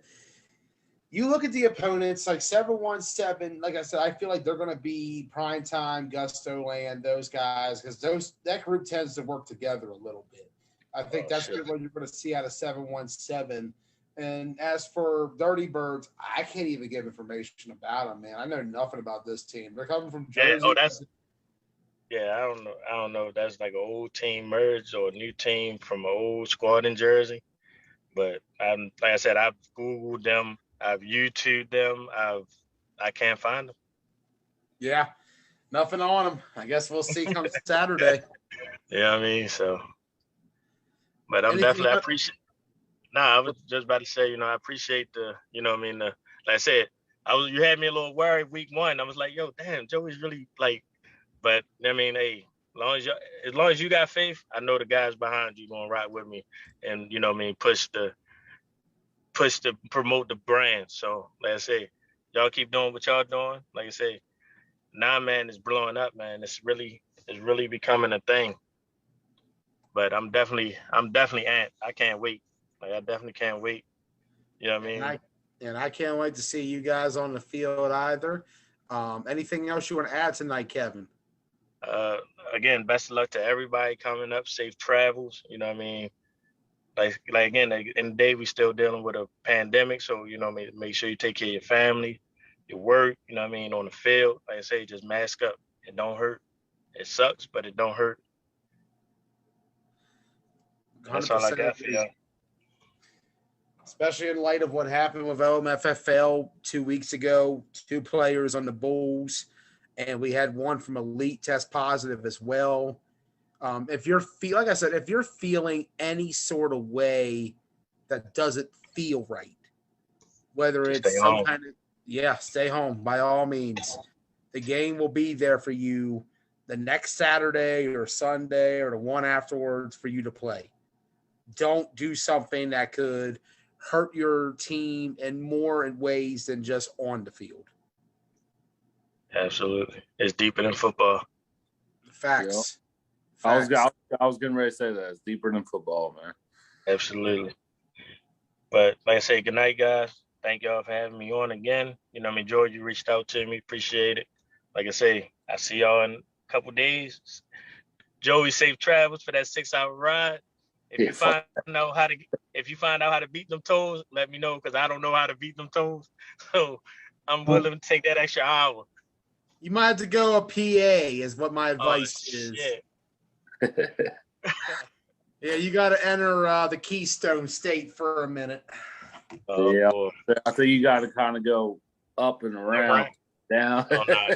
you look at the opponents, like 7-1-7. Like I said, I feel like they're going to be Primetime, Gusto Land, those guys, because that group tends to work together a little bit. I think that's what you're going to see out of 7-1-7. And as for Dirty Birds, I can't even give information about them, man. I know nothing about this team. They're coming from Jersey. Yeah, I don't know if that's like an old team merge or a new team from an old squad in Jersey. But like I said, I've Googled them, I've YouTubed them, I can't find them. Yeah, nothing on them. I guess we'll see come Saturday. Yeah, I mean, so. But I'm definitely, I appreciate. I was just about to say, you know, I appreciate you know what I mean, like I said, you had me a little worried week 1. I was like, yo, damn, Joey's really like, but I mean, hey, as long as you got faith, I know the guys behind you gonna ride with me, and you know what I mean, push to promote the brand. So like I say, y'all keep doing what y'all doing. Like I say, 9-man is blowing up, man. It's really becoming a thing. But I'm definitely amped. I can't wait. Like I definitely can't wait. You know what I And mean? I can't wait to see you guys on the field either. Anything else you want to add tonight, Kevin? Uh, Again, best of luck to everybody coming up. Safe travels. You know what I mean? Like again, like in the day we still dealing with a pandemic, so you know what I mean, make sure you take care of your family, your work. You know what I mean, on the field. Like I say, just mask up. It don't hurt. It sucks, but it don't hurt. That's all I 100% got for agree. y'all. Especially in light of what happened with OMFFL 2 weeks ago, 2 players on the Bulls, and we had one from Elite test positive as well. If you're like I said, if you're feeling any sort of way that doesn't feel right, whether Just it's stay some home. kind of stay home by all means. The game will be there for you the next Saturday or Sunday or the one afterwards for you to play. Don't do something that could hurt your team in more ways than just on the field. Absolutely, it's deeper than football. Facts. I was Facts. I was getting ready to say that it's deeper than football, man. Absolutely. But like I say, good night, guys. Thank y'all for having me on again. You know, I mean, George, you reached out to me. Appreciate it. Like I say, I see y'all in a couple days. Joey, safe travels for that 6-hour ride. If Yeah, you find out how to beat them toes, let me know because I don't know how to beat them toes. So I'm willing to take that extra hour. You might have to go a PA is what my Oh advice is. shit! Yeah, you got to enter the Keystone State for a minute. Oh Yeah. boy. I think you got to kind of go up and around, down. Oh no.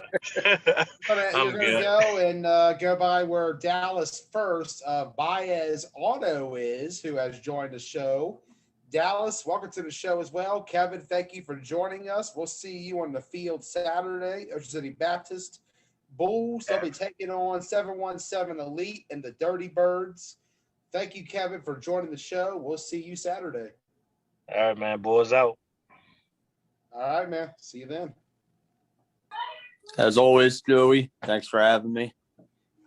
You're going to go and go by where Dallas first, Baez Auto is, who has joined the show. Dallas, welcome to the show as well. Kevin, thank you for joining us. We'll see you on the field Saturday. Ocean City Baptist Bulls. They'll be taking on 717 Elite and the Dirty Birds. Thank you, Kevin, for joining the show. We'll see you Saturday. All right, man. Boys out. All right, man. See you then. As always, Joey, thanks for having me.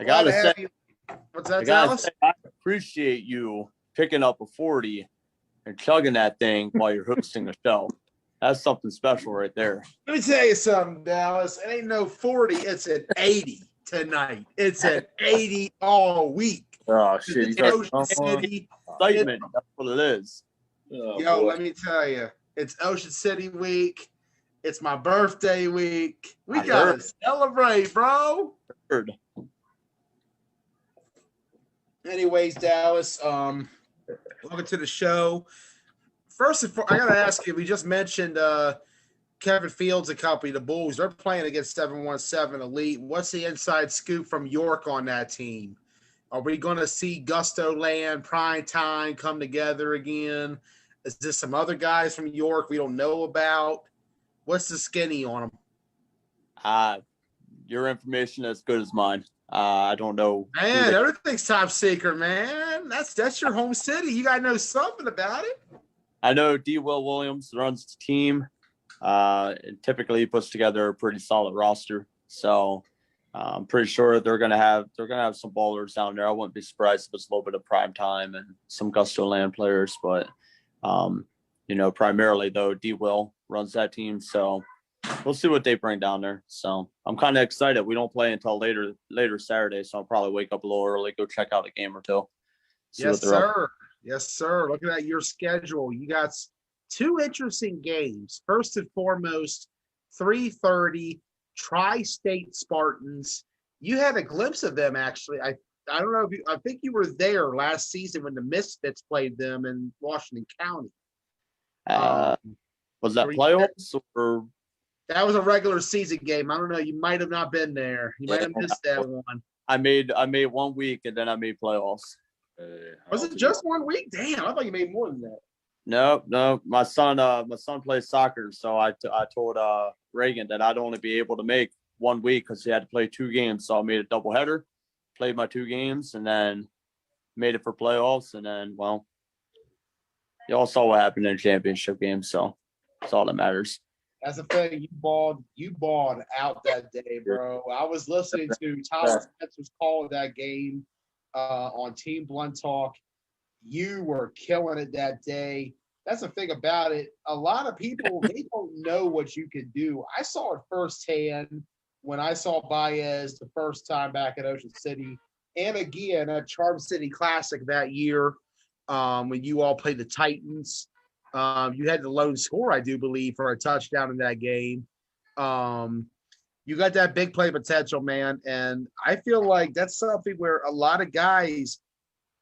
I gotta say, what's that, Dallas? I appreciate you picking up a 40 and chugging that thing while you're hosting a show. That's something special right there. Let me tell you something, Dallas. It ain't no 40. It's an 80 tonight. It's an 80 all week. Oh shit! Excitement. That's what it is. Oh, yo, boy. let me tell you, it's Ocean City week. It's my birthday week. We gotta celebrate, bro. Anyways, Dallas, welcome to the show. First of all, I gotta ask you. We just mentioned Kevin Fields and company, the Bulls. They're playing against 717 Elite. What's the inside scoop from York on that team? Are we going to see Gusto Land, Prime Time come together again? Is this some other guys from York we don't know about? What's the skinny on them? Your information is as good as mine. I don't know. Man, everything's top secret, man. That's your home city. You got to know something about it. I know D. Will Williams runs the team. And typically he puts together a pretty solid roster. So I'm pretty sure they're gonna have some ballers down there. I wouldn't be surprised if it's a little bit of Prime Time and some Gusto Land players, but primarily though D. Will runs that team. So we'll see what they bring down there. So I'm kind of excited. We don't play until later Saturday, so I'll probably wake up a little early, go check out a game or two. Yes, sir. Yes, sir. Looking at your schedule, you got 2 interesting games. First and foremost, 3:30 Tri-State Spartans. You had a glimpse of them, actually. I don't know if I think you were there last season when the Misfits played them in Washington County. Was that playoffs or? That was a regular season game. I don't know. You might have not been there. You might have missed that one. I made 1 week and then I made playoffs. Was it just 1 week? Damn, I thought you made more than that. No. My son plays soccer, so I told Reagan that I'd only be able to make 1 week because he had to play 2 games. So I made a doubleheader, played my 2 games, and then made it for playoffs. And then, well, you all saw what happened in the championship game, so that's all that matters. That's the thing. You balled out that day, bro. I was listening to Tyler Spencer's call of that game. on Team Blunt Talk. You were killing it that day. That's the thing about it. A lot of people, they don't know what you can do. I saw it firsthand when I saw Baez the first time back at Ocean City, and again at Charm City Classic that year when you all played the Titans. You had the lone score, I do believe, for a touchdown in that game. You got that big play potential, man. And I feel like that's something where a lot of guys,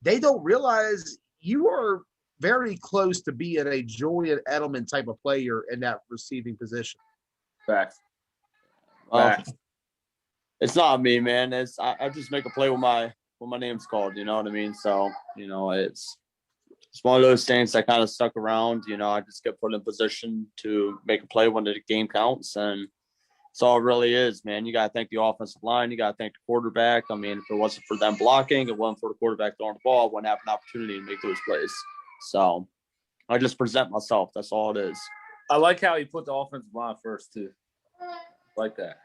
they don't realize you are very close to being a Julian Edelman type of player in that receiving position. Facts. Facts. It's not me, man. I just make a play when my name's called. You know what I mean? So it's one of those things that kind of stuck around. I just get put in position to make a play when the game counts, and that's all it really is, man. You got to thank the offensive line. You got to thank the quarterback. I mean, if it wasn't for them blocking, it wasn't for the quarterback throwing the ball, I wouldn't have an opportunity to make those plays. So I just present myself. That's all it is. I like how he put the offensive line first, too. Like that.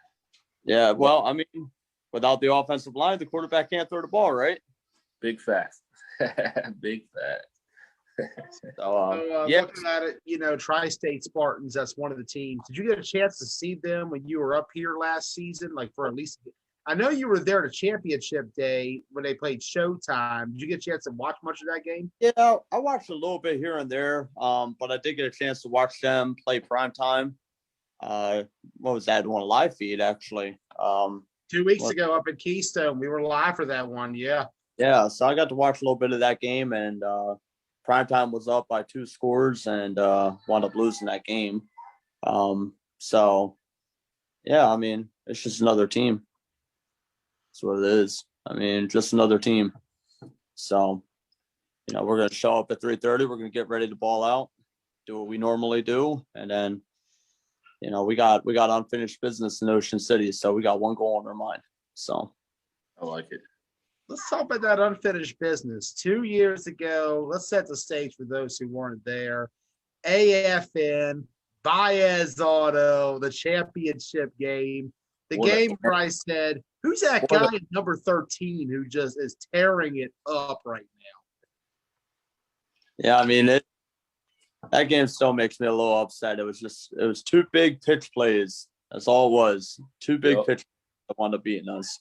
Yeah, well, I mean, without the offensive line, the quarterback can't throw the ball, right? Big facts. Big facts. Yeah. Looking at it, Tri-State Spartans, that's one of the teams. Did you get a chance to see them when you were up here last season? Like for at least, I know you were there to championship day when they played Showtime. Did you get a chance to watch much of that game? Yeah, I watched a little bit here and there, but I did get a chance to watch them play primetime. What was that? On a live feed, actually. 2 weeks ago up in Keystone. We were live for that one, yeah. Yeah, so I got to watch a little bit of that game, and primetime was up by 2 scores and wound up losing that game. So, yeah, I mean, it's just another team. That's what it is. I mean, just another team. So, we're going to show up at 3:30. We're going to get ready to ball out, do what we normally do, and then, we got unfinished business in Ocean City, so we got one goal on our mind. So, I like it. Let's talk about that unfinished business. 2 years ago, let's set the stage for those who weren't there. AFN, Baez Auto, the championship game. The game where I said, who's that guy at number 13 who just is tearing it up right now? Yeah, I mean, that game still makes me a little upset. It was 2 big pitch plays. That's all it was. 2 big pitch plays that wound up beating us.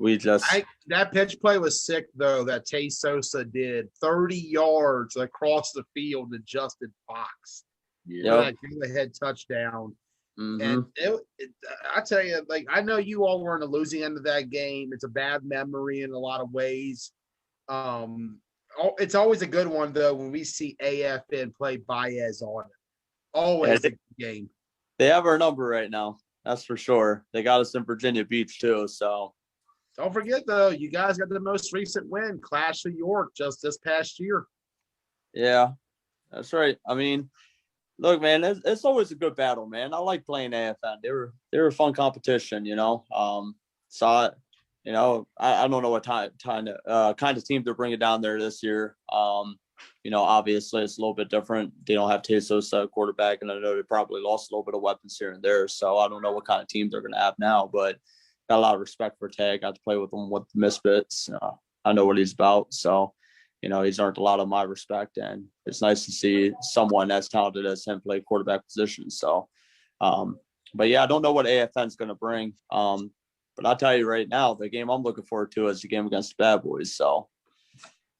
That pitch play was sick, though, that Tay Sosa did. 30 yards across the field to Justin Fox. Yeah. That head touchdown. Mm-hmm. And I tell you, I know you all were in the losing end of that game. It's a bad memory in a lot of ways. It's always a good one, though, when we see AFN play Baez on it. Always a good game. They have our number right now. That's for sure. They got us in Virginia Beach, too, so. Don't forget, though, you guys got the most recent win, Clash of York, just this past year. Yeah, that's right. I mean, look, man, it's always a good battle, man. I like playing AFN. They were a fun competition, So, I don't know what kind of team they're bringing down there this year. Obviously it's a little bit different. They don't have Tay Sosa quarterback, and I know they probably lost a little bit of weapons here and there. So I don't know what kind of team they're going to have now, but got a lot of respect for Tay. Got to play with him with the Misfits. I know what he's about. So, he's earned a lot of my respect, and it's nice to see someone as talented as him play quarterback position. So, but yeah, I don't know what AFN is going to bring. But I'll tell you right now, the game I'm looking forward to is the game against the Bad Boys. So,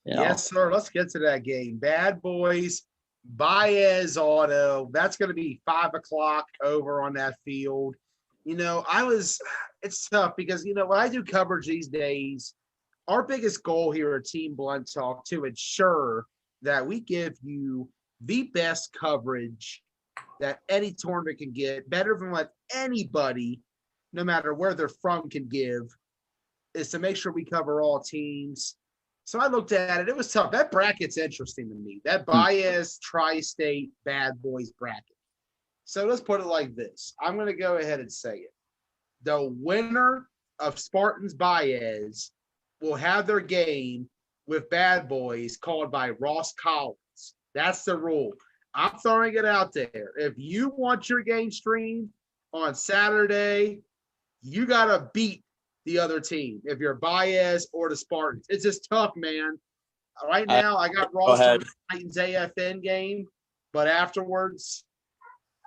Yes, sir. Let's get to that game. Bad Boys, Baez Auto. That's going to be 5:00 over on that field. It's tough because, when I do coverage these days, our biggest goal here at Team Blunt Talk to ensure that we give you the best coverage that any tournament can get, better than what anybody, no matter where they're from, can give, is to make sure we cover all teams. So I looked at it. It was tough. That bracket's interesting to me. That Baez Tri-State Bad Boys bracket. So let's put it like this. I'm going to go ahead and say it. The winner of Spartans Baez will have their game with Bad Boys called by Ross Collins. That's the rule. I'm throwing it out there. If you want your game streamed on Saturday, you got to beat the other team, if you're Baez or the Spartans. It's just tough, man. Right now, I got Ross on the Titans AFN game, but afterwards,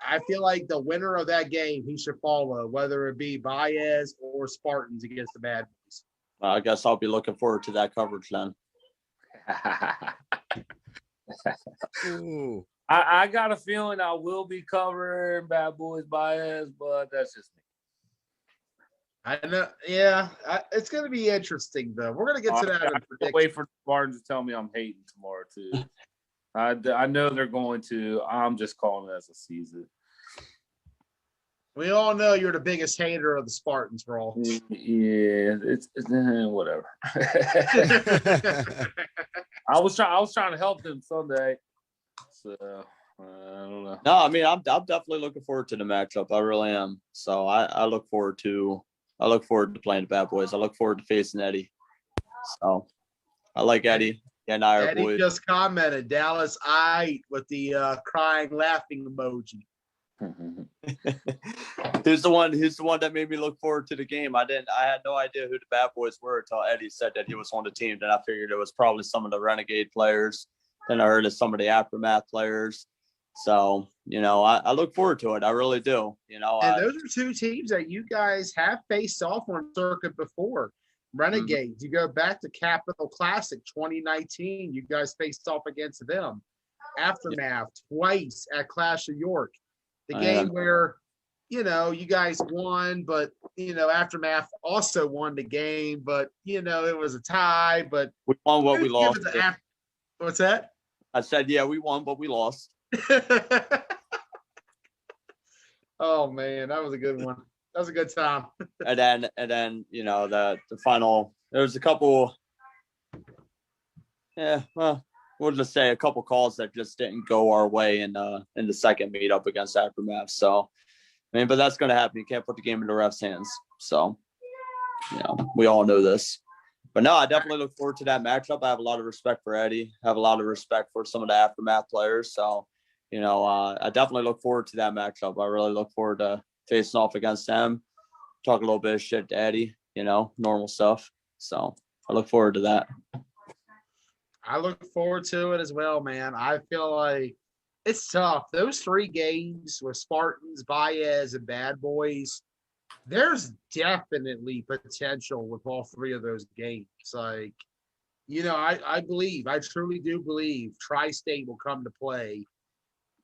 I feel like the winner of that game he should follow, whether it be Baez or Spartans against the Bad Boys. I guess I'll be looking forward to that coverage then. Ooh. I got a feeling I will be covering Bad Boys Bias, but that's just me. I know. Yeah, it's going to be interesting, though. We're going to get to that. I can't wait for the Spartans to tell me I'm hating tomorrow, too. I know they're going to. I'm just calling it as a season. We all know you're the biggest hater of the Spartans, bro. Yeah, it's whatever. I was trying to help them Sunday, so I don't know. No, I mean I'm definitely looking forward to the matchup. I really am. So I look forward to playing the Bad Boys. I look forward to facing Eddie. So I like Eddie. And I are Eddie boys. just commented Dallas with the crying laughing emoji. Who's the one that made me look forward to the game? I had no idea who the Bad Boys were until Eddie said that he was on the team. Then I figured it was probably some of the Renegade players. Then I heard of some of the Aftermath players. So, I look forward to it. I really do. And those are two teams that you guys have faced off on circuit before. Renegades, You go back to Capital Classic 2019. You guys faced off against them. Aftermath twice at Clash of York. The game where, you guys won, but, Aftermath also won the game, but, it was a tie. But we won what we lost. What's that? I said, yeah, we won, but we lost. Oh, man, that was a good one. That was a good time. and then the final, there was a couple, we'll just say a couple calls that just didn't go our way in the second meetup against Aftermath. So, but that's going to happen. You can't put the game in the ref's hands. So, we all know this. But no, I definitely look forward to that matchup. I have a lot of respect for Eddie. I have a lot of respect for some of the Aftermath players. So, I definitely look forward to that matchup. I really look forward to facing off against them, talk a little bit of shit to Eddie, normal stuff. So I look forward to that. I look forward to it as well, man. I feel like it's tough. Those 3 games with Spartans, Baez, and Bad Boys, there's definitely potential with all 3 of those games. Like, I truly do believe Tri-State will come to play.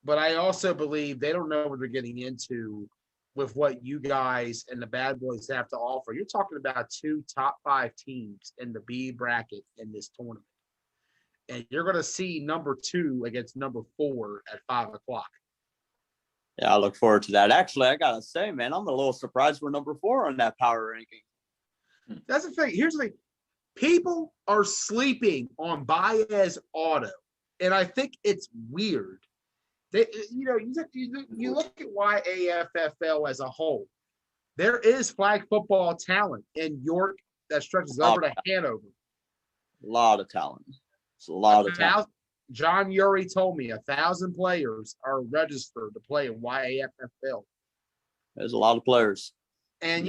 But I also believe they don't know what they're getting into with what you guys and the Bad Boys have to offer. You're talking about 2 top 5 teams in the B bracket in this tournament. And you're going to see number 2 against number 4 at 5:00. Yeah, I look forward to that. Actually, I got to say, man, I'm a little surprised we're number 4 on that power ranking. That's the thing. Here's the thing. People are sleeping on Baez Auto. And I think it's weird. You look at YAFFL as a whole. There is flag football talent in York that stretches over to Hanover. A lot of talent. It's a lot of talent. John Uri told me 1,000 players are registered to play in YAFFL. There's a lot of players. And,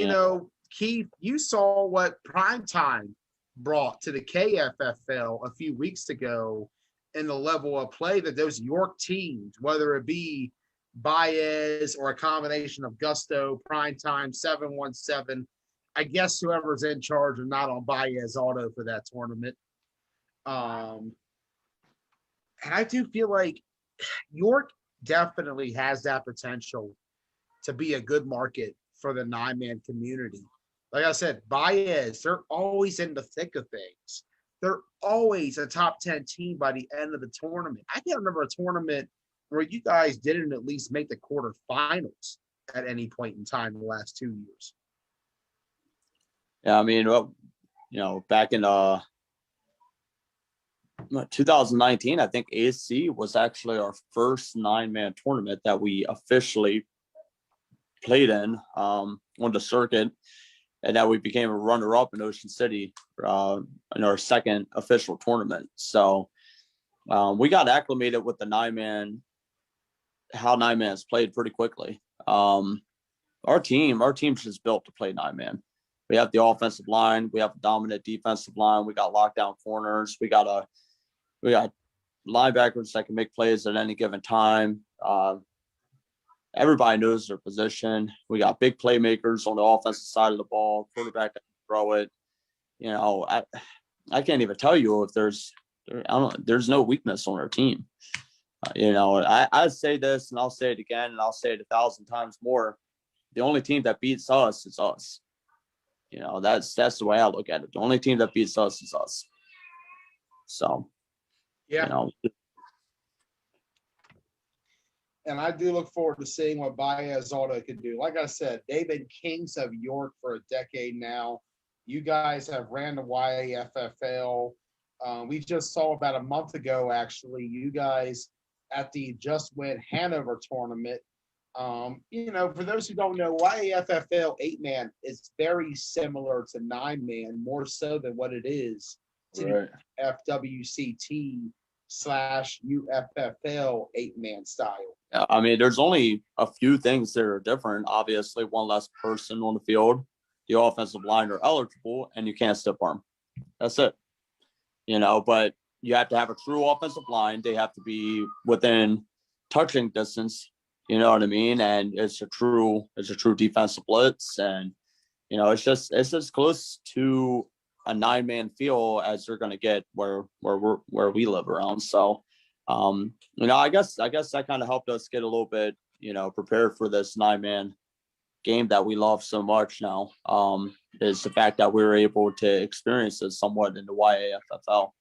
Keith, you saw what Primetime brought to the KFFL a few weeks ago in the level of play that those York teams, whether it be Baez or a combination of Gusto, Primetime, 717, I guess whoever's in charge are not on Baez Auto for that tournament. And I do feel like York definitely has that potential to be a good market for the 9-man community. Like I said, Baez, they're always in the thick of things. They're always a top 10 team by the end of the tournament. I can't remember a tournament where you guys didn't at least make the quarterfinals at any point in time in the last 2 years. Yeah, I mean, back in 2019, I think ASC was actually our first 9-man tournament that we officially played in on the circuit. And that we became a runner-up in Ocean City in our second official tournament. So we got acclimated with the 9-man, how 9-man's played pretty quickly. Our team's just built to play 9-man. We have the offensive line. We have a dominant defensive line. We got lockdown corners. We got linebackers that can make plays at any given time. Everybody knows their position. We got big playmakers on the offensive side of the ball. Quarterback that can throw it. You know, I can't even tell you if there's no weakness on our team. You know, I say this and I'll say it again and I'll say it 1,000 times more. The only team that beats us is us. You know, that's the way I look at it. The only team that beats us is us. So, Yeah. You know, and I do look forward to seeing what Baez Auto can do. Like I said, they've been kings of York for a decade now. You guys have ran the YAFFL. We just saw about a month ago, actually, you guys at the Just Win Hanover tournament. You know, for those who don't know, YAFFL 8-man is very similar to 9-man, more so than what it is to Right. FWCT /UFFL 8-man style. I mean, there's only a few things that are different. Obviously, one less person on the field. The offensive line are eligible, and you can't stiff arm. That's it. You know, but you have to have a true offensive line. They have to be within touching distance. You know what I mean? And it's a true defensive blitz, and you know, it's just close to a 9-man feel as they're going to get where we live around. So, you know, I guess that kind of helped us get a little bit, you know, prepared for this 9-man game that we love so much now. Is the fact that we were able to experience it somewhat in the YAFFL.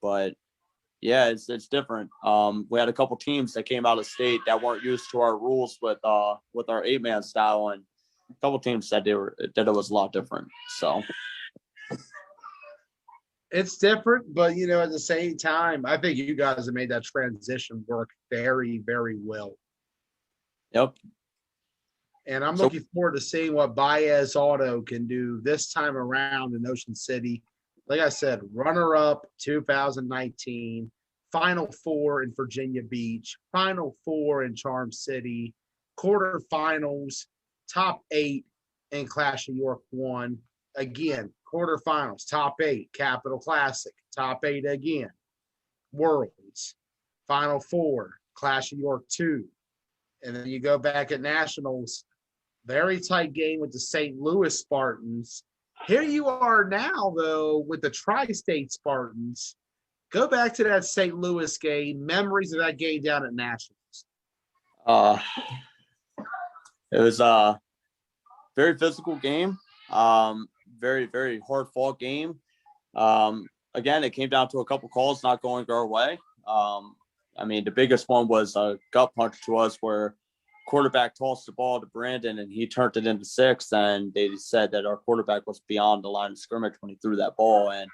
But yeah, it's different. We had a couple teams that came out of state that weren't used to our rules with our 8-man style, and a couple teams said it was a lot different. So it's different, but you know, at the same time, I think you guys have made that transition work very, very well. Yep. And I'm looking forward to seeing what Baez Auto can do this time around in Ocean City. Like I said, runner-up 2019, Final Four in Virginia Beach, Final Four in Charm City, quarterfinals, top 8 in Clash of York 1. Again, quarterfinals, top 8, Capital Classic, top 8 again, Worlds, Final Four, Clash of York 2. And then you go back at Nationals, very tight game with the St. Louis Spartans. Here you are now, though, with the Tri-State Spartans. Go back to that St. Louis game, memories of that game down at Nationals. It was a very physical game, very, very hard-fought game. Again, it came down to a couple calls not going our way. I mean, the biggest one was a gut punch to us where quarterback tossed the ball to Brandon and he turned it into 6, and they said that our quarterback was beyond the line of scrimmage when he threw that ball, and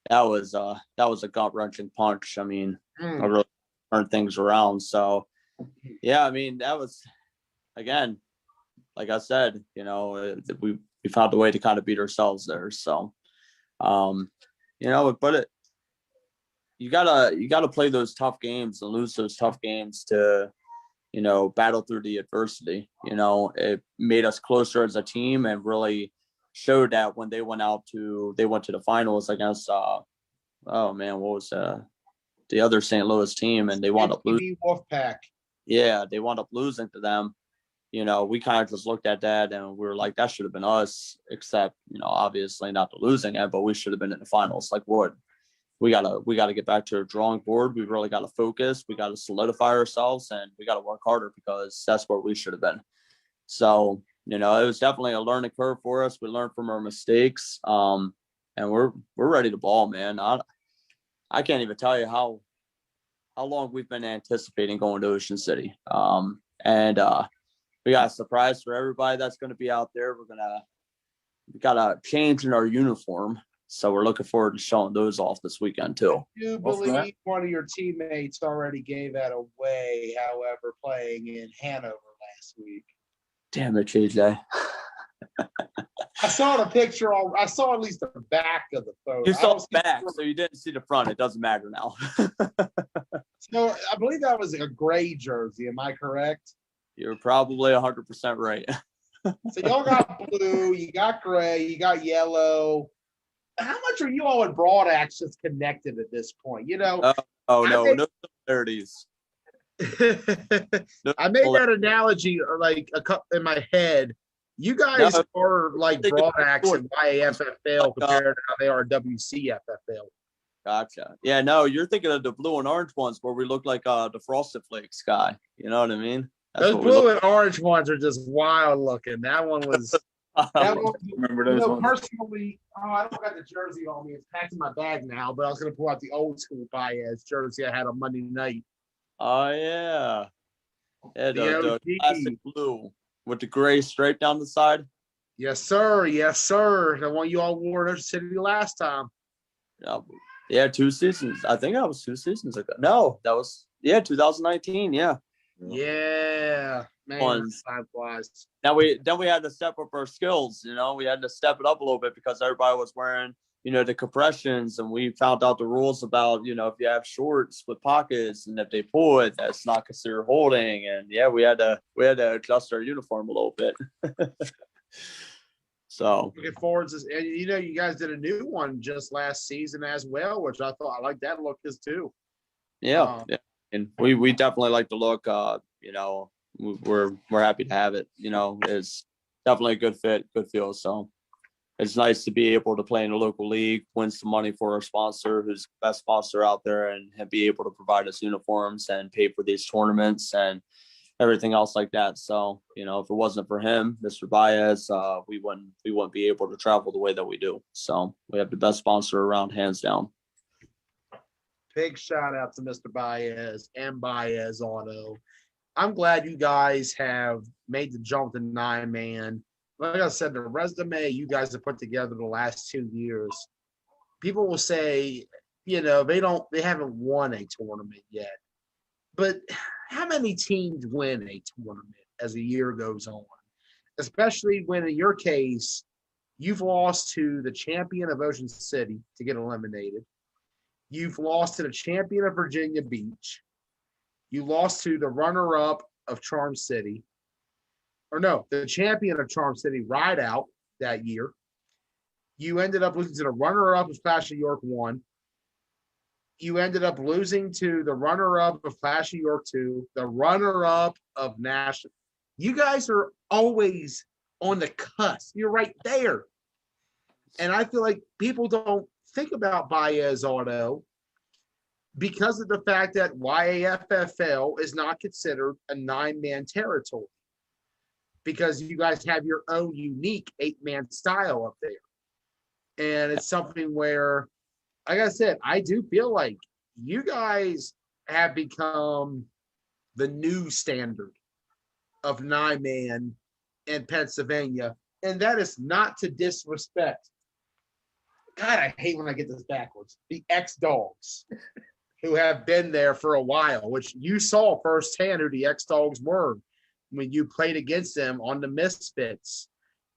that was a gut-wrenching punch. I mean, I really turned things around. So yeah, I mean, that was, again, like I said, you know, we found a way to kind of beat ourselves there. So you know, but you gotta play those tough games and lose those tough games to, you know, battle through the adversity. You know, it made us closer as a team and really showed that when they went to the finals against what was the other St. Louis team, and they wound up losing. Wolfpack. Yeah, they wound up losing to them. You know, we kind of just looked at that and we were like, that should have been us, except, you know, obviously not the losing it, but we should have been in the finals. Like, what? We gotta get back to the drawing board. We really gotta focus. We gotta solidify ourselves, and we gotta work harder because that's where we should have been. So, you know, it was definitely a learning curve for us. We learned from our mistakes, and we're ready to ball, man. I can't even tell you how long we've been anticipating going to Ocean City. And we got a surprise for everybody that's going to be out there. We got a change in our uniform. So we're looking forward to showing those off this weekend too. You believe one of your teammates already gave that away, however, playing in Hanover last week. Damn it, JJ. I saw the picture. I saw at least the back of the photo. You saw the back, so you didn't see the front. It doesn't matter now. So I believe that was a gray jersey. Am I correct? You're probably 100% right. So y'all got blue, you got gray, you got yellow. How much are you all in broad access connected at this point? You know, Oh I no, made, no similarities. No I made that similarities. analogy or like in my head. You No, guys are like think broad about access it. YAFFL Like, compared to how they are WCFFL. Gotcha. Yeah, no, you're thinking of the blue and orange ones where we look like the Frosted Flakes guy. You know what I mean? That's Those what we blue look and orange ones are just wild looking. That one was that like. one, Remember you those know, ones? personally, I don't got the jersey on me. It's packed in my bag now, but I was gonna pull out the old school Baez jersey I had on Monday night. Oh yeah. Yeah, The the classic OG. blue with the gray stripe down the side. Yes, sir. Yes, sir. The one you all wore in Ocean City last time. Yeah, yeah, 2 seasons. I think that was 2 seasons ago. No, that was 2019. Yeah. Yeah. Man, Ones. time flies. Now we had to step up our skills. We had to step it up a little bit because everybody was wearing the compressions, and we found out the rules about if you have shorts with pockets and if they pull it, that's not considered holding. And yeah, we had to adjust our uniform a little bit. So Looking forward to, and you guys did a new one just last season as well, which I thought I like that look as too. yeah, and we definitely like the look. We're happy to have it. It's definitely a good fit, good feel. So it's nice to be able to play in a local league, win some money for our sponsor, who's the best sponsor out there, and be able to provide us uniforms and pay for these tournaments and everything else like that. So, if it wasn't for him, Mr. Baez, we wouldn't be able to travel the way that we do. So we have the best sponsor around, hands down. Big shout out to Mr. Baez and Baez Auto. I'm glad you guys have made the jump to 9-man. Like I said, the resume you guys have put together the last 2 years, people will say, they haven't won a tournament yet. But how many teams win a tournament as a year goes on? Especially when, in your case, you've lost to the champion of Ocean City to get eliminated. You've lost to the champion of Virginia Beach. You lost to the runner-up of Charm City. Or no, the champion of Charm City Rideout that year. You ended up losing to the runner-up of Clash of York 1. You ended up losing to the runner-up of Clash of York 2, the runner-up of National. You guys are always on the cusp. You're right there. And I feel like people don't think about Baez Auto because of the fact that YAFFL is not considered a 9-man territory because you guys have your own unique 8-man style up there. And it's something where, like I said, I do feel like you guys have become the new standard of 9-man in Pennsylvania. And that is not to disrespect. God, I hate when I get this backwards. The X-Dogs, who have been there for a while, which you saw firsthand who the X-Dogs were when you played against them on the Misfits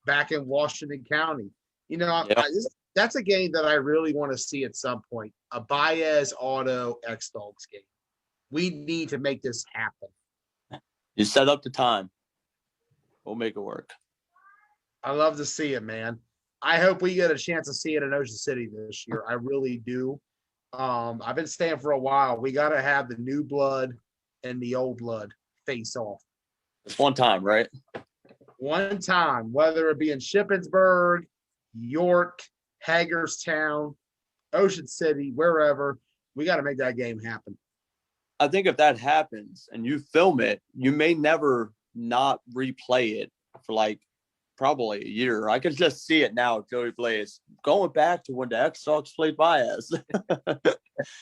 back in Washington County. That's a game that I really want to see at some point, a Baez Auto X-Dogs game. We need to make this happen. You set up the time. We'll make it work. I love to see it, man. I hope we get a chance to see it in Ocean City this year. I really do. I've been saying for a while, we got to have the new blood and the old blood face off. It's one time, right? One time, whether it be in Shippensburg, York, Hagerstown, Ocean City, wherever, we got to make that game happen. I think if that happens and you film it, you may never not replay it for probably a year. I can just see it now, Joey Blaze, going back to when the X-Dogs played Baez.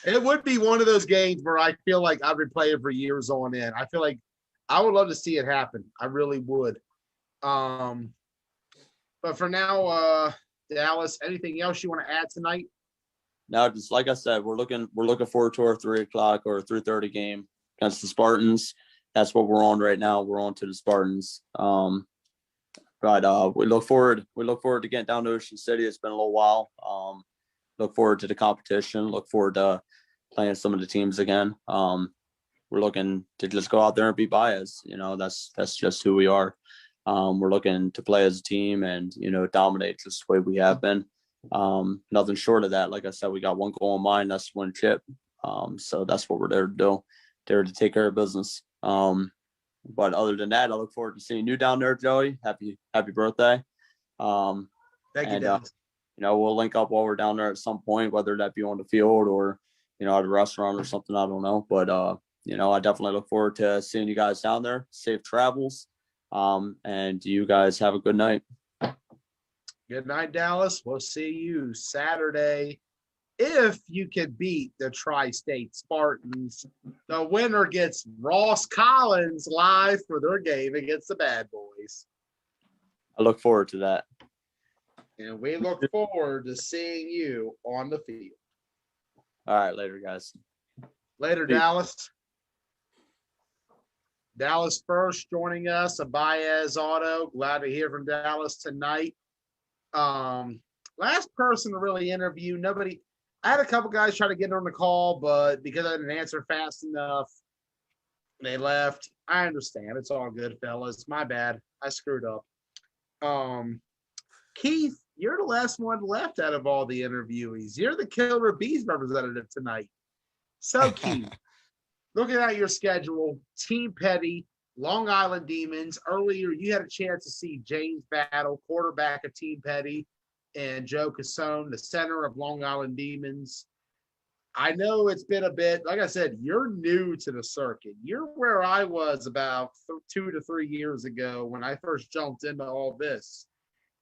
It would be one of those games where I feel like I'd replay it for years on end. I feel like I would love to see it happen. I really would. But for now, Dallas, anything else you want to add tonight? No, just like I said, we're looking forward to our 3:00 or 3:30 game against the Spartans. That's what we're on right now. We're on to the Spartans. But we look forward to getting down to Ocean City. It's been a little while. Look forward to the competition. Look forward to playing some of the teams again. We're looking to just go out there and beat Baez. That's just who we are. We're looking to play as a team and, dominate just the way we have been. Nothing short of that. Like I said, we got one goal in mind. That's to win chip. So that's what we're there to do. There to take care of business. But other than that, I look forward to seeing you down there, Joey. Happy birthday. Thank you, Dennis. We'll link up while we're down there at some point, whether that be on the field or, at a restaurant or something. I don't know. But, I definitely look forward to seeing you guys down there. Safe travels. And you guys have a good night. Good night, Dallas. We'll see you Saturday. If you can beat the Tri-State Spartans, the winner gets Ross Collins live for their game against the Bad Boys. I look forward to that. And we look forward to seeing you on the field. All right, later, guys. Later, Peace. Dallas. Dallas first joining us, a Baez Auto. Glad to hear from Dallas tonight. Last person to really interview. I had a couple guys try to get on the call, but because I didn't answer fast enough, they left. I understand. It's all good, fellas. My bad. I screwed up. Keith, you're the last one left out of all the interviewees. You're the Killer Bees representative tonight. So, Keith, looking at your schedule, Team Petty, Long Island Demons. Earlier, you had a chance to see James Battle, quarterback of Team Petty, and Joe Cassone, the center of Long Island Demons. I know it's been a bit, like I said, you're new to the circuit. You're where I was about 2 to 3 years ago when I first jumped into all this.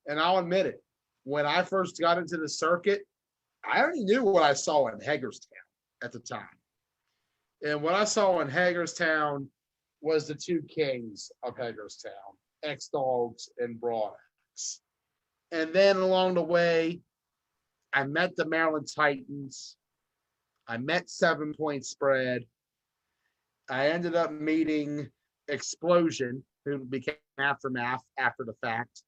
And I'll admit it, when I first got into the circuit, I already knew what I saw in Hagerstown at the time. And what I saw in Hagerstown was the two kings of Hagerstown, X-Dogs and Broadax. And then along the way, I met the Maryland Titans. I met 7 Point Spread. I ended up meeting Explosion, who became Aftermath after the fact.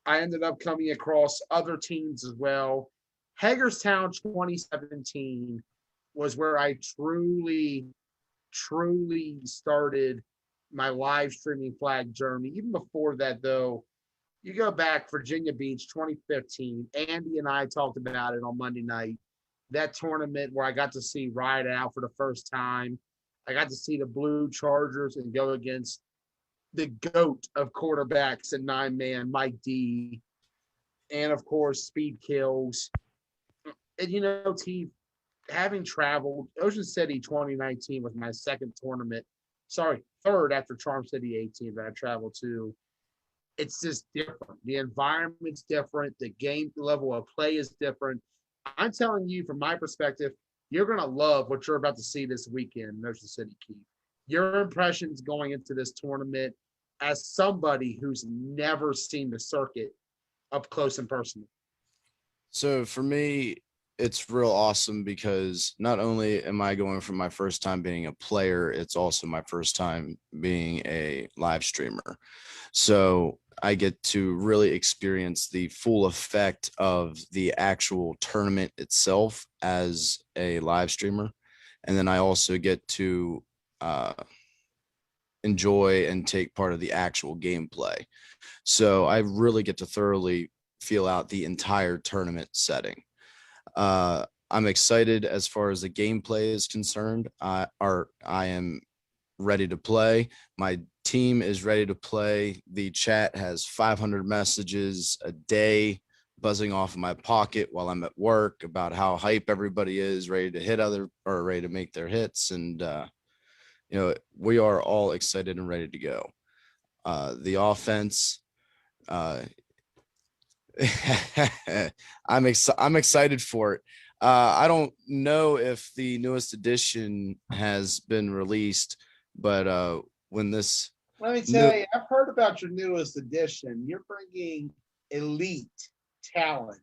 I ended up coming across other teams as well. Hagerstown 2017 was where I truly started my live streaming flag journey. Even before that, though, you go back Virginia Beach 2015. Andy and I talked about it on Monday night. That tournament where I got to see Ride Out for the first time. I got to see the Blue Chargers and go against the GOAT of quarterbacks and 9-man, Mike D. And, of course, Speed Kills. And, T, having traveled, Ocean City 2019 was my third after Charm City 18 that I traveled to. It's just different. The environment's different. The game level of play is different. I'm telling you, from my perspective, you're going to love what you're about to see this weekend in Ocean City, Keith. Your impressions going into this tournament as somebody who's never seen the circuit up close and personal. So for me, it's real awesome because not only am I going for my first time being a player, it's also my first time being a live streamer. So I get to really experience the full effect of the actual tournament itself as a live streamer. And then I also get to enjoy and take part of the actual gameplay. So I really get to thoroughly feel out the entire tournament setting. I'm excited as far as the gameplay is concerned. I am ready to play. My team is ready to play. The chat has 500 messages a day buzzing off of my pocket while I'm at work about how hype everybody is, ready to hit ready to make their hits. And, we are all excited and ready to go. The offense, I'm excited for it. I don't know if the newest edition has been released, but when this, let me tell you, I've heard about your newest edition. You're bringing elite talent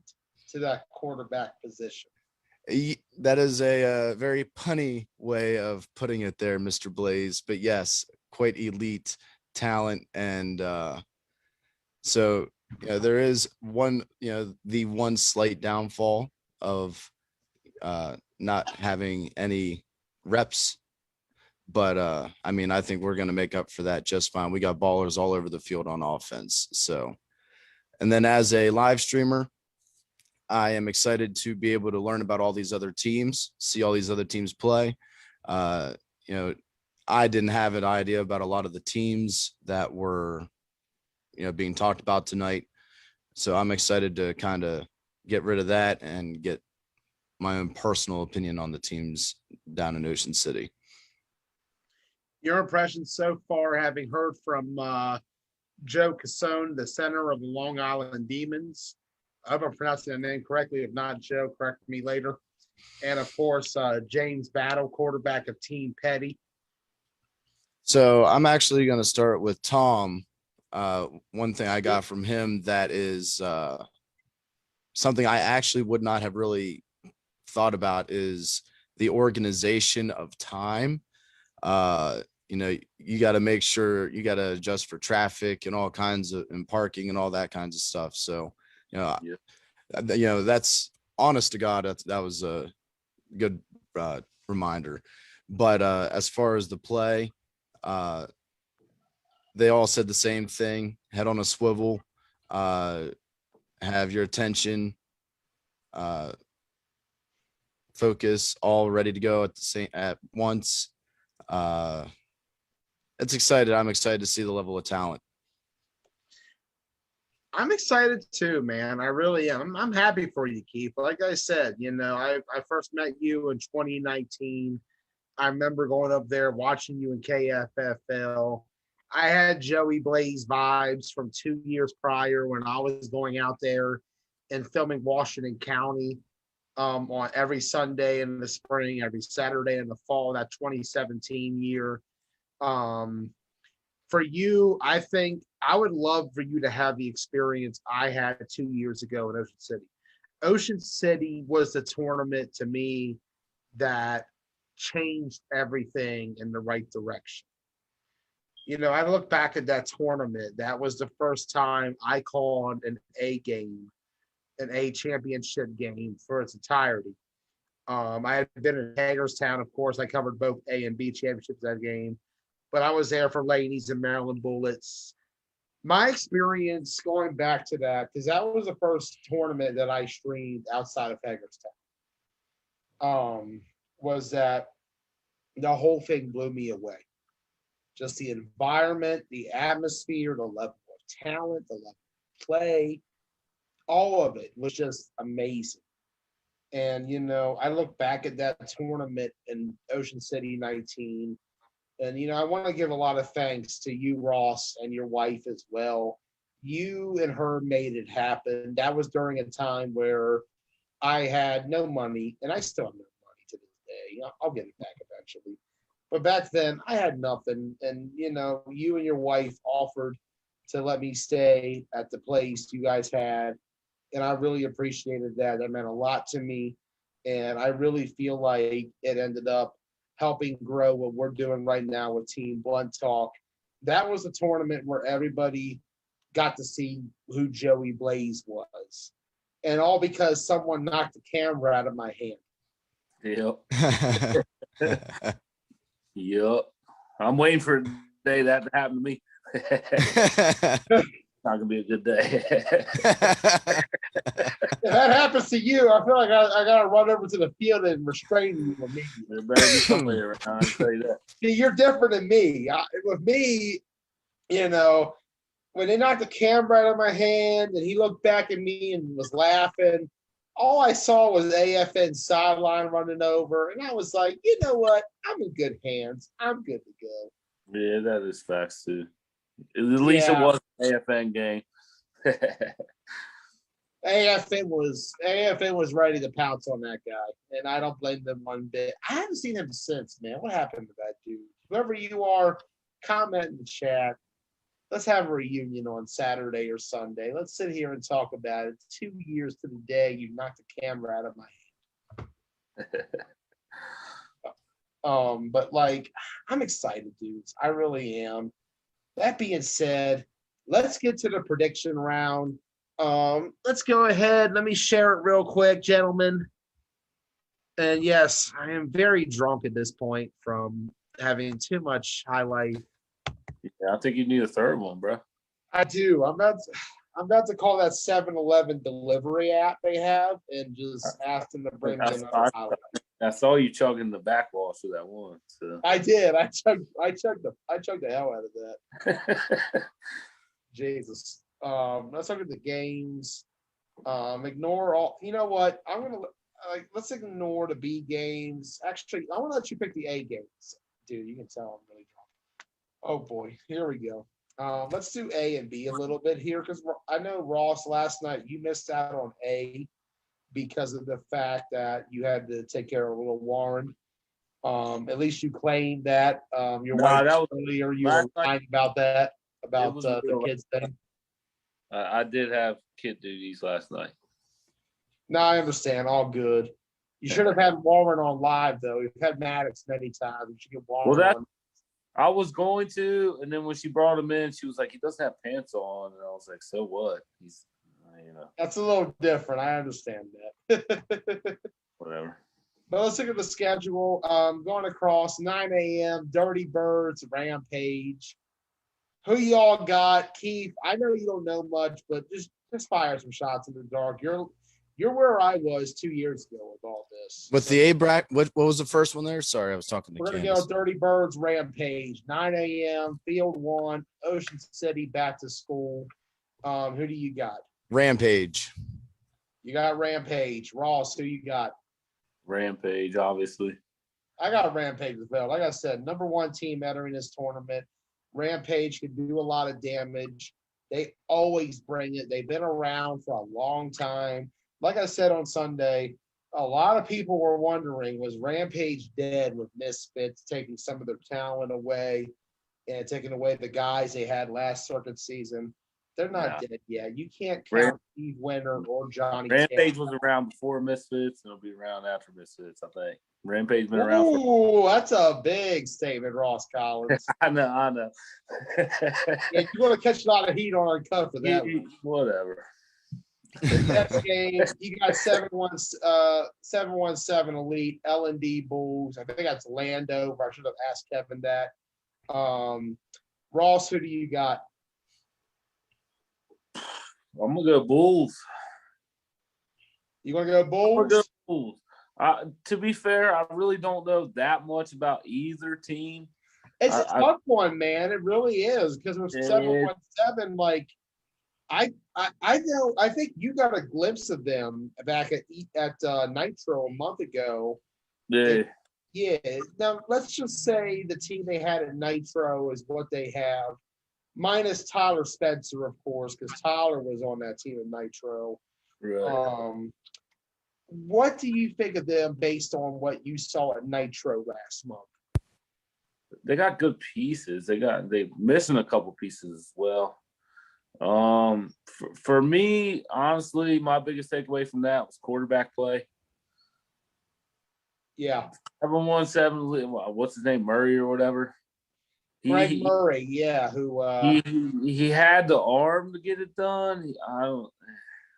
to that quarterback position. That is a very punny way of putting it there, Mr. Blaze. But yes, quite elite talent. And so, there is the one slight downfall of not having any reps. But I mean, I think we're going to make up for that just fine. We got ballers all over the field on offense. So, and then as a live streamer, I am excited to be able to learn about all these other teams, see all these other teams play. You know, I didn't have an idea about a lot of the teams that were, being talked about tonight. So I'm excited to kind of get rid of that and get my own personal opinion on the teams down in Ocean City. Your impressions so far, having heard from Joe Cassone, the center of the Long Island Demons. I hope I'm pronouncing that name correctly. If not, Joe, correct me later. And of course, James Battle, quarterback of Team Petty. So I'm actually going to start with Tom. One thing I got from him that is something I actually would not have really thought about is the organization of time. You got to make sure you got to adjust for traffic and all kinds of and parking and all that kinds of stuff. So, that's honest to God. That was a good reminder. But as far as the play, they all said the same thing: head on a swivel, have your attention, focus, all ready to go at once. It's excited. I'm excited to see the level of talent. I'm excited too, man. I really am. I'm happy for you, Keith. Like I said, I first met you in 2019. I remember going up there, watching you in KFFL. I had Joey Blaze vibes from 2 years prior when I was going out there and filming Washington County on every Sunday in the spring, every Saturday in the fall, that 2017 year. For you, I think I would love for you to have the experience I had 2 years ago in Ocean City. Ocean City was the tournament to me that changed everything in the right direction. I look back at that tournament. That was the first time I called an A game, an A championship game for its entirety. I had been in Hagerstown, of course. I covered both A and B championships that game, but I was there for Laney's and Maryland Bullets. My experience going back to that, because that was the first tournament that I streamed outside of Hagerstown, was that the whole thing blew me away. Just the environment, the atmosphere, the level of talent, the level of play, all of it was just amazing. And, I look back at that tournament in Ocean City 19, and, I want to give a lot of thanks to you, Ross, and your wife as well. You and her made it happen. That was during a time where I had no money, and I still have no money to this day. I'll get it back eventually. But back then, I had nothing. And, you and your wife offered to let me stay at the place you guys had. And I really appreciated that. That meant a lot to me. And I really feel like it ended up helping grow what we're doing right now with Team Blunt Talk. That was a tournament where everybody got to see who Joey Blaze was. And all because someone knocked the camera out of my hand. Yep. Yep. I'm waiting for the day that to happen to me. Not gonna be a good day. If that happens to you, I feel like I gotta run over to the field and restrain you immediately. There better be somebody around. I'll tell you that. See, you're different than me. With me, when they knocked the camera out of my hand and he looked back at me and was laughing, all I saw was AFN sideline running over, and I was like, you know what? I'm in good hands. I'm good to go. Yeah, that is facts too. At least it was an AFN game. AFN was ready to pounce on that guy, and I don't blame them one bit. I haven't seen him since, man. What happened to that dude? Whoever you are, comment in the chat. Let's have a reunion on Saturday or Sunday. Let's sit here and talk about it. 2 years to the day you knocked the camera out of my hand. But I'm excited, dudes. I really am. That being said, let's get to the prediction round. Let's go ahead. Let me share it real quick, gentlemen. And yes, I am very drunk at this point from having too much highlight. Yeah, I think you need a third one, bro. I do. I'm about to call that 7-Eleven delivery app they have and just ask them to bring me another highlight. I saw you chugging the backwash of that one. So I did. I chugged the hell out of that. Jesus. Let's look at the games. Ignore all. You know what? I'm gonna let's ignore the B games. Actually, I want to let you pick the A games, dude. You can tell I'm really drunk. Oh boy, here we go. Let's do A and B a little bit here because I know Ross last night you missed out on A because of the fact that you had to take care of little Warren. At least you claimed that. Your wife earlier you were lying about that about the kids thing. I did have kid duties last night. No, I understand. All good. You should have had Warren on live though. You've had Maddox many times. You should get Warren on. I was going to, and then when she brought him in, she was like, "He doesn't have pants on," and I was like, "So what? He's, That's a little different. I understand that. Whatever. But let's look at the schedule. Going across 9 a.m. Dirty Birds, Rampage. Who y'all got, Keith? I know you don't know much, but just fire some shots in the dark. You're where I was 2 years ago with all this. With the A-Brack, what was the first one there? Sorry, I was talking to We're going to Candace. go Dirty Birds, Rampage, 9 a.m., Field 1, Ocean City, back to school. Who do you got? Rampage. You got Rampage. Ross, who you got? Rampage, obviously. I got Rampage as well. Like I said, number one team entering this tournament. Rampage can do a lot of damage. They always bring it. They've been around for a long time. Like I said on Sunday, a lot of people were wondering, was Rampage dead with Misfits taking some of their talent away and taking away the guys they had last circuit season? They're not dead yet. You can't count Steve Winter or Johnny. Rampage was around before Misfits, and it'll be around after Misfits, I think. Rampage been around. Ooh, that's a big statement, Ross Collins. I know. You're going to catch a lot of heat on our cut for that one. Whatever. The next game, you got 717 Elite, L&D Bulls. I think that's Landover. I should have asked Kevin that. Ross, who do you got? I'm going to go Bulls. You going to go Bulls? I'm gonna go Bulls. To be fair, I really don't know that much about either team. It's a tough one, man. It really is because it was 717. Like, I know. I think you got a glimpse of them back at Nitro a month ago. Yeah. Now let's just say the team they had at Nitro is what they have, minus Tyler Spencer, of course, because Tyler was on that team at Nitro. Right. What do you think of them based on what you saw at Nitro last month? They got good pieces. They're missing a couple pieces as well. For me, honestly, my biggest takeaway from that was quarterback play. Yeah. 717, what's his name, Murray or whatever? Greg Murray, yeah. Who he had the arm to get it done.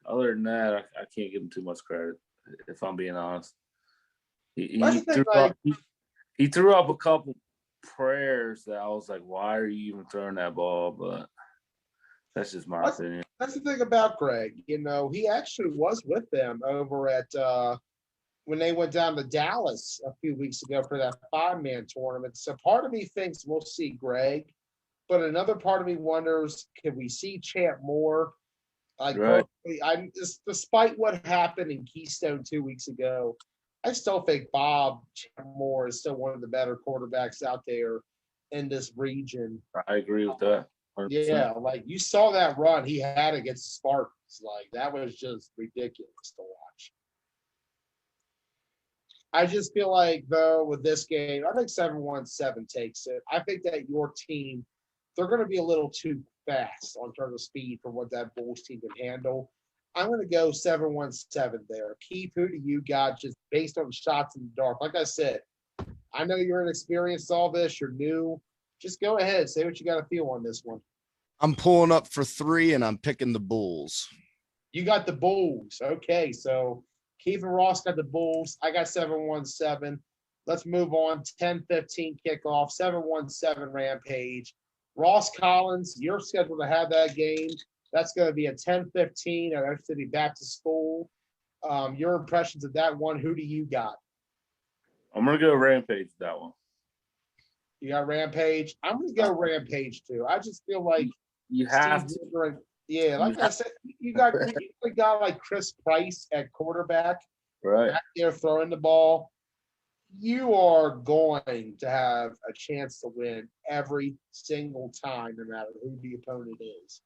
Other than that, I can't give him too much credit, if I'm being honest. He threw up a couple prayers that I was like, why are you even throwing that ball? But that's just my opinion. That's the thing about Greg. You know, he actually was with them over at when they went down to Dallas a few weeks ago for that 5-man tournament. So part of me thinks we'll see Greg, but another part of me wonders, can we see Champ Moore? Like, right. Despite what happened in Keystone 2 weeks ago, I still think Bob Champ Moore is still one of the better quarterbacks out there in this region. I agree with that. 100%. Yeah, like you saw that run he had against Spartans. Like, that was just ridiculous to watch. I just feel like, though, with this game, I think 717 takes it. I think that your team, they're going to be a little too fast on terms of speed for what that Bulls team can handle. I'm going to go 717 there. Keith, who do you got just based on shots in the dark? Like I said, I know you're inexperienced all this. You're new. Just go ahead. Say what you got to feel on this one. I'm pulling up for 3, and I'm picking the Bulls. You got the Bulls. Okay, so Keith and Ross got the Bulls. I got 717. Let's move on. 10:15 kickoff, 7-1-7 Rampage. Ross Collins, you're scheduled to have that game. That's going to be at 10:15 at our city back to school. Your impressions of that one, who do you got? I'm going to go Rampage with that one. You got Rampage? I'm going to go Rampage too. I just feel like you have Steve to. Woodward, yeah, like I said, you got a guy like Chris Price at quarterback, Right. back there throwing the ball. You are going to have a chance to win every single time, no matter who the opponent is.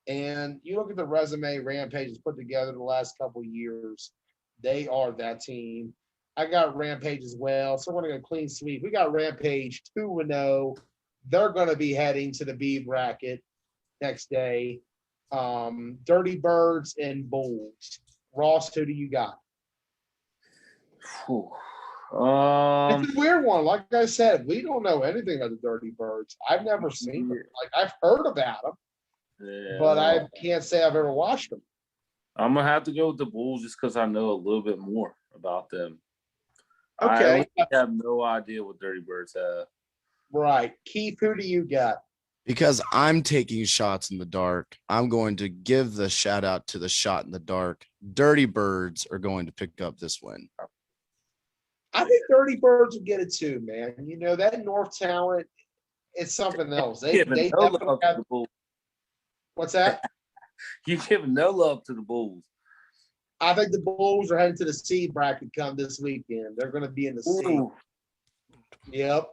And you look at the resume Rampage has put together the last couple of years, they are that team. I got Rampage as well, so we're going to go clean sweep. We got Rampage 2-0. They're going to be heading to the B bracket next day. Dirty Birds and Bulls. Ross, who do you got? Whew. It's a weird one. Like I said, we don't know anything about the Dirty Birds. I've never seen them. Like I've heard about them, but I can't say I've ever watched them. I'm gonna have to go with the Bulls just because I know a little bit more about them. Okay, I have no idea what Dirty Birds have. Right, Keith, who do you got? Because I'm taking shots in the dark, I'm going to give the shout out to the shot in the dark. Dirty Birds are going to pick up this win. I think Dirty Birds will get it too, man. You know, that North talent, it's something else. They no definitely have, the Bulls. what's that? You giving no love to the Bulls. I think the Bulls are heading to the C bracket come this weekend. They're going to be in the C. Ooh. Yep.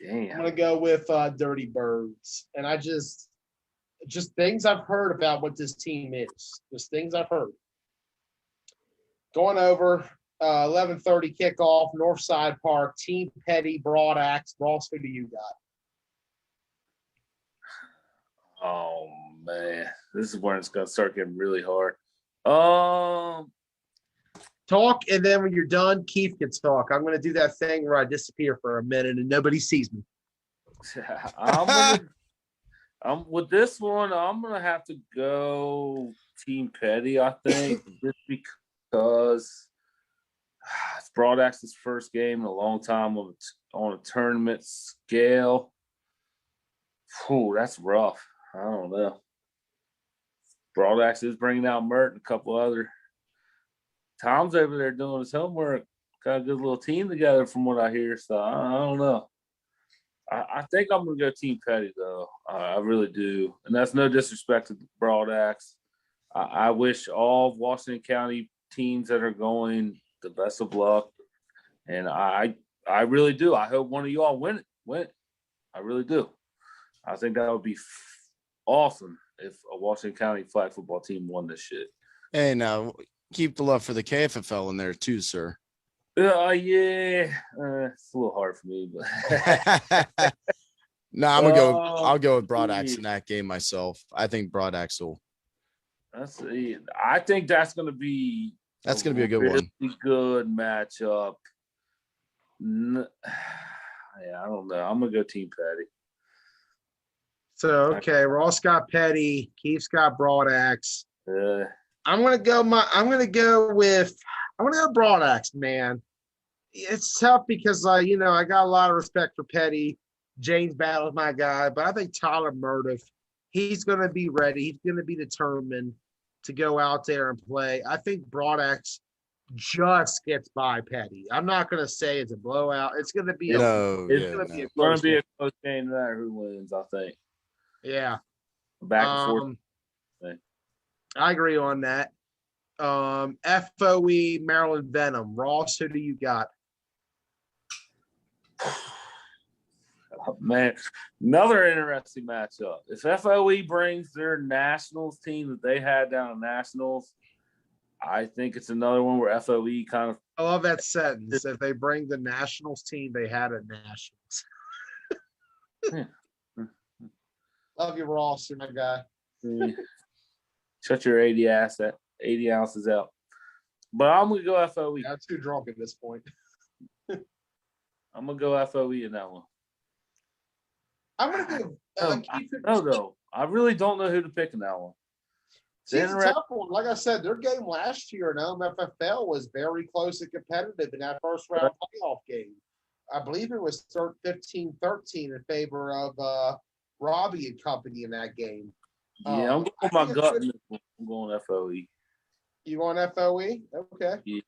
Damn. I'm going to go with Dirty Birds. And I just things I've heard about what this team is. Just things I've heard. Going over 11:30 kickoff, Northside Park, Team Petty, Broad Axe. Ross, who do you got? Oh man, this is when it's gonna start getting really hard. Talk, and then when you're done, Keith can talk. I'm going to do that thing where I disappear for a minute and nobody sees me. I'm with this one. I'm gonna have to go Team Petty. I think just because it's Broad Axe's first game in a long time on a tournament scale. Whew, that's rough. I don't know. Broad Axe is bringing out Mert and a couple other. Tom's over there doing his homework. Got a good little team together from what I hear. So I don't know. I think I'm going to go Team Petty, though. I really do. And that's no disrespect to Broad Axe. I wish all of Washington County teams that are going the best of luck. And I really do. I hope one of y'all win it. I really do. I think that would be awesome if a Washington County flag football team won this shit. Hey, now keep the love for the KFFL in there too, sir. Yeah, it's a little hard for me, but no, I'm gonna go. I'll go with Broad Axe in that game myself. I think Broad Axe will. I think that's gonna be a good one. Good matchup. Yeah, I don't know. I'm gonna go Team Petty. So okay, Ross got Petty, Keith's got Broad Axe. I'm gonna go Broad Axe, man. It's tough because I got a lot of respect for Petty. James Battle's my guy, but I think Tyler Murdoch, he's gonna be ready. He's gonna be determined to go out there and play. I think Broad Axe just gets by Petty. I'm not gonna say it's a blowout. It's gonna be It's gonna be a close game no matter who wins, I think. Yeah. Back and forth. I agree on that. FOE Maryland Venom. Ross, who do you got? Oh, man, another interesting matchup. If FOE brings their nationals team that they had down in nationals, I think it's another one where FOE kind of. I love that sentence. If they bring the nationals team they had at nationals. Love you, Ross. You're my guy. Shut your 80 ounces out. But I'm gonna go FOE. I'm too drunk at this point. I'm gonna go FOE in that one. I'm gonna go. No, I really don't know who to pick in that one. See, it's a tough one. Like I said, their game last year in OMFFL was very close and competitive in that first round playoff game. I believe it was 15-13 in favor of Robbie and company in that game. Yeah, I'm going my gut. I'm going FOE. You going FOE? Okay. Yeah.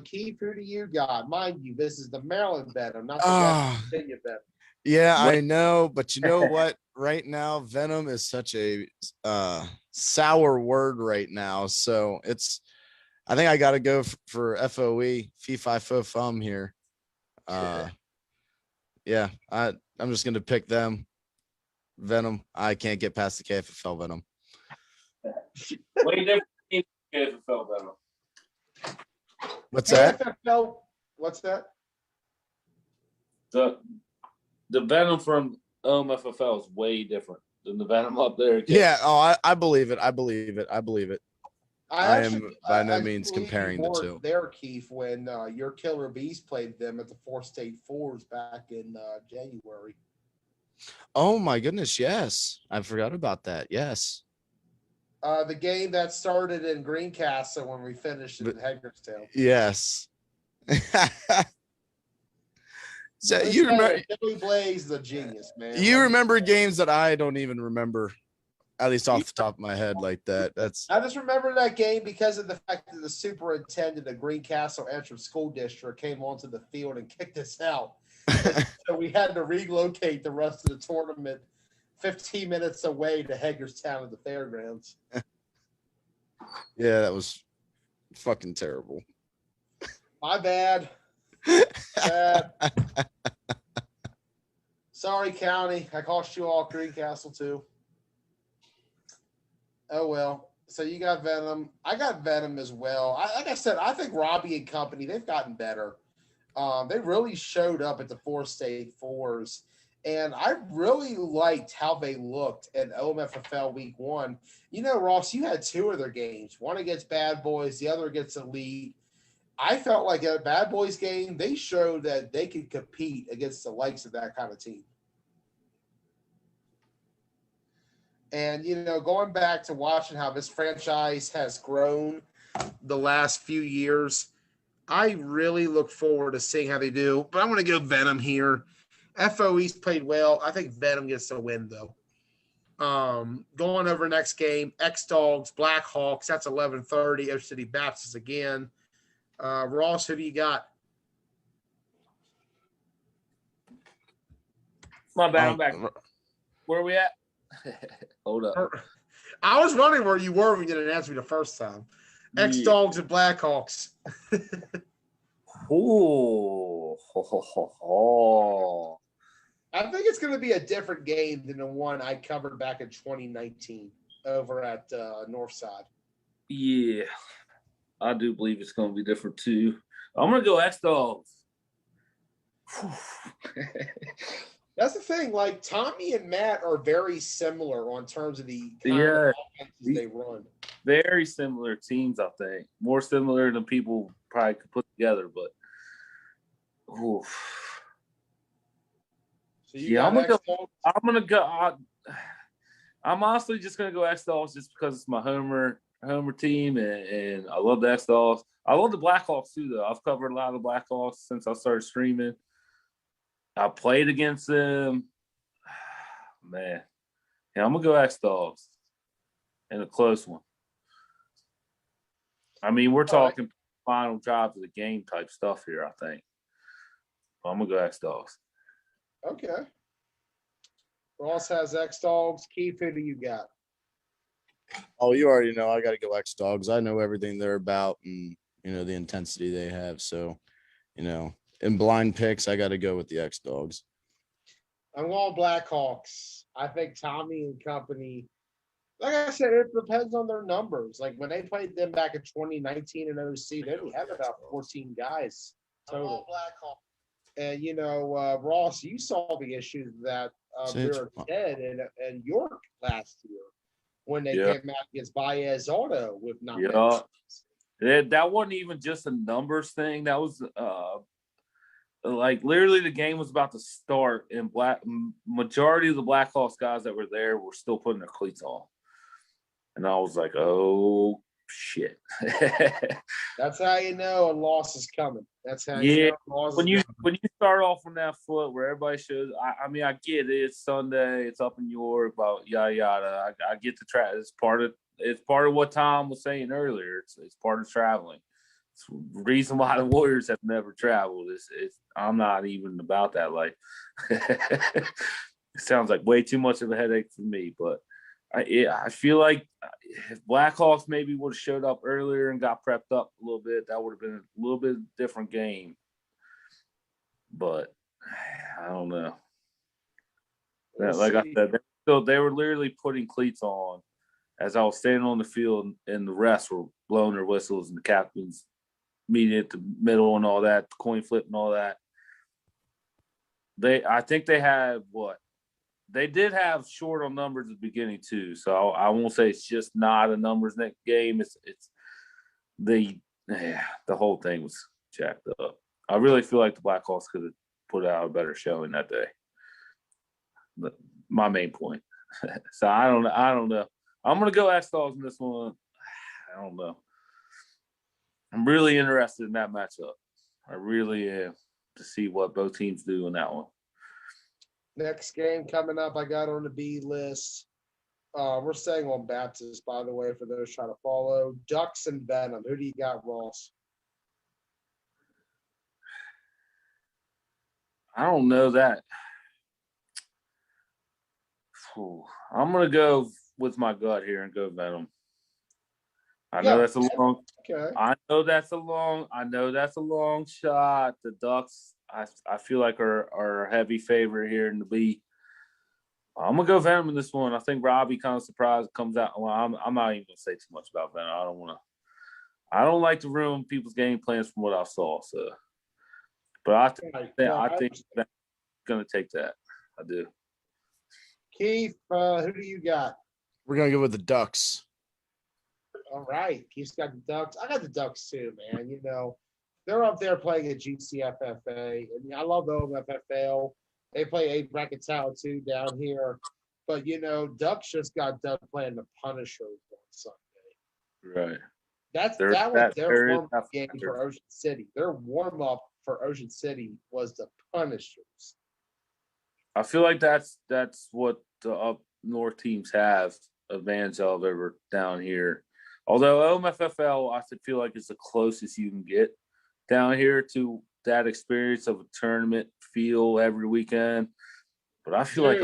Keith, who do you got? Mind you, this is the Maryland Venom, not the West Virginia Venom. Yeah, I know, but you know what? Right now, Venom is such a sour word right now. So I think I got to go for FOE, fee fi fo fum here. Yeah, I'm just going to pick them. Venom. I can't get past the KFFL Venom. Way different team KFFL Venom. What's that? KFFL, what's that? The Venom from OMFFL is way different than the Venom up there. Yeah. Oh, I believe it. I believe it. I am by no means comparing the two. There, Keith, when your Killer Bees played them at the 4-state fours back in January. Oh my goodness, yes. I forgot about that. Yes. The game that started in Greencastle when we finished in Hagerstown. Yes. So you remember Billy Blaze, the genius, man. You remember games that I don't even remember, at least off the top of my head like that. I just remember that game because of the fact that the superintendent of Greencastle Entrance School District came onto the field and kicked us out. So we had to relocate the rest of the tournament 15 minutes away to Hagerstown at the fairgrounds. Yeah, that was fucking terrible. My bad. Sorry, County. I cost you all Greencastle too. Oh well. So you got Venom. I got Venom as well. Like I said, I think Robbie and company, they've gotten better. They really showed up at the 4-state fours, and I really liked how they looked at OMFFL week 1. You know, Ross, you had 2 of their games, one against Bad Boys, the other against Elite. I felt like at a Bad Boys game, they showed that they could compete against the likes of that kind of team. And, you know, going back to watching how this franchise has grown the last few years, I really look forward to seeing how they do. But I'm going to go Venom here. FOE's played well. I think Venom gets the win, though. Going over next game, X-Dogs, Blackhawks. That's 11:30. Ocean City Baptist again. Ross, who do you got? My bad, I'm back. Where are we at? Hold up. I was wondering where you were when you didn't answer me the first time. X-Dogs and Blackhawks. Ooh. I think it's going to be a different game than the one I covered back in 2019 over at Northside. Yeah. I do believe it's going to be different too. I'm going to go X-Dogs. That's the thing. Like, Tommy and Matt are very similar on terms of the kind of offenses they run. Very similar teams, I think. More similar than people probably could put together, but So I'm gonna go. I'm honestly just gonna go X-Dogs just because it's my homer team, and I love the X-Dogs. I love the Blackhawks too, though. I've covered a lot of the Blackhawks since I started streaming. I played against them. Man, yeah, I'm gonna go X-Dogs in a close one. I mean, we're talking final drive of the game type stuff here, I think. I'm gonna go X-Dogs. Okay. Ross has X-Dogs. Keith, who do you got? Oh, you already know I got to go X-Dogs. I know everything they're about and, you know, the intensity they have. So, you know, in blind picks, I got to go with the X-Dogs. I'm going Blackhawks. I think Tommy and company, like I said, it depends on their numbers. Like when they played them back in 2019 in OC, they only had about 14 guys total. And, you know, Ross, you saw the issues that Vera Ted and York last year when they came out against Baez Auto with not that wasn't even just a numbers thing. That was like literally the game was about to start, and majority of the Blackhawks guys that were there were still putting their cleats on. And I was like, oh shit. That's how you know a loss is coming. That's how Yeah, you know a loss when is you coming. when you start off on that foot where everybody shows, I mean, I get it. It's Sunday. It's up in York, but yada yada. I get the track. It's part of what Tom was saying earlier. It's part of traveling. It's the reason why the Warriors have never traveled. I'm not even about that life. It sounds like way too much of a headache for me, but I feel like if Blackhawks maybe would have showed up earlier and got prepped up a little bit, that would have been a little bit different game. But I don't know. Like I said, they were literally putting cleats on as I was standing on the field, and the refs were blowing their whistles, and the captains meeting at the middle and all that, coin flip and all that. I think they had what? They did have short on numbers at the beginning too, so I won't say it's just not a numbers next game. It's the whole thing was jacked up. I really feel like the Blackhawks could have put out a better showing that day. But my main point. So I don't know. I'm gonna go X-Dogs in this one. I don't know. I'm really interested in that matchup. I really am, to see what both teams do in that one. Next game coming up, I got on the B list. We're staying on Baptist, by the way, for those trying to follow. Ducks and Venom. Who do you got, Ross? I don't know that. I'm gonna go with my gut here and go Venom. I know that's a long. Okay. I know that's a long shot. The Ducks, I feel like are a heavy favorite here in the B. I'm gonna go Venom in this one. I think Robbie kind of surprised comes out. Well, I'm not even gonna say too much about Venom. I don't like to ruin people's game plans from what I saw. So, but I think Venom's gonna take that. I do. Keith, who do you got? We're gonna go with the Ducks. All right. Keith's got the Ducks. I got the Ducks too, man. You know, they're up there playing at GCFFA. And I love the OMFFL. They play A Bracketale too down here. But, you know, Ducks just got done playing the Punishers on Sunday. Right. That was their warm-up game for Ocean City. Their warm-up for Ocean City was the Punishers. I feel like that's what the up north teams have advantage of over down here. Although OMFFL, I feel like it's the closest you can get down here to that experience of a tournament feel every weekend. But I feel like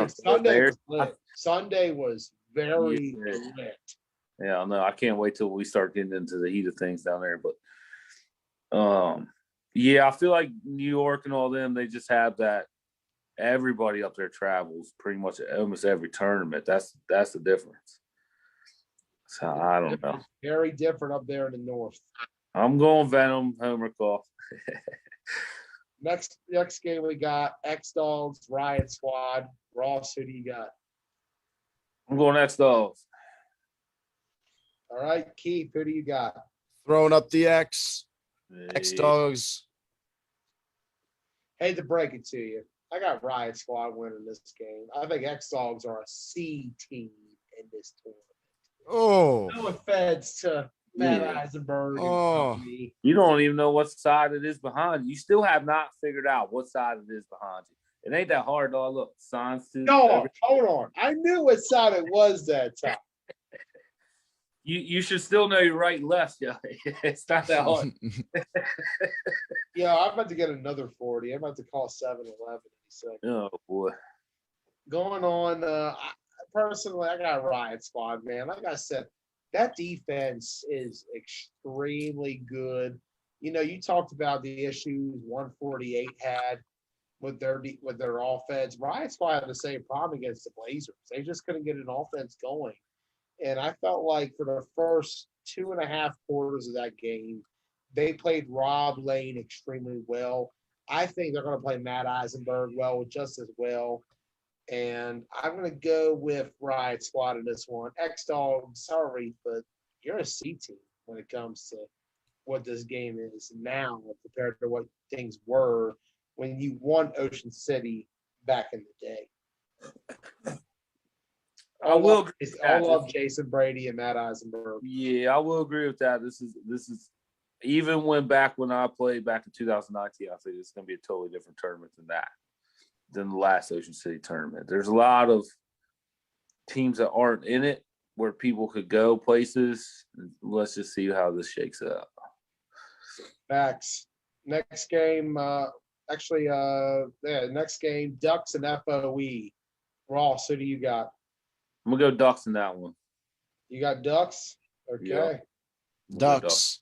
Sunday was very lit. Yeah, no, I can't wait till we start getting into the heat of things down there. But I feel like New York and all them, they just have that. Everybody up there travels pretty much almost every tournament. That's the difference. So I don't know. Very different up there in the north. I'm going Venom, Homer Call. Next game we got X-Dogs, Riot Squad. Ross, who do you got? I'm going X-Dogs. All right, Keith, who do you got? Throwing up the X-Dogs. Hate to break it to you. I got Riot Squad winning this game. I think X-Dogs are a C team in this tournament. Oh. No offense to Matt Eisenberg and company. You don't even know what side it is behind you. You still have not figured out what side it is behind you. It ain't that hard, dog. Look, signs too. No, hold on. I knew what side it was that time. You should still know your right and left, yeah. It's not that hard. Yeah, I'm about to get another 40. I'm about to call 7-Eleven in a second. Oh boy. Going on, personally, I got Riot Squad, man. Like I said, that defense is extremely good. You know, you talked about the issues 148 had with their offense. Riot Squad had the same problem against the Blazers. They just couldn't get an offense going. And I felt like for the first 2.5 quarters of that game, they played Rob Lane extremely well. I think they're going to play Matt Eisenberg well, just as well. And I'm going to go with Riot Squad in this one. X-Dogs, sorry, but you're a C team when it comes to what this game is now compared to what things were when you won Ocean City back in the day. I will agree with that. All love Jason Brady and Matt Eisenberg. Yeah, I will agree with that. This is even when I played back in 2019, I think it's going to be a totally different tournament than the last Ocean City tournament. There's a lot of teams that aren't in it where people could go places. Let's just see how this shakes out. Facts. Next game, next game, Ducks and FOE. Ross, who do you got? I'm going to go Ducks in that one. You got Ducks? Okay. Yeah. Ducks.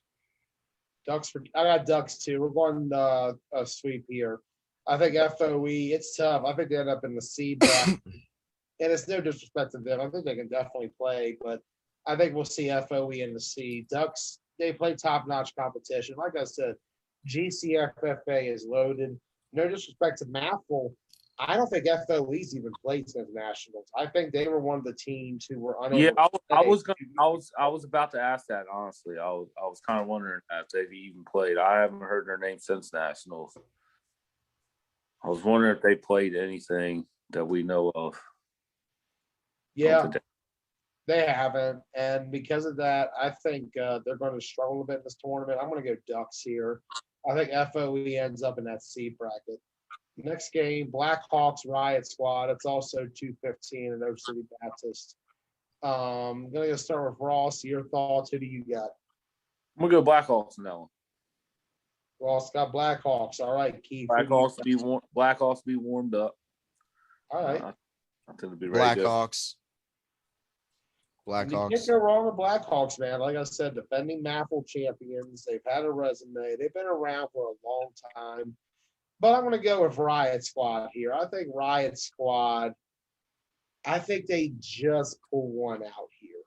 I got Ducks too. We're going a sweep here. I think FOE, it's tough. I think they end up in the C bracket. And it's no disrespect to them. I think they can definitely play, but I think we'll see FOE in the C. Ducks, they play top-notch competition. Like I said, GCFFA is loaded. No disrespect to Maffel. I don't think FOE's even played since Nationals. I think they were one of the teams who were unable. Yeah, I was about to ask that, honestly. I was kind of wondering if they've even played. I haven't heard their name since Nationals. I was wondering if they played anything that we know of. Yeah, they haven't. And because of that, I think they're going to struggle a bit in this tournament. I'm going to go Ducks here. I think FOE ends up in that C bracket. Next game, Blackhawks Riot Squad. It's also 2:15 in Oak City Baptist. I'm going to start with Ross. Your thoughts? Who do you got? I'm going to go Blackhawks in that one. Ross got Blackhawks. All right, Keith. Blackhawks be warmed up. All right. I think it'll be ready to go. Blackhawks. You can't go wrong with Blackhawks, man. Like I said, defending Maffel champions. They've had a resume. They've been around for a long time. But I'm going to go with Riot Squad here. I think Riot Squad, I think they just pull one out here.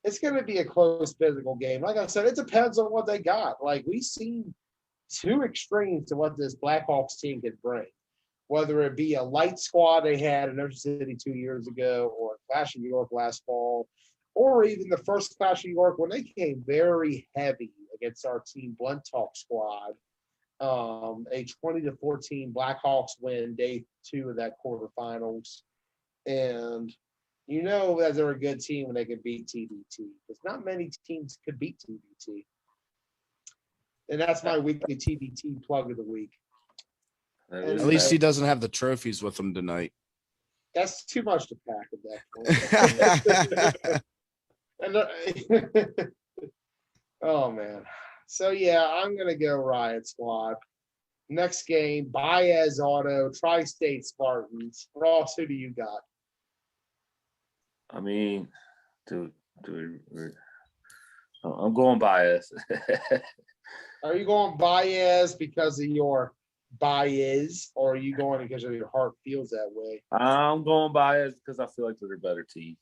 It's going to be a close physical game. Like I said, it depends on what they got. Like, we've seen two extremes to what this Blackhawks team could bring. Whether it be a light squad they had in Ocean City 2 years ago, or Clash of New York last fall, or even the first Clash of New York when they came very heavy against our team Blunt Talk squad. A 20-14 Blackhawks win day 2 of that quarterfinals. And you know that they're a good team when they can beat TBT. Because not many teams could beat TBT. And that's my weekly TBT plug of the week. At least he doesn't have the trophies with him tonight. That's too much to pack at that point. And, oh, man. So, yeah, I'm going to go Riot Squad. Next game, Baez Auto, Tri-State Spartans. Ross, who do you got? I mean, dude, I'm going Baez. Are you going Baez because of your bias, or are you going because of your heart feels that way? I'm going Baez because I feel like they're a better team.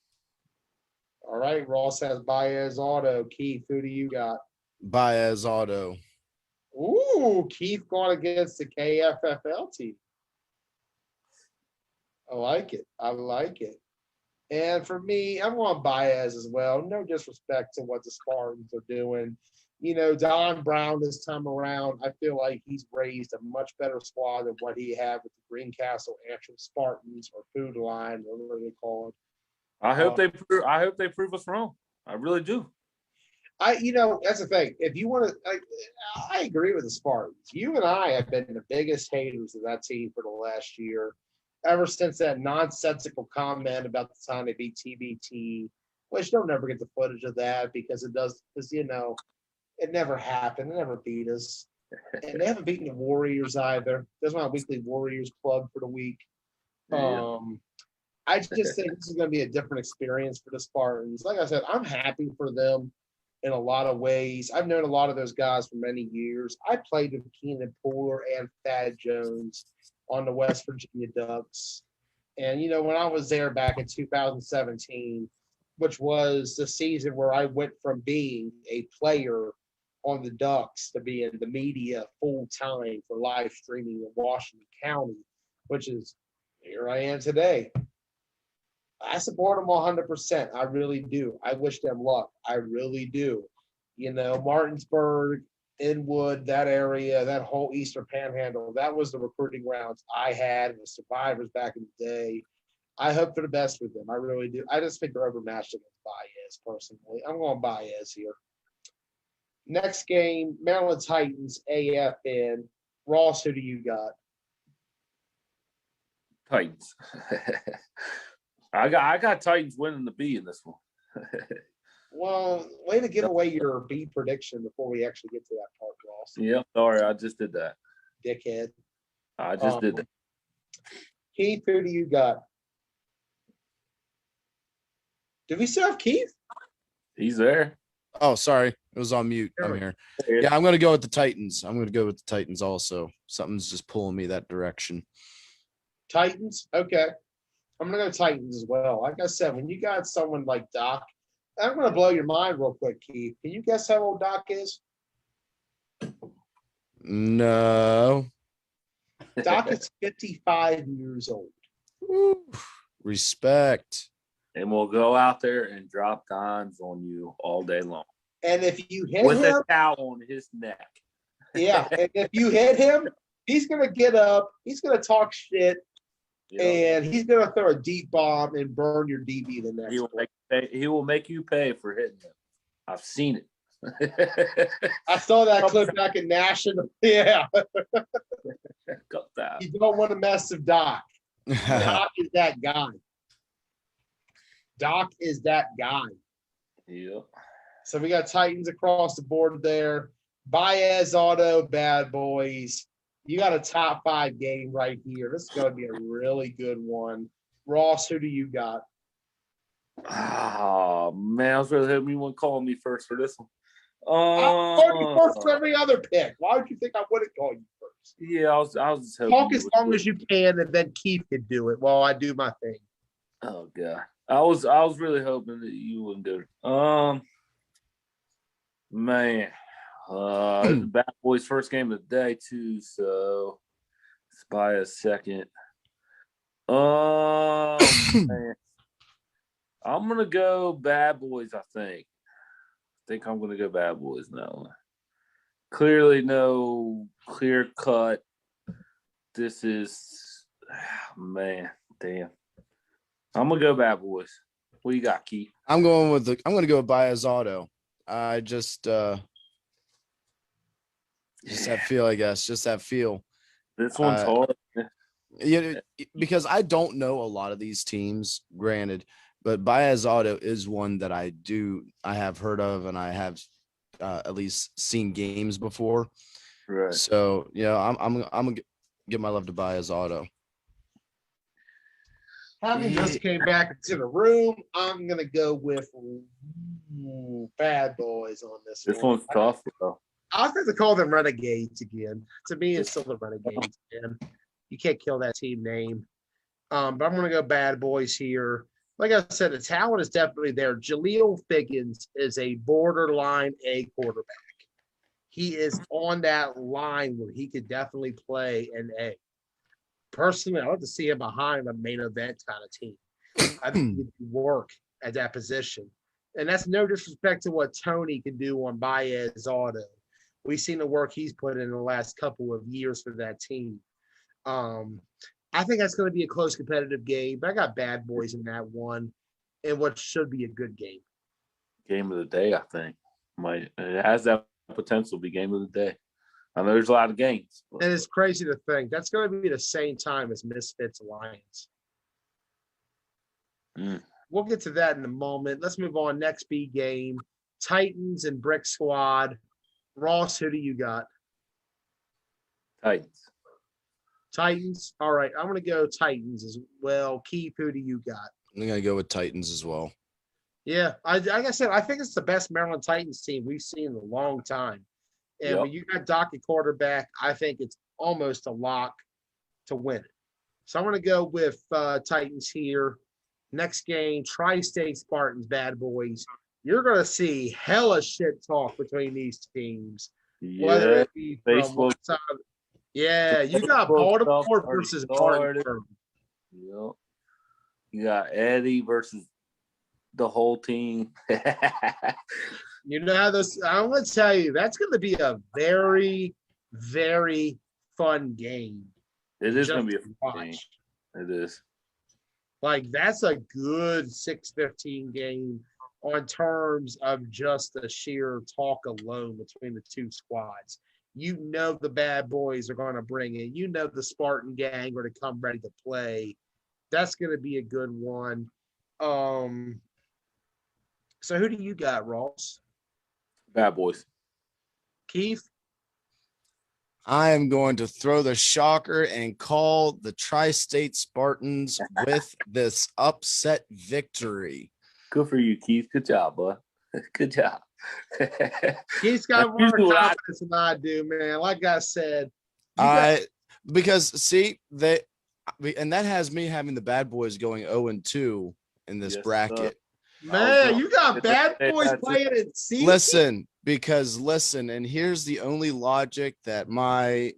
All right, Ross has Baez Auto. Keith, who do you got? Baez Auto. Ooh, Keith going against the KFFL team. I like it. And for me, I'm going Baez as well. No disrespect to what the Spartans are doing. You know, Don Brown this time around, I feel like he's raised a much better squad than what he had with the Greencastle Antrim Spartans or Food Line, or whatever they call it. I hope they prove us wrong. I really do. That's the thing. If you want to, I agree with the Spartans. You and I have been the biggest haters of that team for the last year, ever since that nonsensical comment about the time they beat TBT, which don't ever get the footage of that because it never happened. It never beat us. And they haven't beaten the Warriors either. That's my weekly Warriors plug for the week. Yeah. I just think this is going to be a different experience for the Spartans. Like I said, I'm happy for them in a lot of ways. I've known a lot of those guys for many years. I played with Keenan Pooler and Thad Jones on the West Virginia Ducks. And, when I was there back in 2017, which was the season where I went from being a player on the Ducks to be in the media full time for live streaming in Washington County, which is here I am today. I support them 100%. I really do. I wish them luck. I really do. Martinsburg, Inwood, that area, that whole Eastern Panhandle, that was the recruiting grounds I had and the survivors back in the day. I hope for the best with them. I really do. I just think they're overmatched against Baez personally. I'm going Baez here. Next game, Maryland Titans, AFN. Ross, who do you got? Titans. I got Titans winning the B in this one. Well, way to give away your B prediction before we actually get to that part, Ross. Yeah, sorry, I just did that. Dickhead. I just did that. Keith, who do you got? Did we still have Keith? He's there. Oh, sorry. It was on mute. I'm here. Yeah, I'm going to go with the Titans. I'm going to go with the Titans also. Something's just pulling me that direction. Titans? Okay. I'm going to go Titans as well. Like I said, when you got someone like Doc, I'm going to blow your mind real quick, Keith. Can you guess how old Doc is? No. Doc is 55 years old. Woo. Respect. And we'll go out there and drop dimes on you all day long. And if you hit with him, a towel on his neck. Yeah, and if you hit him, he's going to get up, he's going to talk shit, and he's going to throw a deep bomb and burn your DB the next He will make you pay for hitting him. I've seen it. I saw that clip back in National. Yeah. Got that. You don't want to mess with Doc. Doc is that guy. Doc is that guy. Yeah. So we got Titans across the board there. Baez Auto, Bad Boys. You got a top 5 game right here. This is going to be a really good one. Ross, who do you got? Oh, man. I was really hoping you wouldn't call me first for this one. I'm calling you first for every other pick. Why would you think I wouldn't call you first? Yeah, I was just hoping. Talk as long as you can, and then Keith can do it while I do my thing. Oh, God. I was really hoping that you wouldn't do it. Man. It's the Bad Boys' first game of the day, too, so it's by a second. Man. I'm going to go Bad Boys, I think. I'm going to go Bad Boys now. Clearly no clear cut. This is, man, damn. I'm going to go Bad Boys. What you got, Keith? I'm going to go with Baez Auto. I just that feel, I guess. Just that feel. This one's hard. Yeah, because I don't know a lot of these teams, granted, but Baez Auto is one that I have heard of, and I have at least seen games before. Right. So, I'm gonna give my love to Baez Auto. Having just came back into the room, I'm gonna go with Bad Boys on this one. This one's tough, though. I was going to call them Renegades again. To me, it's still the Renegades, man. You can't kill that team name. But I'm going to go Bad Boys here. Like I said, the talent is definitely there. Jaleel Figgins is a borderline A quarterback. He is on that line where he could definitely play an A. Personally, I'd love to see him behind a main event kind of team. I think he could work at that position. And that's no disrespect to what Tony can do on Baez Auto. We've seen the work he's put in the last couple of years for that team. I think that's going to be a close competitive game, but I got Bad Boys in that one and what should be a good game. Game of the day, I think. It has that potential to be game of the day. I know there's a lot of games. And it's crazy to think that's going to be the same time as Misfits Alliance. We'll get to that in a moment. Let's move on. Next B game, Titans and Brick Squad. Ross, who do you got? Titans. All right, I'm going to go Titans as well. Keith, who do you got? I'm going to go with Titans as well. Yeah, like I said, I think it's the best Maryland Titans team we've seen in a long time. And when you got Doc at quarterback, I think it's almost a lock to win it. So I'm going to go with Titans here. Next game, Tri-State Spartans, Bad Boys. You're going to see hella shit talk between these teams. Yeah, whether it be from Facebook. one side. Yeah, you got Baltimore versus Baltimore. Yep. You got Eddie versus the whole team. You know how this, I'm going to tell you, that's going to be a very, very fun game. It is going to be a fun watch. game. It is. Like that's a good 6:15 game on terms of just the sheer talk alone between the two squads. You know the bad boys are going to bring it. You know the Spartan gang are to come ready to play. That's going to be a good one. So who do you got, Ross? Bad boys. Keith? I am going to throw the shocker and call the Tri-State Spartans with this upset victory. Good for you, Keith. Good job, bud. Good job. Keith's got more confidence than I do, man. Like I said, because see that, and that has me having the bad boys going 0-2 in this bracket. Man, you got bad boys playing in season. Listen, and here's the only logic that my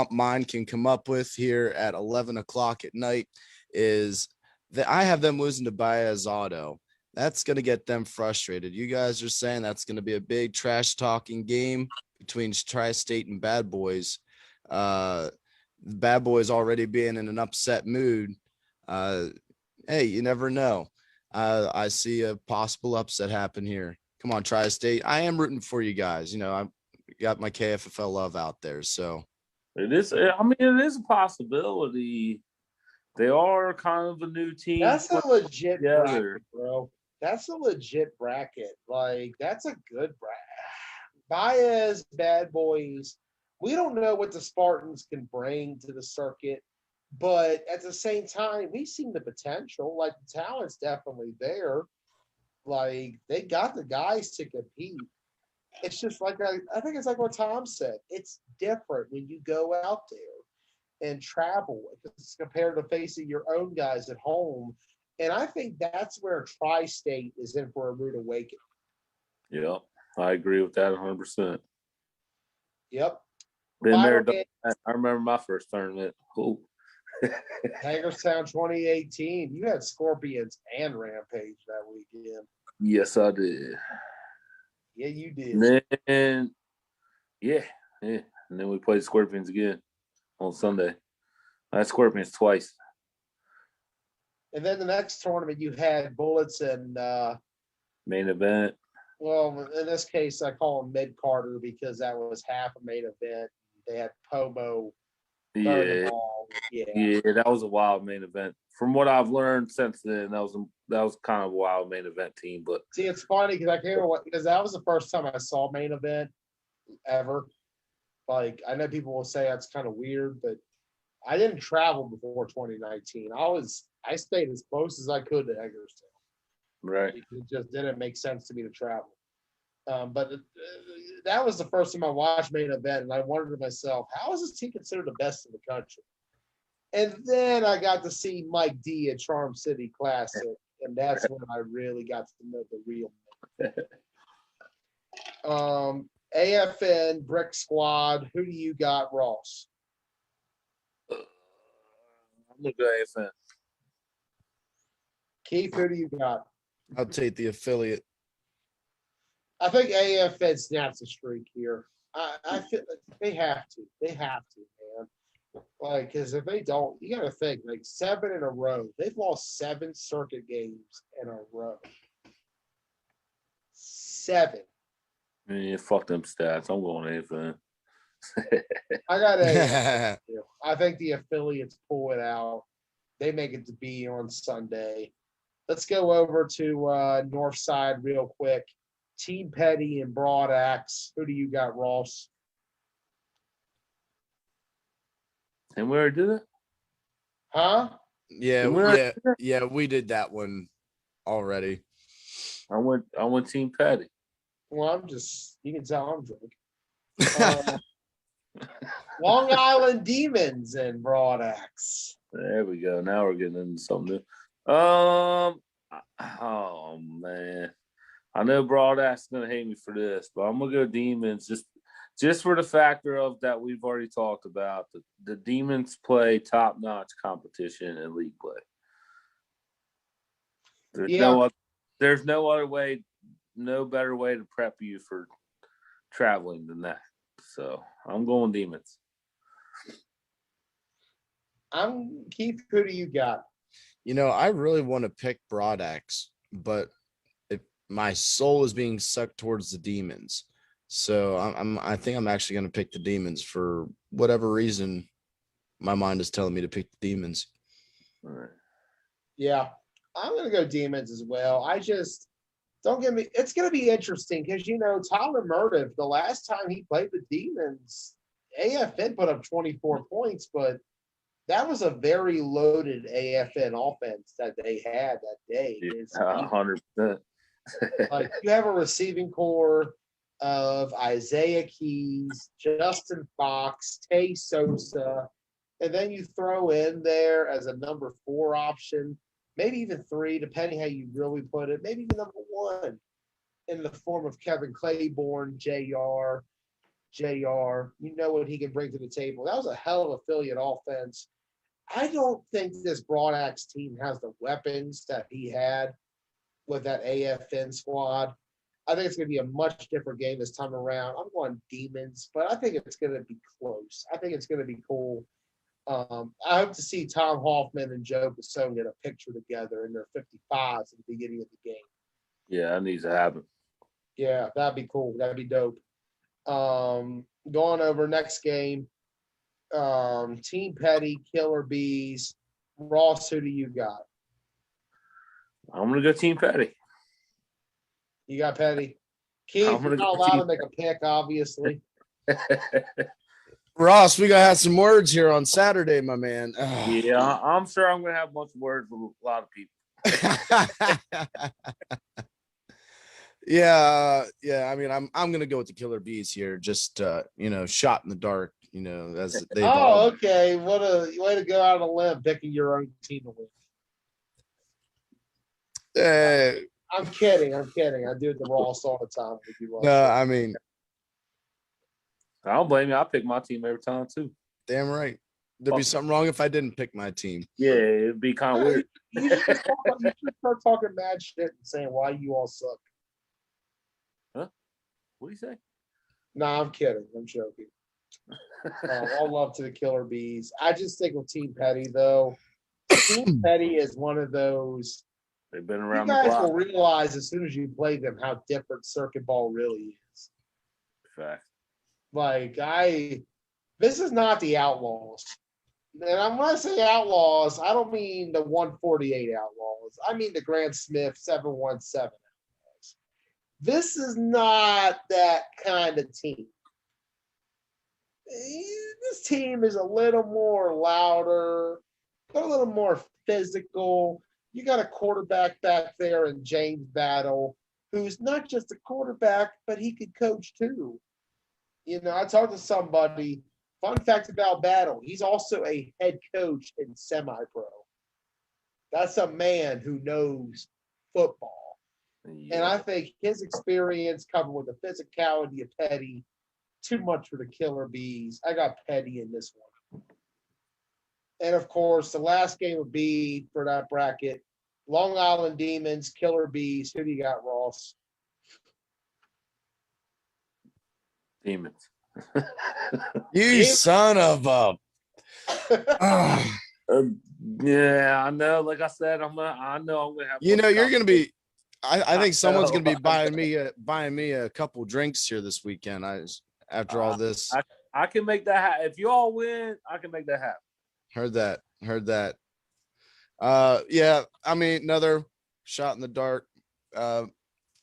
mind can come up with here at 11 o'clock at night is that I have them losing to Baez Auto. That's going to get them frustrated. You guys are saying that's going to be a big trash talking game between Tri-State and Bad Boys. Bad Boys already being in an upset mood. Hey, you never know. I see a possible upset happen here. Come on, Tri-State. I am rooting for you guys. You know, I got my KFFL love out there. So it is. I mean, it is a possibility. They are kind of a new team. That's a legit bracket, bro. That's a legit bracket. Like, that's a good bracket. Baez, Bad Boys. We don't know what the Spartans can bring to the circuit, but at the same time, we've seen the potential. Like, the talent's definitely there. Like, they got the guys to compete. It's just like, I think it's like what Tom said. It's different when you go out there and travel compared to facing your own guys at home. And I think that's where Tri-State is in for a rude awakening. Yep, I agree with that 100%. Yep. Been there. I remember my first tournament. Ooh. Hagerstown 2018. You had Scorpions and Rampage that weekend. Yes, I did. Yeah, you did. And then, yeah. And then we played Scorpions again on Sunday. I had Scorpions twice. And then the next tournament, you had Bullets and main event. Well, in this case, I call them mid-carter because that was half a main event. They had Pobo. Yeah, that was a wild main event. From what I've learned since then, that was kind of a wild main event team. But see, it's funny because that was the first time I saw main event ever. Like, I know people will say that's kind of weird, but I didn't travel before 2019. I stayed as close as I could to Hagerstown. Right. It just didn't make sense to me to travel. But that was the first time I watched main event, and I wondered to myself, how is this team considered the best in the country? And then I got to see Mike D at Charm City Classic, and that's when I really got to know the real man. AFN, Brick Squad, who do you got, Ross? I'm going to go AFN. Keith, who do you got? I'll take the affiliate. I think AFN snaps a streak here. I feel like they have to. They have to, man. Like, because if they don't, you got to think, like, 7 in a row. They've lost 7 circuit games in a row. 7. Yeah, fuck them stats. I'm going AFN. I got AFN. I think the affiliates pull it out. They make it to be on Sunday. Let's go over to North Side real quick. Team Petty and Broad Axe. Who do you got, Ross? And we already did it? Huh? Yeah, we did that one already. I went Team Petty. Well, you can tell I'm drunk. Long Island Demons and Broad Axe. There we go. Now we're getting into something new. Oh man. I know Broad Axe is gonna hate me for this, but I'm gonna go Demons just for the factor of that we've already talked about. The Demons play top-notch competition and league play. There's no other way, no better way to prep you for traveling than that. So I'm going Demons. Keith, who do you got? I really want to pick Broadax, but my soul is being sucked towards the Demons. So I think I'm actually going to pick the Demons for whatever reason. My mind is telling me to pick the Demons. All right. Yeah, I'm gonna go Demons as well. I just don't get me. It's gonna be interesting because Tyler Murdiff, the last time he played the Demons, AFN put up 24 points, but that was a very loaded AFN offense that they had that day. Yeah, 100%. Like you have a receiving core of Isaiah Keys, Justin Fox, Tay Sosa, and then you throw in there as a number 4 option, maybe even 3, depending how you really put it, maybe even number 1 in the form of Kevin Claiborne, JR. You know what he can bring to the table. That was a hell of affiliate offense. I don't think this Broadax team has the weapons that he had with that AFN squad. I think it's going to be a much different game this time around. I'm going Demons, but I think it's going to be close. I think it's going to be cool. I hope to see Tom Hoffman and Joe Basone get a picture together in their 55s at the beginning of the game. Yeah, that needs to happen. Yeah, that'd be cool. That'd be dope. Going over next game, Team Petty, Killer Bees. Ross, who do you got? I'm going to go Team Petty. You got Petty. Keith, you're not allowed to make a pick, obviously. Ross, we gotta have some words here on Saturday, my man. Yeah, I'm sure I'm gonna have a bunch of words with a lot of people. Yeah. I mean, I'm gonna go with the Killer Bees here. Just shot in the dark. As they. Okay. What a way to go out on a limb, picking your own team to win. I'm kidding. I do it the Ross all the time. No, I mean, I don't blame you. I pick my team every time too. Damn right. There'd be something wrong if I didn't pick my team. Yeah, it'd be kind of weird. You should start talking mad shit and saying why you all suck. Huh? What do you say? No, I'm kidding. I'm joking. All love to the Killer Bees. I just think with Team Petty, though. Team Petty is one of those. They've been around you the guys block. will realize as soon as you play them how different circuit ball really is. Fact. Like, this is not the Outlaws. And I'm going to say Outlaws, I don't mean the 148 Outlaws. I mean the Grant Smith 717 Outlaws. This is not that kind of team. This team is a little more louder, a little more physical. You got a quarterback back there in James Battle, who's not just a quarterback, but he could coach too. I talked to somebody, fun fact about Battle, he's also a head coach in semi-pro. That's a man who knows football. Yeah. And I think his experience coupled with the physicality of Petty, too much for the Killer Bees. I got Petty in this one. And, of course, the last game would be for that bracket, Long Island Demons, Killer Bees. Who do you got, Ross? Demons. You son of a. Yeah, I know. Like I said, I'm gonna have. You're gonna be. I think someone's gonna be buying me a couple drinks here this weekend. After all this, I can make that happen. If you all win, I can make that happen. Heard that. Yeah. I mean, another shot in the dark. I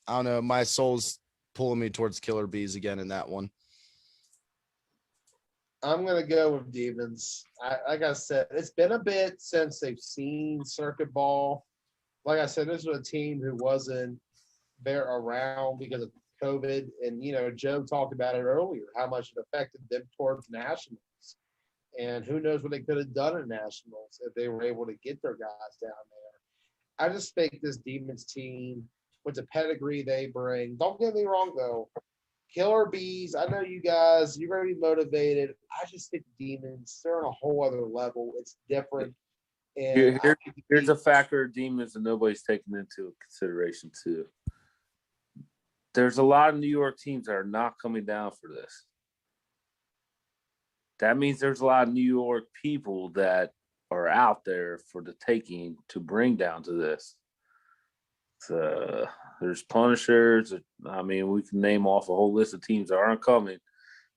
don't know. My soul's pulling me towards Killer Bees again in that one. I'm going to go with Demons. Like I said, it's been a bit since they've seen circuit ball. Like I said, this was a team who wasn't there around because of COVID. And, Joe talked about it earlier, how much it affected them towards nationals. And who knows what they could have done in nationals if they were able to get their guys down there. I just think this Demons team, with the pedigree they bring, don't get me wrong, though, Killer Bees, I know you guys, you're going to be motivated. I just think Demons, they're on a whole other level. It's different. And here's a factor of Demons that nobody's taken into consideration, too. There's a lot of New York teams that are not coming down for this. That means there's a lot of New York people that are out there for the taking to bring down to this. So there's punishers. I mean, we can name off a whole list of teams that aren't coming.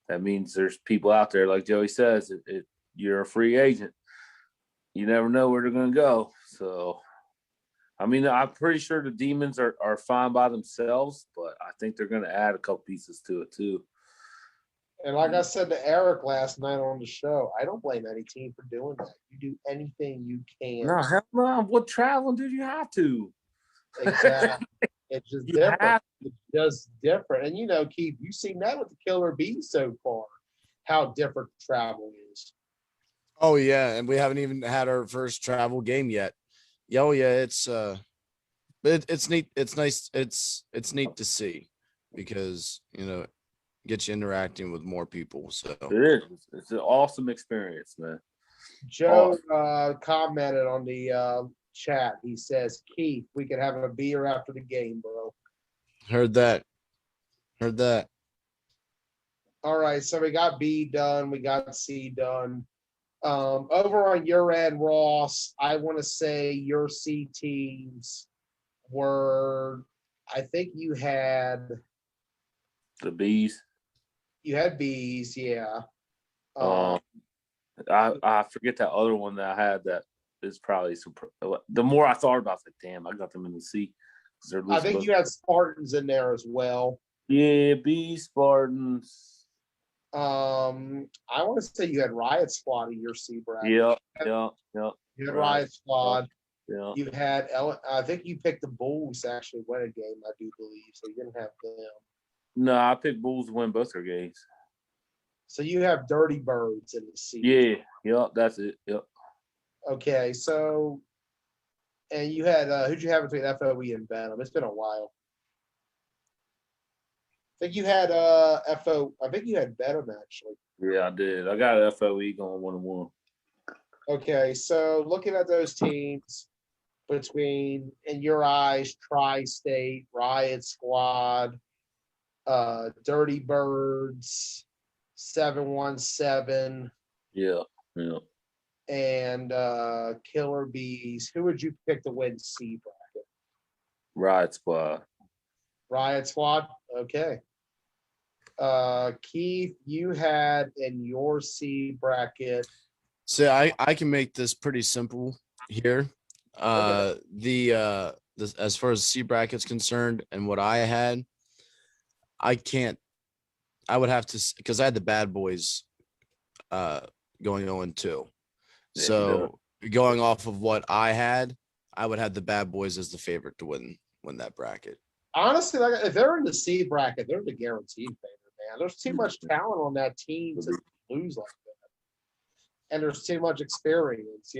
That means there's people out there, like Joey says, you're a free agent. You never know where they're going to go. So, I mean, I'm pretty sure the Demons are fine by themselves, but I think they're going to add a couple pieces to it too. And like I said to Eric last night on the show, I don't blame any team for doing that. You do anything you can. No, hell no. What traveling do you have to? Exactly. It's just You different. have- It's just different. And, you know, Keith, you've seen that with the Killer Bees so far, how different travel is. Oh yeah, and we haven't even had our first travel game yet. Yeah, oh yeah, but it's neat. It's nice. It's neat to see because get you interacting with more people. So It is. It's an awesome experience, man. Joe commented on the chat. He says, Keith, we could have a beer after the game, bro. heard that. All right, so we got B done. We got C done. Over on your end, Ross, I want to say your C teams were, I think you had The Bees. Bees, yeah. I forget that other one that I had that is probably super. The more I thought about it, like, damn, I got them in the C. I think you had Spartans in there as well. Yeah, Bees, Spartans. I want to say you had Riot Squad in your C bracket. Yeah. You had Riot Squad. Yeah. You had I think you picked the Bulls to actually win a game, I do believe. So you didn't have them. No, I picked Bulls to win both their games. So you have Dirty Birds in the C. Yeah, that's it. Yep. Okay, so and you had who'd you have between FOE and Venom? It's been a while. I think you had I think you had Venom actually. Yeah, I did. I got FOE going 1-1. Okay, so looking at those teams between, in your eyes, Tri-State, Riot Squad, Dirty Birds, 717, Yeah. and Killer Bees, who would you pick to win C bracket? Riot Squad. Riot Squad? Okay. Keith, you had in your C bracket. So I can make this pretty simple here. The as far as C bracket's concerned and what I had, I would have to, because I had the Bad Boys going 0-2. So going off of what I had, I would have the Bad Boys as the favorite to win that bracket. Honestly, like, if they're in the C bracket, they're the guaranteed favorite, man. There's too much talent on that team to lose like that. And there's too much experience,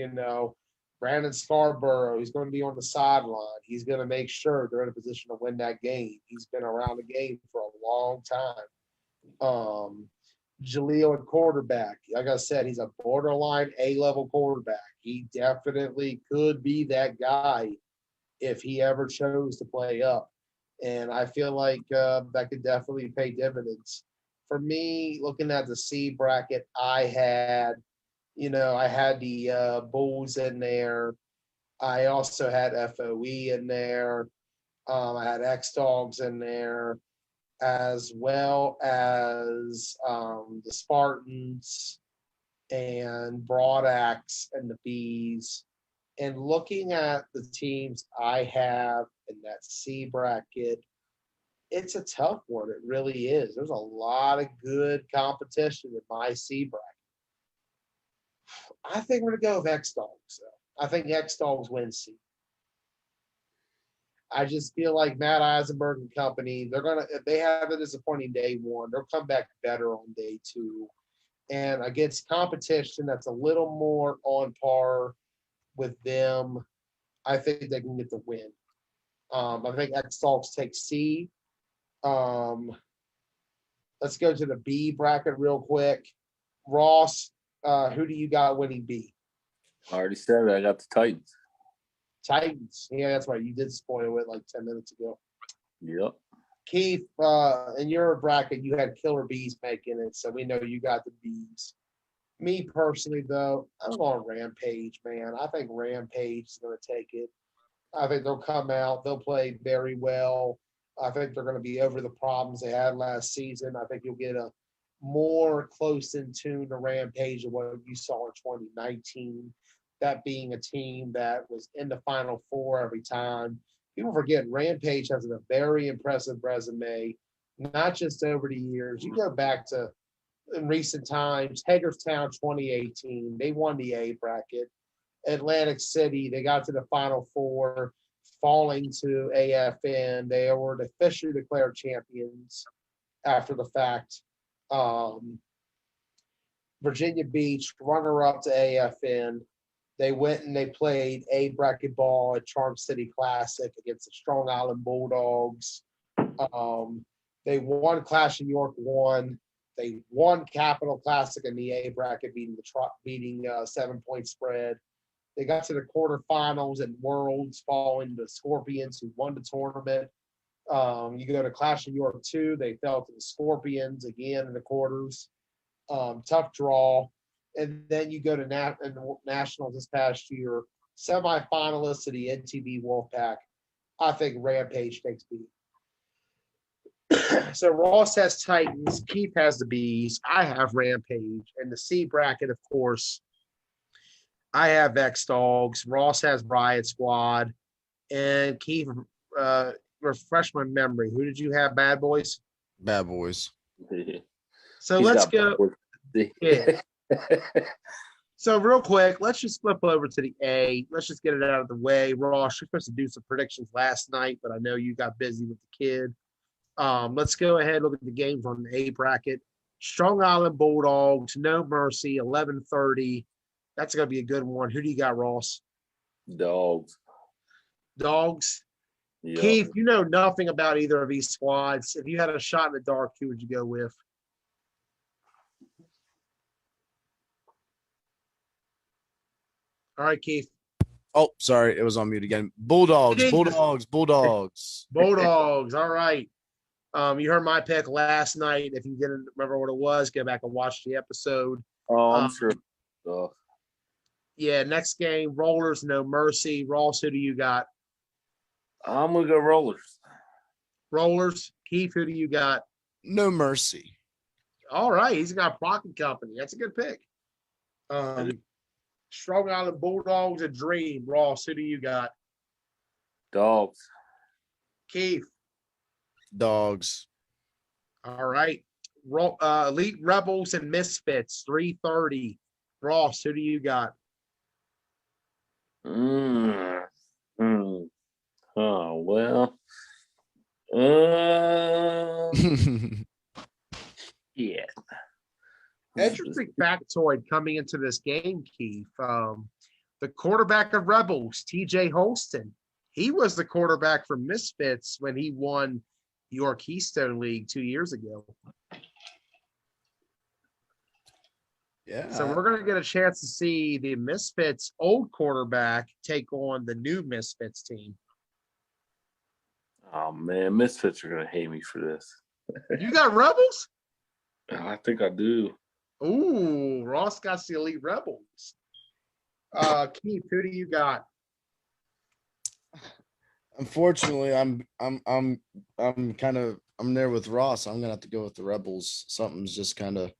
Brandon Scarborough, he's going to be on the sideline. He's going to make sure they're in a position to win that game. He's been around the game for a long time. Jaleel at quarterback. Like I said, he's a borderline A-level quarterback. He definitely could be that guy if he ever chose to play up. And I feel like that could definitely pay dividends. For me, looking at the C bracket, I had the Bulls in there. I also had FOE in there. I had X-Dogs in there, as well as the Spartans and Broad Axe and the Bees. And looking at the teams I have in that C bracket, it's a tough one. It really is. There's a lot of good competition in my C bracket. I think we're going to go with X-Dogs, though. I think X-Dogs win C. I just feel like Matt Eisenberg and company, if they have a disappointing day one, they'll come back better on day two. And against competition that's a little more on par with them, I think they can get the win. I think X-Dogs take C. Let's go to the B bracket real quick. Ross, who do you got winning B? I already said it. I got the Titans. Titans. Yeah, that's right. You did spoil it like 10 minutes ago. Yep. Keith, in your bracket, you had Killer Bees making it, so we know you got the Bees. Me personally, though, I'm on Rampage, man. I think Rampage is going to take it. I think they'll come out. They'll play very well. I think they're going to be over the problems they had last season. I think you'll get a more close in tune to Rampage of what you saw in 2019. That being a team that was in the Final Four every time. People forget Rampage has a very impressive resume, not just over the years. You go back to in recent times, Hagerstown 2018, they won the A bracket. Atlantic City, they got to the Final Four, falling to AFN. They were officially declared champions after the fact. Virginia Beach, runner-up to AFN. They went and they played A bracket ball at Charm City Classic against the Strong Island Bulldogs. They won Clash of York 1. They won Capital Classic in the A bracket, beating 7-point spread. They got to the quarterfinals at Worlds, falling to the Scorpions, who won the tournament. You go to Clash of York 2, they fell to the Scorpions again in the quarters. Tough draw. And then you go to Nationals this past year, semifinalists of the NTB Wolfpack. I think Rampage takes beat. So Ross has Titans, Keith has the Bees, I have Rampage, and the C bracket, of course, I have X Dogs, Ross has Riot Squad, and Keith, refresh my memory. Who did you have? Bad Boys? Bad Boys. So let's go. Yeah. So real quick, let's just flip over to the A. Let's just get it out of the way. Ross, you're supposed to do some predictions last night, but I know you got busy with the kid. Let's go ahead and look at the games on the A bracket. Strong Island Bulldogs, No Mercy, 11:30. That's going to be a good one. Who do you got, Ross? Dogs. Dogs? Yeah. Keith, you know nothing about either of these squads. If you had a shot in the dark, who would you go with? All right, Keith. Oh, sorry, it was on mute again. Bulldogs. Bulldogs. All right. You heard my pick last night. If you didn't remember what it was, go back and watch the episode. Oh, I'm sure. Yeah, next game, Rollers, No Mercy. Ross, who do you got? I'm gonna go Rollers. Rollers. Keith, who do you got? No Mercy. All right, he's got Brock and Company. That's a good pick. Strong Island Bulldogs, a dream. Ross, who do you got? Dogs. Keith. Dogs. All right. Elite Rebels and Misfits, 3:30. Ross, who do you got? Oh, well. Yeah. Interesting factoid coming into this game, Keith. The quarterback of Rebels, TJ Holston, he was the quarterback for Misfits when he won your Keystone League 2 years ago. Yeah. So we're going to get a chance to see the Misfits old quarterback take on the new Misfits team. Oh man, Misfits are gonna hate me for this. You got Rebels? I think I do. Ooh, Ross got the Elite Rebels. Keith, who do you got? Unfortunately, I'm there with Ross. I'm gonna have to go with the Rebels. Something's just kind of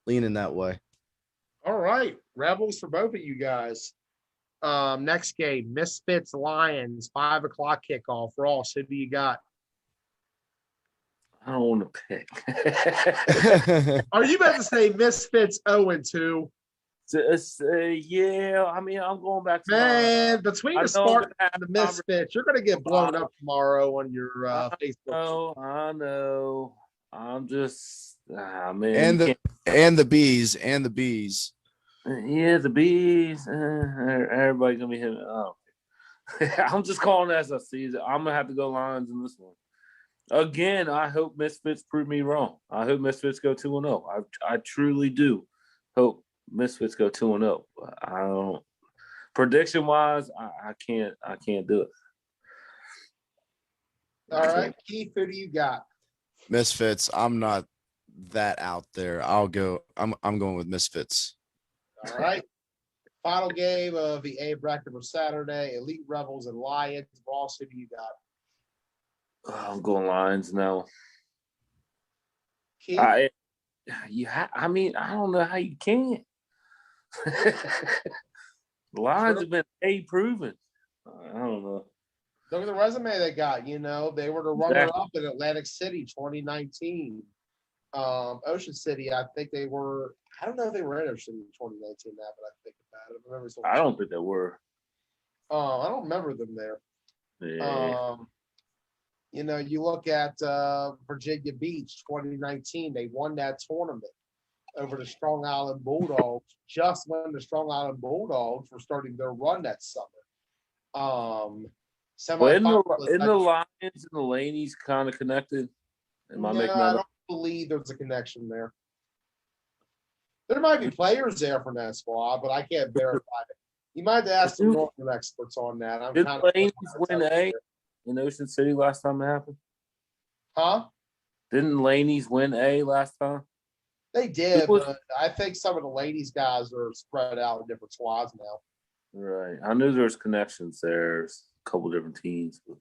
leaning that way. All right, Rebels for both of you guys. Next game, Misfits Lions, 5:00 kickoff. Ross, who do you got? I don't want to pick. Are you about to say Misfits 0-2? Yeah, I mean, I'm going back to Man, between the Spartans and the Misfits, you're going to get blown up tomorrow on your Facebook. I know. I'm just, man. And the bees. Yeah, the bees. Everybody's gonna be hitting. Oh, I'm just calling it as I see it. I'm gonna have to go Lions in this one. Again, I hope Misfits prove me wrong. I hope Misfits go 2-0. I truly do hope Misfits go 2-0. I don't. Prediction wise, I can't do it. All right, Keith, who do you got? Misfits. I'm not that out there. I'm going with Misfits. All right. Final game of the A bracket for Saturday. Elite Rebels and Lions. Ross, who do you got? I'm going Lions now. Keith? I don't know how you can't. The Lions have been proven. I don't know. Look at the resume they got. You know, they were the runner-up in Atlantic City 2019. Ocean City, I think they were. I don't know if they were in Ocean City in 2019 now, but I think about it. I don't think they were. I don't remember them there. Yeah. You know, you look at Virginia Beach 2019, they won that tournament over the Strong Island Bulldogs, just when the Strong Island Bulldogs were starting their run that summer. Well, in the Lions and the Laneys kind of connected. Am I making that I up? don't believe there's a connection there. There might be players there from that squad, but I can't verify it. You might have to ask some Northern experts on that. Did Laneys win A in Ocean City last time it happened? Huh? Didn't Laneys win A last time? They did, but I think some of the ladies guys are spread out in different squads now. Right. I knew there was connections there. There's a couple different teams. But...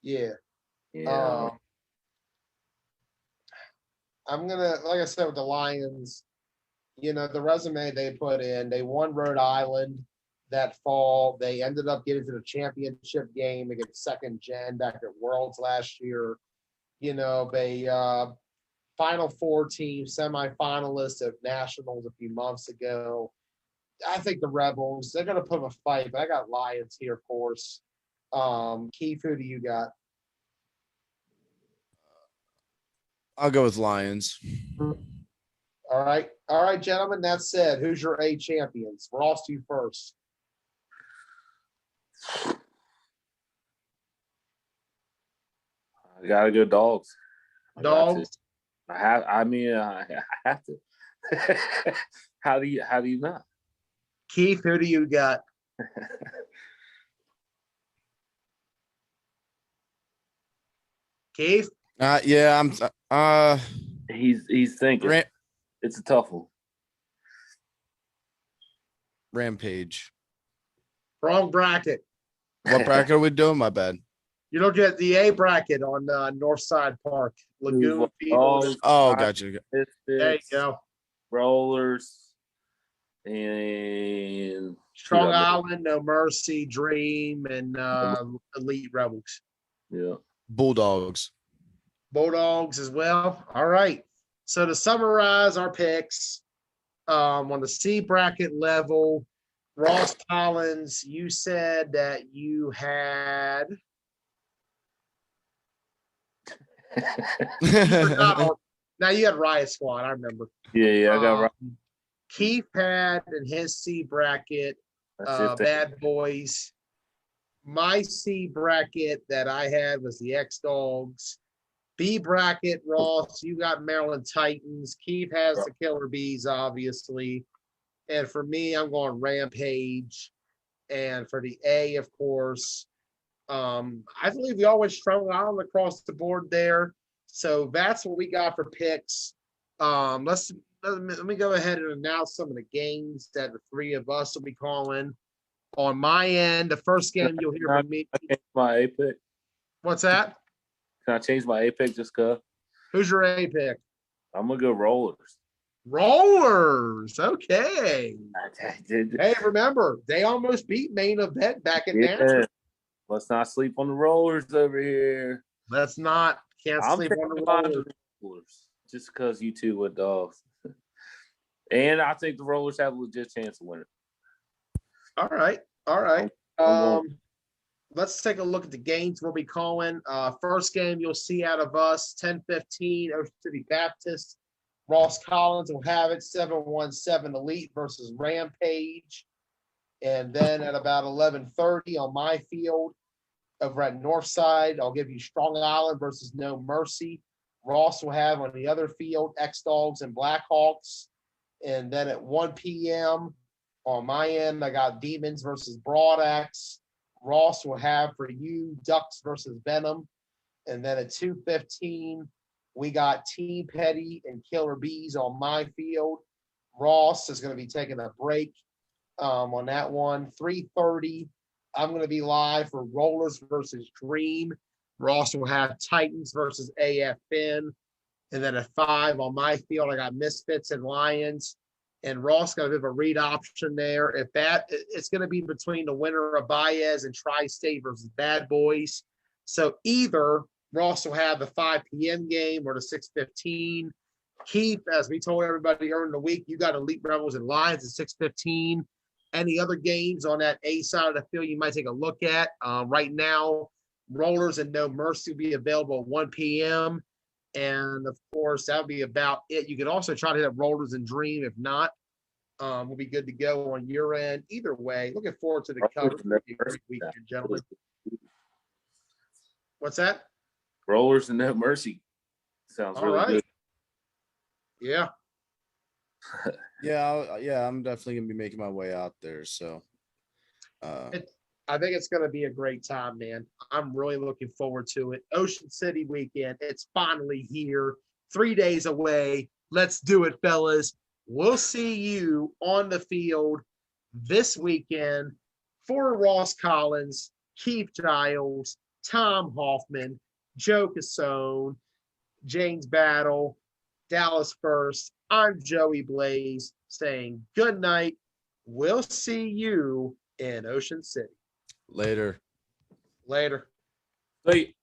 Yeah. Yeah. I'm gonna, like I said, with the Lions, you know, the resume they put in, they won Rhode Island that fall. They ended up getting to the championship game against second gen back at Worlds last year. You know, they Final Four team, semifinalists of Nationals a few months ago. I think the Rebels, they're going to put up a fight, but I got Lions here, of course. Keith, who do you got? I'll go with Lions. All right, gentlemen, that said, who's your A champions? Ross, you first. I gotta go Dogs. Dogs? I have to. How do you not? Keith, who do you got? Keith? Yeah, I'm he's thinking. It's a tough one. Rampage. Wrong bracket. What bracket are we doing? My bad. You look at the A bracket on Northside Park. Lagoon Field. Oh, gotcha. There you go. Rollers and Strong Island, No Mercy, Dream, and Elite Rebels. Yeah. Bulldogs as well. All right. So to summarize our picks, on the C bracket level, Ross Collins, you said that you had now you had Riot Squad, I remember. Yeah, I got right. Keith had in his C bracket Bad Boys. My C bracket that I had was the X Dogs. B bracket, Ross, you got Maryland Titans. Keith has the Killer Bees, obviously. And for me, I'm going Rampage. And for the A, of course, I believe we all went Strong Island across the board there. So that's what we got for picks. Let me go ahead and announce some of the games that the three of us will be calling. On my end, the first game you'll hear from me. My A pick. What's that? Can I change my A pick just cause? Who's your A pick? I'm gonna go Rollers. Rollers. Okay. Hey, remember, they almost beat Main Event back in Nashville. Let's not sleep on the Rollers over here. Let's not. Can't sleep on the Rollers. Just because you two were Dogs. And I think the Rollers have a legit chance of winning. All right. Let's take a look at the games we'll be calling. First game you'll see out of us, 10-15, Ocean City Baptist. Ross Collins will have it, 7-1-7 Elite versus Rampage. And then at about 11:30 on my field over at Northside, I'll give you Strong Island versus No Mercy. Ross will have on the other field X Dogs and Blackhawks. And then at 1 p.m. on my end, I got Demons versus Broad Axe. Ross will have for you Ducks versus Venom. And then at 2:15 We got Team Petty and Killer Bees on my field. Ross is going to be taking a break on that one. 3:30, I'm going to be live for Rollers versus Dream. Ross will have Titans versus AFN. And then at 5 on my field, I got Misfits and Lions. And Ross got a bit of a read option there. If that, it's going to be between the winner of Baez and Tri-State versus Bad Boys. So either Ross will have the 5 p.m. game or the 6:15. Keith, as we told everybody earlier in the week, you got Elite Rebels and Lions at 6:15. Any other games on that A side of the field you might take a look at? Right now, Rollers and No Mercy will be available at 1 p.m. And of course, that'll be about it. You can also try to hit up Rollers and Dream. If not, we'll be good to go on your end. Either way, looking forward to the coverage. It'll be a great weekend, gentlemen. What's that? Rollers and No Mercy. Sounds All really right. good. Yeah. Yeah, I'm definitely gonna be making my way out there. So I think it's going to be a great time, man. I'm really looking forward to it. Ocean City weekend. It's finally here. 3 days away. Let's do it, fellas. We'll see you on the field this weekend for Ross Collins, Keith Giles, Tom Hoffman, Joe Cassone, James Battle, Dallas First. I'm Joey Blaze saying good night. We'll see you in Ocean City. later. Later. Wait.